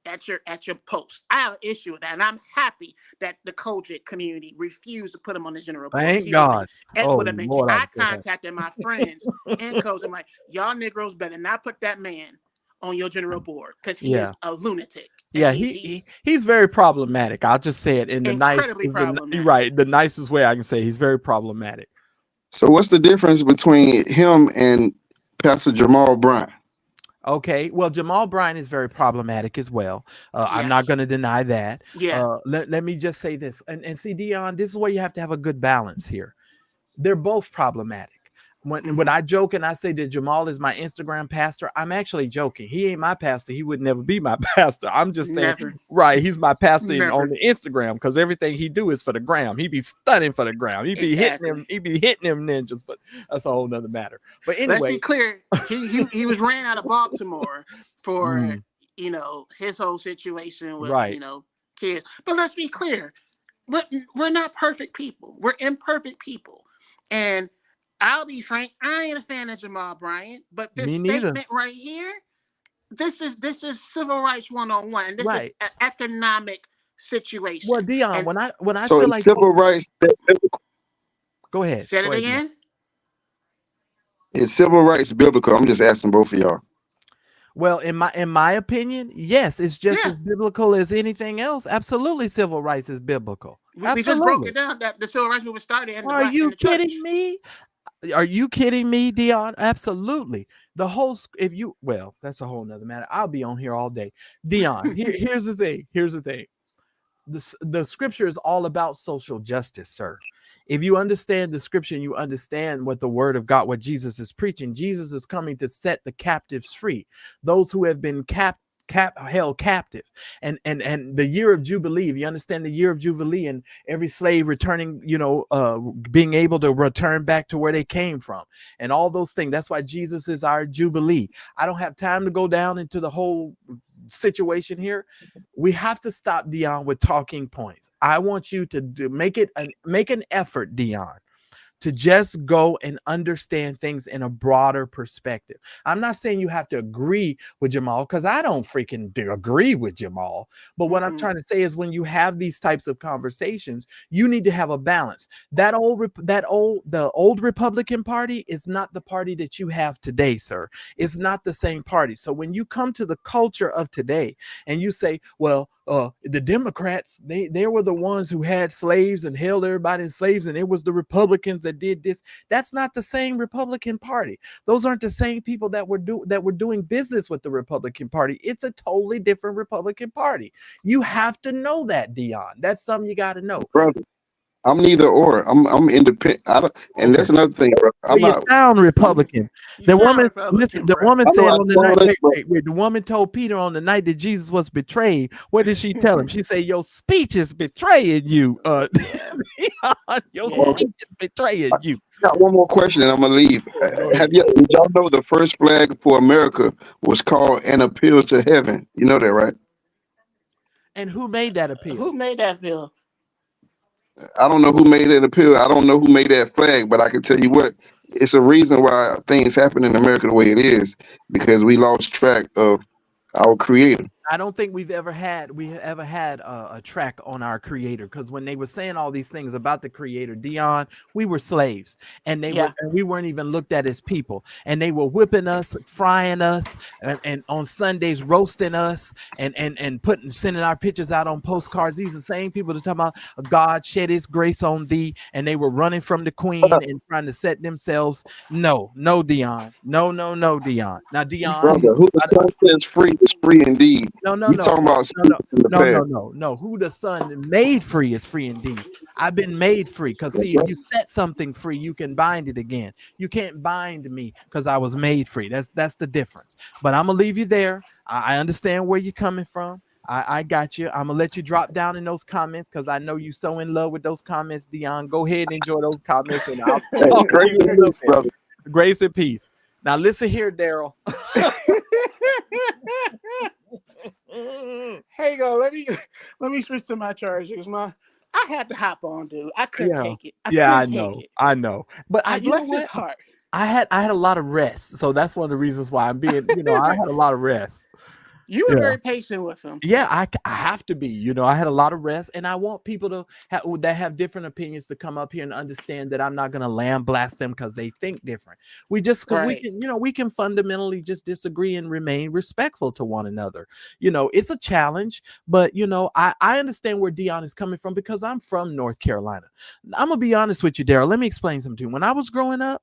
at your post. I have an issue with that, and I'm happy that the Kojic community refused to put him on the general board. Thank God. It Oh would have been. Lord, I contacted my friends in Kojic. I'm like, y'all Negroes better not put that man on your general board because he is a lunatic. Yeah, he's very problematic. I'll just say it in the problematic. Right, the nicest way I can say. He's very problematic. So what's the difference between him and Pastor Jamal Bryant? Okay, well, Jamal Bryant is very problematic as well. I'm not going to deny that. Yeah. Let me just say this, and see, Dion, this is where you have to have a good balance here. They're both problematic. When I joke and I say that Jamal is my Instagram pastor, I'm actually joking. He ain't my pastor. He would never be my pastor. I'm just saying, right? He's my pastor on the Instagram because everything he do is for the gram. He be stunning for the gram. He be hitting him. He be hitting them ninjas. But that's a whole nother matter. But anyway, let's be clear. He was ran out of Baltimore for his whole situation with kids. But let's be clear. We're not perfect people. We're imperfect people, and I'll be frank, I ain't a fan of Jamal Bryant, but this statement right here, this is civil rights 101. This is an economic situation. Well, Dion, when I so feel like civil rights, go ahead. Say it again. Is civil rights biblical? I'm just asking both of y'all. Well, in my opinion, yes, it's just as biblical as anything else. Absolutely, civil rights is biblical. We just broke it down that the civil rights movement started in the Are you kidding me? Are you kidding me, Dion? Absolutely. The whole, that's a whole nother matter. I'll be on here all day. Dion, here's the thing. The scripture is all about social justice, sir. If you understand the scripture and you understand what the word of God, what Jesus is preaching, Jesus is coming to set the captives free. Those who have been held captive, and the year of Jubilee, if you understand the year of Jubilee and every slave returning, being able to return back to where they came from and all those things. That's why Jesus is our Jubilee. I don't have time to go down into the whole situation here. We have to stop, Dion, with talking points. I want you to make an effort, Dion, to just go and understand things in a broader perspective. I'm not saying you have to agree with Jamal, because I don't freaking agree with Jamal. But what I'm trying to say is when you have these types of conversations, you need to have a balance. The old Republican Party is not the party that you have today, sir. It's not the same party. So when you come to the culture of today and you say, well, the Democrats, they were the ones who had slaves and held everybody in slaves, and it was the Republicans that did this. That's not the same Republican Party. Those aren't the same people that were doing business with the Republican Party. It's a totally different Republican Party. You have to know that, Dion. That's something you got to know. Brother, I'm neither or. I'm independent. And that's another thing, bro. You sound Republican. The woman said on the night, the woman told Peter on the night that Jesus was betrayed. What did she tell him? She said, your speech is betraying you. Your speech is betraying you. I got one more question and I'm gonna leave. Did y'all know the first flag for America was called An Appeal to Heaven? You know that, right? And who made that appeal? Who made that appeal? I don't know who made that appeal. I don't know who made that flag, but I can tell you what, it's a reason why things happen in America the way it is, because we lost track of our creator. I don't think we ever had a track on our creator, because when they were saying all these things about the creator, Dion, we were slaves, and we weren't even looked at as people, and they were whipping us, frying us, and on Sundays roasting us, and sending our pictures out on postcards. These are the same people that talk about God shed his grace on thee, and they were running from the queen and trying to set themselves. No, Dion, no, Dion. Now, Dion, brother, who the Son says free is free indeed. No. Talking about No. Who the Son made free is free indeed. I've been made free, because see, if you set something free, you can bind it again. You can't bind me because I was made free. That's the difference. But I'm gonna leave you there. I understand where you're coming from. I got you. I'm gonna let you drop down in those comments, because I know you're so in love with those comments, Dion. Go ahead and enjoy those comments, and I'll grace and peace, brother. Grace and peace. Now listen here, Daryl. Hey, let me switch to my charger, because I had to hop on, dude. I couldn't take it. I know. But you know bless what? his heart. I had a lot of rest, so that's one of the reasons why I'm being. I had a lot of rest. You were Yeah. very patient with him. Yeah, I have to be. You know, I had a lot of rest, and I want people to that have different opinions to come up here and understand that I'm not going to lambaste them because they think different. We Right. can, you know, we can fundamentally just disagree and remain respectful to one another. You know, it's a challenge, but you know, I understand where Dion is coming from because I'm from North Carolina. I'm gonna be honest with you, Daryl. Let me explain something to you. When I was growing up,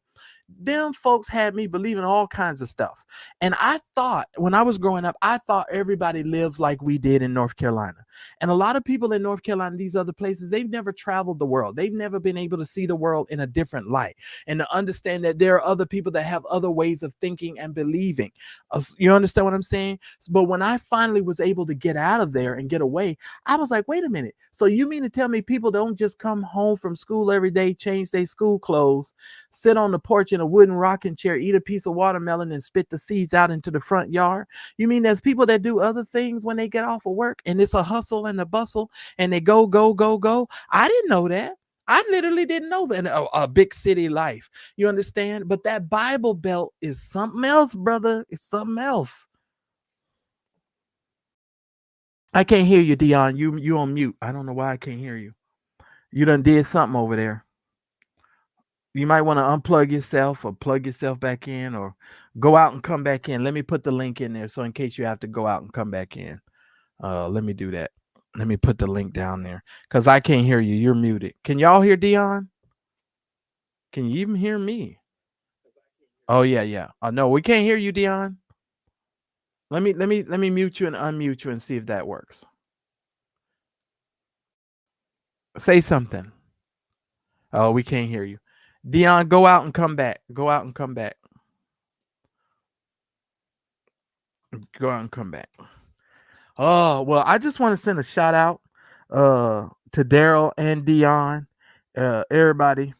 them folks had me believing all kinds of stuff. And I thought when I was growing up, I thought everybody lived like we did in North Carolina. And a lot of people in North Carolina, these other places, they've never traveled the world. They've never been able to see the world in a different light and to understand that there are other people that have other ways of thinking and believing. You understand what I'm saying? But when I finally was able to get out of there and get away, I was like, wait a minute. So you mean to tell me people don't just come home from school every day, change their school clothes, sit on the porch in a wooden rocking chair, eat a piece of watermelon and spit the seeds out into the front yard? You mean there's people that do other things when they get off of work and it's a hustle and a bustle and they go, go, go, go? I didn't know that. I literally didn't know that a big city life. You understand? But that Bible Belt is something else, brother. It's something else. I can't hear you, Dion. You on mute. I don't know why I can't hear you. You done did something over there. You might want to unplug yourself or plug yourself back in or go out and come back in. Let me put the link in there. So in case you have to go out and come back in, let me do that. Let me put the link down there because I can't hear you. You're muted. Can y'all hear Dion? Can you even hear me? Oh yeah. No, we can't hear you, Dion. Let me mute you and unmute you and see if that works. Say something. Oh, we can't hear you. Dion, go out and come back. Go out and come back. Go out and come back. Oh, well, I just want to send a shout out to Daryl and Dion. Everybody.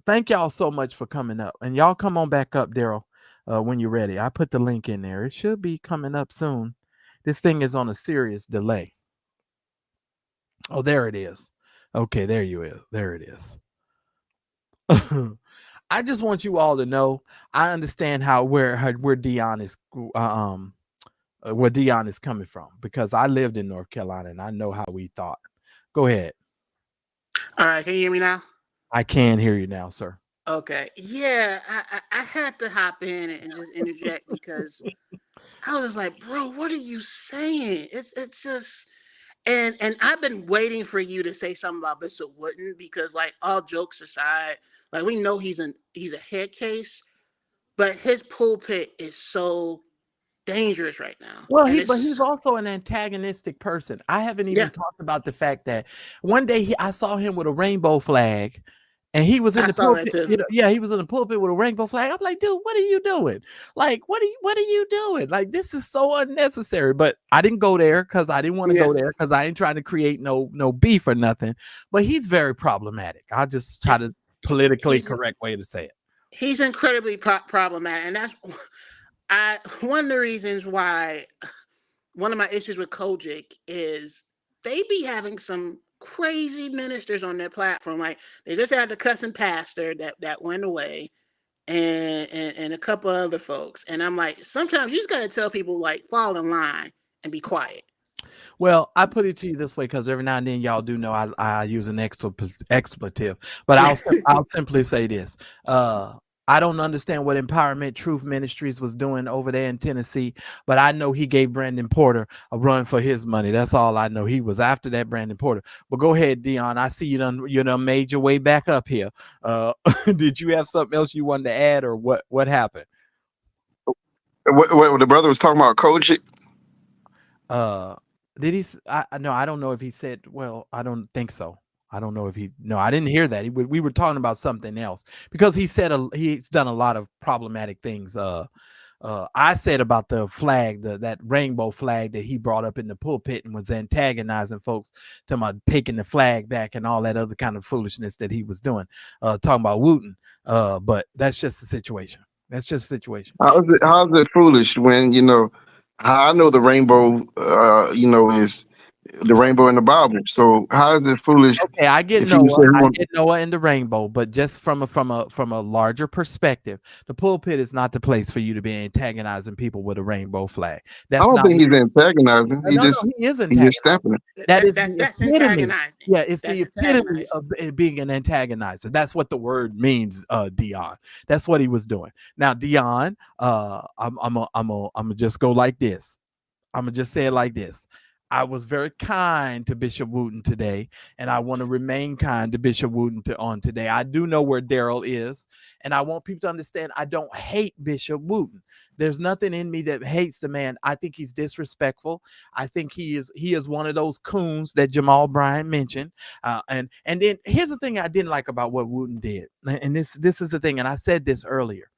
Thank y'all so much for coming up. And y'all come on back up, Daryl, when you're ready. I put the link in there. It should be coming up soon. This thing is on a serious delay. Oh, there it is. Okay, there you is. There it is. I just want you all to know I understand where Dion is where Dion is coming from because I lived in North Carolina and I know how we thought. Go ahead. All right, can you hear me now? I can hear you now, sir. Okay. Yeah, I had to hop in and just interject because I was like, bro, what are you saying? It's just and I've been waiting for you to say something about Bishop Wooden because, like, all jokes aside, like, we know he's a head case, but his pulpit is so dangerous right now. Well, And but it's he's also an antagonistic person. I haven't even yeah, talked about the fact that one day I saw him with a rainbow flag and he was in I the saw that pulpit, too. you know, yeah, he was in the pulpit with a rainbow flag. I'm like, dude, what are you doing? Like, what are you doing? Like, this is so unnecessary. But I didn't go there because I didn't want to Yeah. go there because I ain't trying to create no beef or nothing. But he's very problematic. I'll just try to politically correct way to say it. He's incredibly problematic, and that's one of the reasons why one of my issues with Kojic is they be having some crazy ministers on their platform. Like, they just had the cussing pastor that went away, and a couple other folks. And I'm like, sometimes you just gotta tell people, like, fall in line and be quiet. Well, I put it to you this way because every now and then y'all do know I use an expletive, but I'll simply say this. I don't understand what Empowerment Truth Ministries was doing over there in Tennessee, but I know he gave Brandon Porter a run for his money. That's all I know. He was after that Brandon Porter. But go ahead, Dion. I see you done made your way back up here. Did you have something else you wanted to add, or what happened? What the brother was talking about, Kojic? Did he? No, I don't know if he said. Well, I don't think so. I don't know if he. No, I didn't hear that. We were talking about something else because he said he's done a lot of problematic things. I said about the flag, that rainbow flag that he brought up in the pulpit and was antagonizing folks, talking about taking the flag back and all that other kind of foolishness that he was doing. Talking about Wooten. But that's just the situation. That's just the situation. How's it foolish when I know the rainbow is the rainbow in the Bible. So how is it foolish Okay, I get if you say Noah. he I want? get Noah and the rainbow, but just from a larger perspective, the pulpit is not the place for you to be antagonizing people with a rainbow flag. I That's don't not think what he's antagonizing. no, no, he is He just antagonizing. stepping it. That is the That's epitome. antagonizing. Yeah, it's That's the epitome antagonizing. of being an antagonizer. That's what the word means, Dion. That's what he was doing. Now, Dion, I'm gonna just go like this. I'm gonna just say it like this. I was very kind to Bishop Wooten today, and I want to remain kind to Bishop Wooten on today. I do know where Daryl is, and I want people to understand I don't hate Bishop Wooten. There's nothing in me that hates the man. I think he's disrespectful. I think he is one of those coons that Jamal Bryant mentioned. And then here's the thing I didn't like about what Wooten did, and this is the thing, and I said this earlier.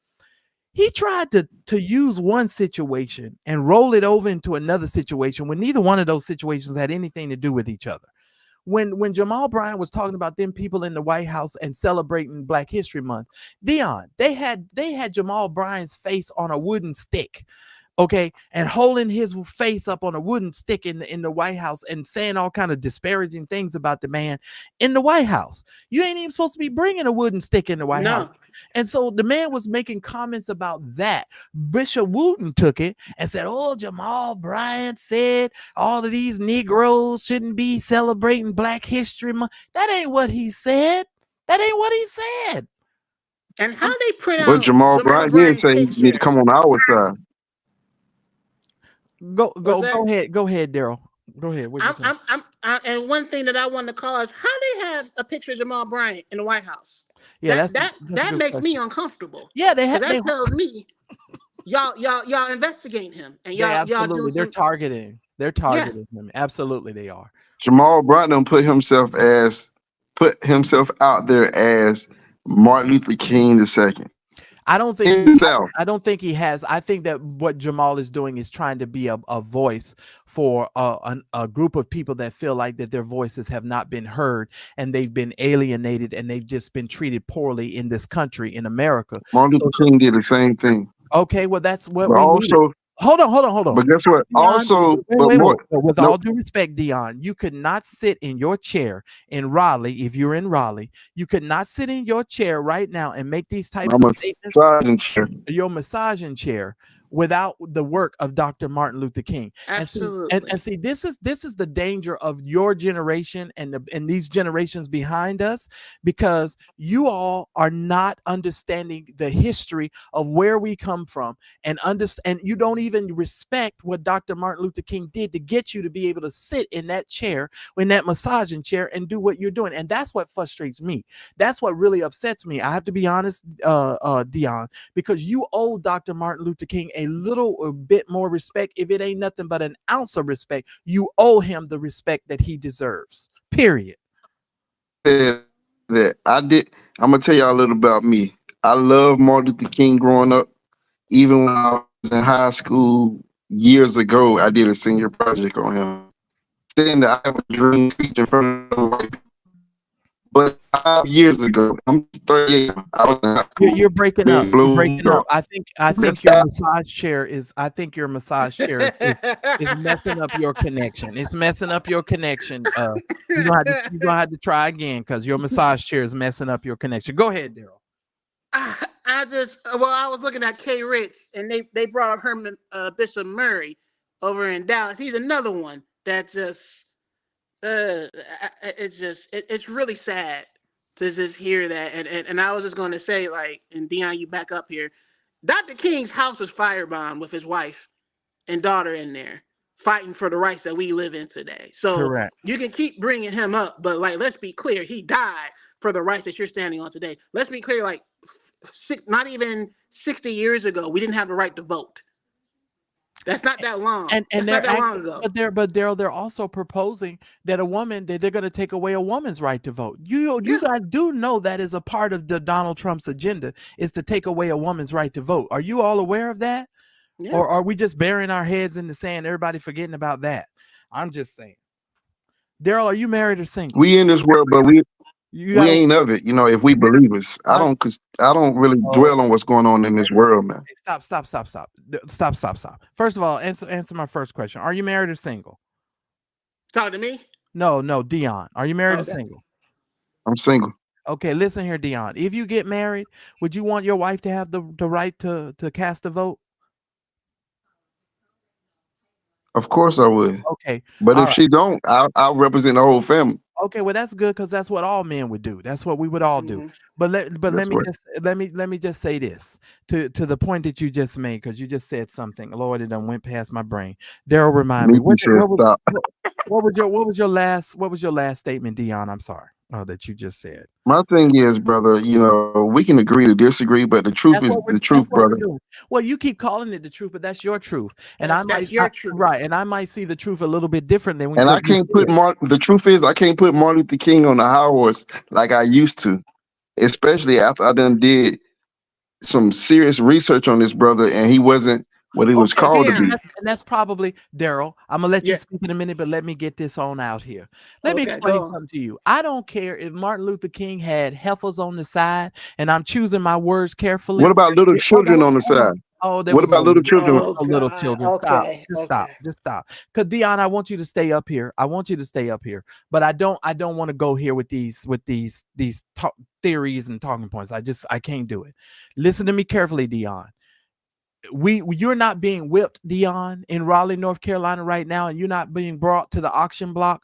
He tried to use one situation and roll it over into another situation when neither one of those situations had anything to do with each other. When Jamal Bryant was talking about them people in the White House and celebrating Black History Month, Dion, they had Jamal Bryant's face on a wooden stick. Okay, and holding his face up on a wooden stick in the White House and saying all kind of disparaging things about the man in the White House. You ain't even supposed to be bringing a wooden stick in the White House. And so the man was making comments about that. Bishop Wooten took it and said, "Oh, Jamal Bryant said all of these Negroes shouldn't be celebrating Black History Month." That ain't what he said. That ain't what he said. And how they print But out Jamal Jamal Bryant did Bryant's say he need to picture? come on our side. Go What's that? ahead, Daryl. Go ahead. What you say? And one thing that I want to call is how they have a picture of Jamal Bryant in the White House. Yeah, That that's a that good makes me question. uncomfortable. Yeah, Because that tells me y'all investigate him and they y'all do absolutely they're some. targeting. They're Yeah. targeting him. Absolutely, they are. Jamal Bryant done put himself out there as Martin Luther King II I don't think in the South. I don't think he has. I think that what Jamal is doing is trying to be a voice for a group of people that feel like that their voices have not been heard and they've been alienated and they've just been treated poorly in this country, in America. Martin Luther King did the same thing. Okay, well, that's what But we need. also, Hold on. but guess what? Dion, Also, but wait. more, With no, all due respect, Dion, you could not sit in your chair in Raleigh. If you're in Raleigh, you could not sit in your chair right now and make these types I'm of a statements, sergeant chair. your massaging chair, without the work of Dr. Martin Luther King. Absolutely. And see, this is the danger of your generation and these generations behind us, because you all are not understanding the history of where we come from and understand. You don't even respect what Dr. Martin Luther King did to get you to be able to sit in that chair, in that massaging chair, and do what you're doing. And that's what frustrates me. That's what really upsets me. I have to be honest, Dion, because you owe Dr. Martin Luther King a little bit more respect. If it ain't nothing but an ounce of respect, you owe him the respect that he deserves. Period. That I did. I'm gonna tell y'all a little about me. I love Martin Luther King growing up. Even when I was in high school years ago, I did a senior project on him. Saying that I have a dream speech in front of white people. But 5 years ago, I'm 38. I was in high school. You're breaking up. You're breaking up. I think That's your not- massage chair is. I think your massage chair is messing up your connection. It's messing up your connection. You're gonna have to try again because your massage chair is messing up your connection. Go ahead, Daryl. I was looking at K Rich and they brought up Herman Bishop Murray over in Dallas. He's another one that just it's really sad to just hear that. And I was just going to say, like, and Dion, you back up here. Dr. King's house was firebombed with his wife and daughter in there fighting for the rights that we live in today. So Correct. you can keep bringing him up, but like, let's be clear, he died for the rights that you're standing on today. Let's be clear, like, not even 60 years ago, we didn't have the right to vote. That's not that long. And That's they're not that long ago. but Daryl, they're also proposing that they're going to take away a woman's right to vote. You guys do know that is a part of the Donald Trump's agenda, is to take away a woman's right to vote. Are you all aware of that? Yeah. Or are we just burying our heads in the sand, everybody forgetting about that? I'm just saying. Daryl, are you married or single? We in this world, but we ain't of it. You know, if we believers, I don't really dwell on what's going on in this world, man. Stop. First of all, answer my first question. Are you married or single? Talk to me. No, Dion. Are you married or Okay. single? I'm single. Okay, listen here, Dion. If you get married, would you want your wife to have the right to cast a vote? Of course I would. Okay. But All if right. she don't, I'll represent the whole family. Okay, well that's good because that's what all men would do. That's what we would all do. Mm-hmm. But let That's me right. just let me just say this to the point that you just made, because you just said something. Lord, it done went past my brain. Daryl, remind me You should stop. what was your last statement, Dion? I'm sorry. Oh, that you just said. My thing is, brother, we can agree to disagree, but the truth is the That's truth, what we're brother. doing. Well, you keep calling it the truth, but that's your truth, and That's your truth. right, and I might see the truth a little bit different than And I what you can't see put it. the truth is I can't put Martin Luther King on the high horse like I used to, especially after I done did some serious research on this brother and he wasn't what he was Okay, called to Dion. be. and that's probably Daryl. I'm gonna let you Yeah. speak in a minute, but let me get this on out here. Let me Okay. explain Go on. something to you. I don't care if Martin Luther King had heifers on the side, and I'm choosing my words carefully. What about little children on the side? Oh, there What was about little children? Oh little God. children. Stop. Okay. Just stop. Okay. Just stop. Because Dion, I want you to stay up here. I want you to stay up here. But I don't want to go here with these theories and talking points. I can't do it. Listen to me carefully, Dion. You're not being whipped, Dion, in Raleigh, North Carolina right now, and you're not being brought to the auction block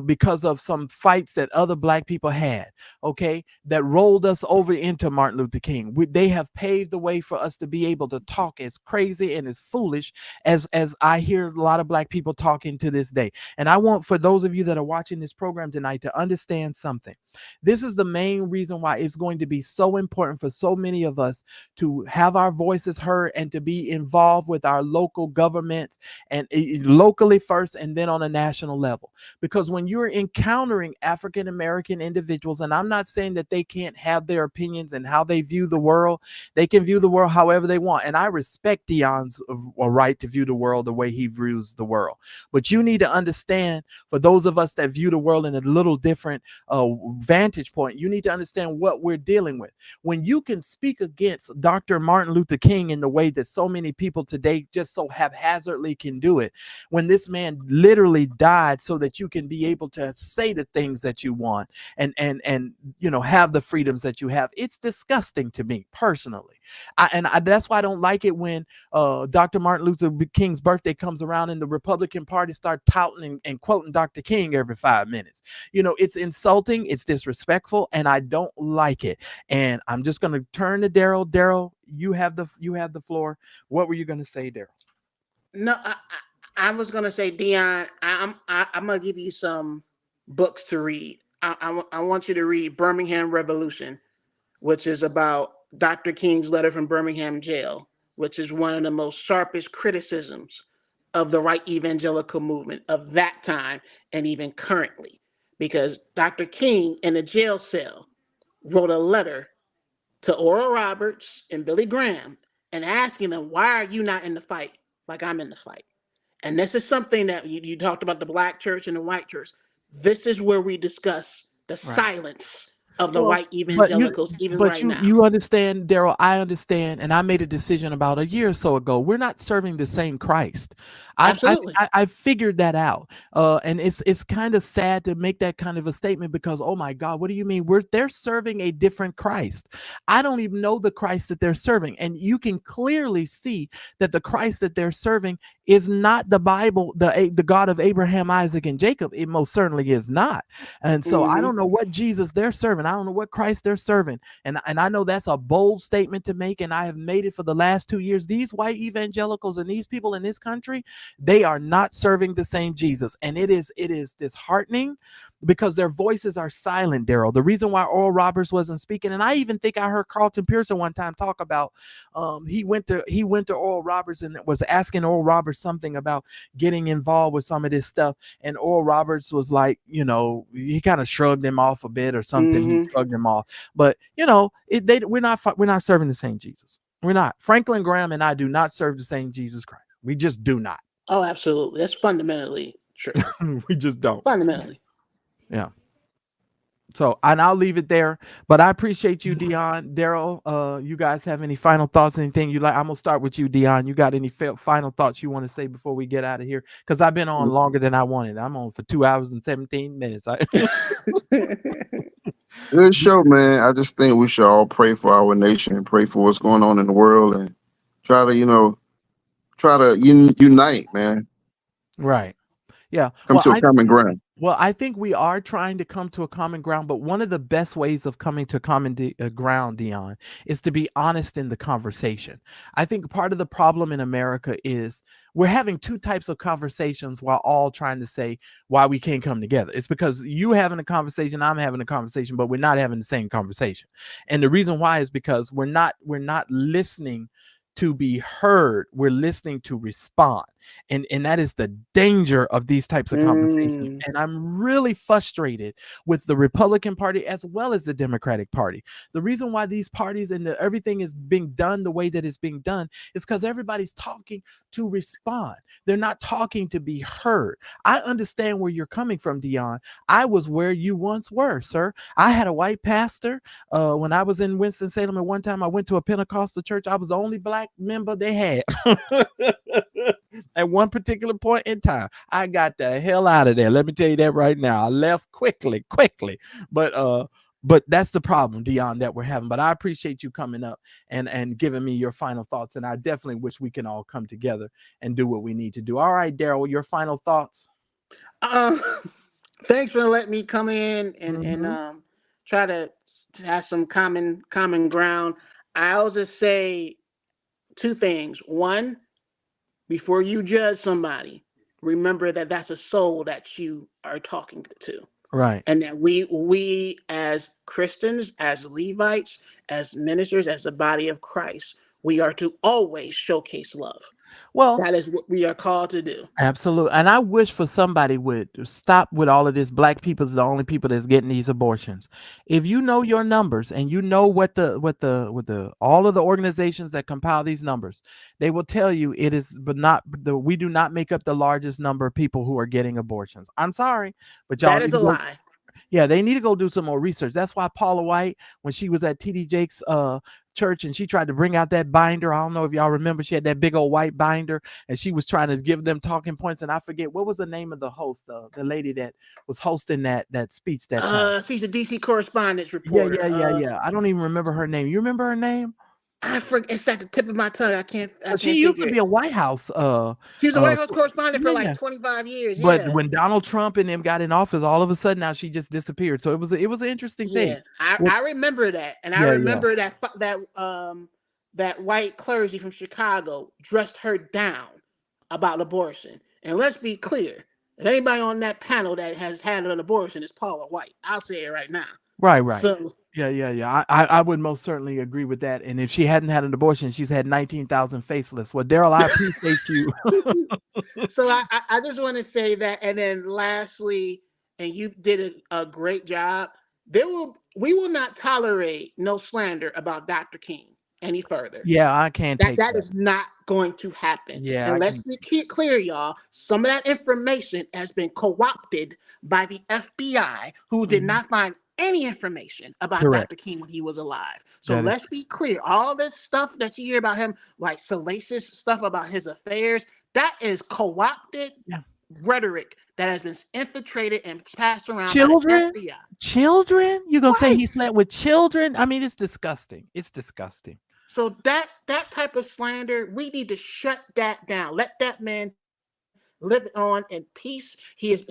because of some fights that other black people had, okay, that rolled us over into Martin Luther King. They have paved the way for us to be able to talk as crazy and as foolish as I hear a lot of black people talking to this day. And I want for those of you that are watching this program tonight to understand something. This is the main reason why it's going to be so important for so many of us to have our voices heard and to be involved with our local governments, and locally first and then on a national level. Because when you're encountering African American individuals, and I'm not saying that they can't have their opinions and how they view the world, they can view the world however they want. And I respect Dion's right to view the world the way he views the world. But you need to understand, for those of us that view the world in a little different vantage point, you need to understand what we're dealing with. When you can speak against Dr. Martin Luther King in the way that so many people today just so haphazardly can do it, when this man literally died so that you can be able to say the things that you want and have the freedoms that you have, it's disgusting to me personally. That's why I don't like it when Dr. Martin Luther King's birthday comes around and the Republican Party start touting and quoting Dr. King every 5 minutes. It's insulting, it's disrespectful, and I don't like it. And I'm just going to turn to Daryl. Daryl, you have the floor. What were you going to say, Daryl? No, I was gonna say, Dion, I'm gonna give you some books to read. I want you to read Birmingham Revolution, which is about Dr. King's letter from Birmingham jail, which is one of the most sharpest criticisms of the right evangelical movement of that time and even currently, because Dr. King in a jail cell wrote a letter to Oral Roberts and Billy Graham and asking them, why are you not in the fight like I'm in the fight? And this is something that you talked about, the black church and the white church. This is where we discuss the silence of the Well, white evangelicals, even right now. you understand, Daryl. I understand, and I made a decision about a year or so ago. We're not serving the same Christ. Absolutely. I figured that out, and it's kind of sad to make that kind of a statement because, oh my God, what do you mean? They're serving a different Christ. I don't even know the Christ that they're serving, and you can clearly see that the Christ that they're serving is not the Bible, the God of Abraham, Isaac, and Jacob. It most certainly is not. And so I don't know what Jesus they're serving. I don't know what Christ they're serving. And I know that's a bold statement to make, and I have made it for the last 2 years. These white evangelicals and these people in this country, they are not serving the same Jesus. And it is disheartening because their voices are silent, Daryl. The reason why Oral Roberts wasn't speaking, and I even think I heard Carlton Pearson one time talk about he went to Oral Roberts and was asking Oral Roberts something about getting involved with some of this stuff, and Oral Roberts was like, he kind of shrugged him off a bit or something. He shrugged him off, but we're not serving the same Jesus. We're not. Franklin Graham and I do not serve the same Jesus Christ. We just do not. Oh, absolutely. That's fundamentally true. We just don't. Fundamentally. Yeah. So, and I'll leave it there. But I appreciate you, Dion. Daryl, you guys have any final thoughts? Anything you like? I'm gonna start with you, Dion. You got any final thoughts you want to say before we get out of here? Because I've been on longer than I wanted. I'm on for 2 hours and 17 minutes. Good show, man. I just think we should all pray for our nation and pray for what's going on in the world and try to, unite, man. Right. Yeah. Come to a common ground. Well, I think we are trying to come to a common ground, but one of the best ways of coming to common ground, Dion, is to be honest in the conversation. I think part of the problem in America is we're having two types of conversations while all trying to say why we can't come together. It's because you having a conversation, I'm having a conversation, but we're not having the same conversation. And the reason why is because we're not listening to be heard. We're listening to respond. And that is the danger of these types of conversations. And I'm really frustrated with the Republican Party as well as the Democratic Party. The reason why these parties and everything is being done the way that it's being done is because everybody's talking to respond. They're not talking to be heard. I understand where you're coming from, Dion. I was where you once were, sir. I had a white pastor when I was in Winston-Salem. At one time, I went to a Pentecostal church. I was the only black member they had. At one particular point in time, I got the hell out of there. Let me tell you that right now. I left quickly. But that's the problem, Dion, that we're having. But I appreciate you coming up and giving me your final thoughts. And I definitely wish we can all come together and do what we need to do. All right, Daryl, your final thoughts. Thanks for letting me come in and try to have some common ground. I'll just say two things. One, before you judge somebody, remember that that's a soul that you are talking to. Right. And that we as Christians, as Levites, as ministers, as the body of Christ, we are to always showcase love. Well, that is what we are called to do. Absolutely. And I wish for somebody would stop with all of this. Black people's the only people that's getting these abortions. If you know your numbers and you know what all of the organizations that compile these numbers, they will tell you it is, but not we do not make up the largest number of people who are getting abortions. I'm sorry, but y'all That is a lie. Yeah, they need to go do some more research. That's why Paula White, when she was at T.D. Jakes' church and she tried to bring out that binder, I don't know if y'all remember, she had that big old white binder and she was trying to give them talking points. And I forget what was the name of the host, the lady that was hosting that speech that time. She's a DC correspondence reporter. Yeah. I don't even remember her name. You remember her name? I forget. It's at the tip of my tongue. I can't. She used to be a White House. She was a White House correspondent for like 25 years. But when Donald Trump and them got in office, all of a sudden now she just disappeared. So it was an interesting thing. I remember that, and I remember that white clergy from Chicago dressed her down about abortion. And let's be clear, if anybody on that panel that has had an abortion is Paula White. I'll say it right now. Right. So, yeah. I would most certainly agree with that. And if she hadn't had an abortion, she's had 19,000 facelifts. Well, Daryl, I appreciate you. So I just want to say that. And then lastly, and you did a great job. We will not tolerate no slander about Dr. King any further. Yeah, I can't take that. That is not going to happen. Yeah. And let's be clear, y'all. Some of that information has been co-opted by the FBI, who did not find any information about Dr. King when he was alive. So let's be clear. All this stuff that you hear about him, like salacious stuff about his affairs, that is co-opted rhetoric that has been infiltrated and passed around by the FBI. Children? You're going to say he slept with children? I mean, it's disgusting. It's disgusting. So that type of slander, we need to shut that down. Let that man live on in peace. His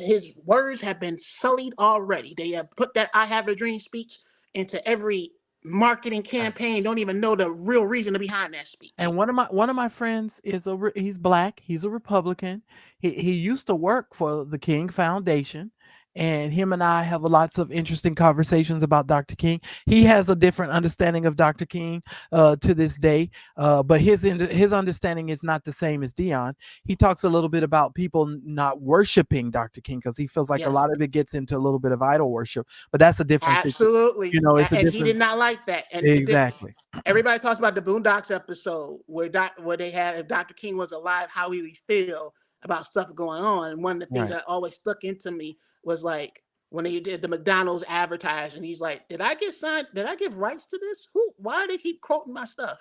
words have been sullied already. They have put that "I have a dream" speech into every marketing campaign. Don't even know the real reason behind that speech. And one of my friends he's black. He's a Republican. He used to work for the King Foundation. And him and I have lots of interesting conversations about Dr. King. He has a different understanding of Dr. King to this day, but his understanding is not the same as Dion. He talks a little bit about people not worshiping Dr. King because he feels like a lot of it gets into a little bit of idol worship. But that's a difference. Absolutely, it's a difference. He did not like that. And exactly. Everybody talks about the Boondocks episode where they had, if Dr. King was alive, how he would feel about stuff going on. And one of the things that always stuck into me was like, when he did the McDonald's advertising. He's like, did I get signed? Did I give rights to this? Why do they keep quoting my stuff?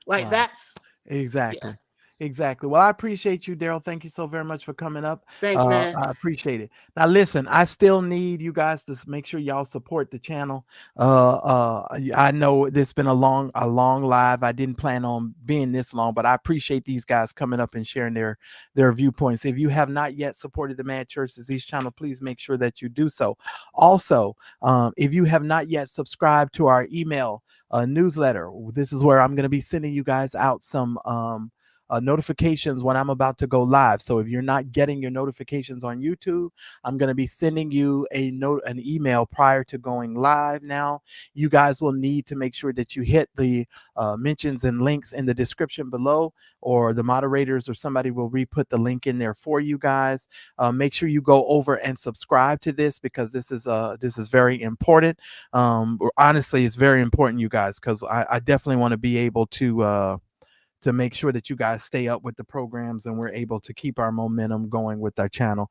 Like Wow. that's Exactly. yeah. Exactly. Well, I appreciate you, Daryl. Thank you so very much for coming up. Thanks, man. I appreciate it. Now, listen, I still need you guys to make sure y'all support the channel. I know this has been a long live. I didn't plan on being this long, but I appreciate these guys coming up and sharing their viewpoints. If you have not yet supported the Mad Church Disease channel, please make sure that you do so. Also, if you have not yet subscribed to our email newsletter, this is where I'm going to be sending you guys out some notifications when I'm about to go live. So if you're not getting your notifications on YouTube, I'm going to be sending you an email prior to going live. Now, you guys will need to make sure that you hit the mentions and links in the description below, or the moderators or somebody will re-put the link in there for you guys. Make sure you go over and subscribe to this, because this is very important. Honestly, it's very important, you guys, because I definitely want to be able to make sure that you guys stay up with the programs and we're able to keep our momentum going with our channel.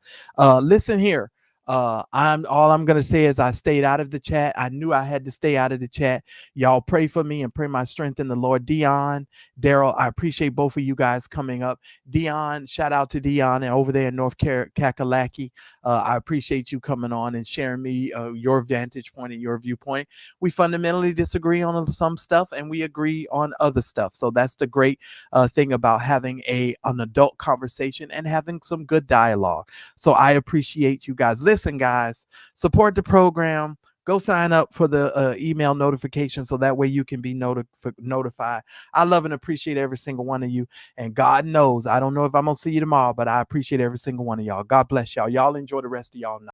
Listen here. I'm going to say is I stayed out of the chat. I knew I had to stay out of the chat. Y'all pray for me and pray my strength in the Lord. Dion, Daryl, I appreciate both of you guys coming up. Dion, shout out to Dion and over there in North Kakalaki. I appreciate you coming on and sharing me your vantage point and your viewpoint. We fundamentally disagree on some stuff and we agree on other stuff. So that's the great thing about having an adult conversation and having some good dialogue. So I appreciate you guys. Listen, guys, support the program. Go sign up for the email notification so that way you can be notified. I love and appreciate every single one of you. And God knows, I don't know if I'm going to see you tomorrow, but I appreciate every single one of y'all. God bless y'all. Y'all enjoy the rest of y'all night.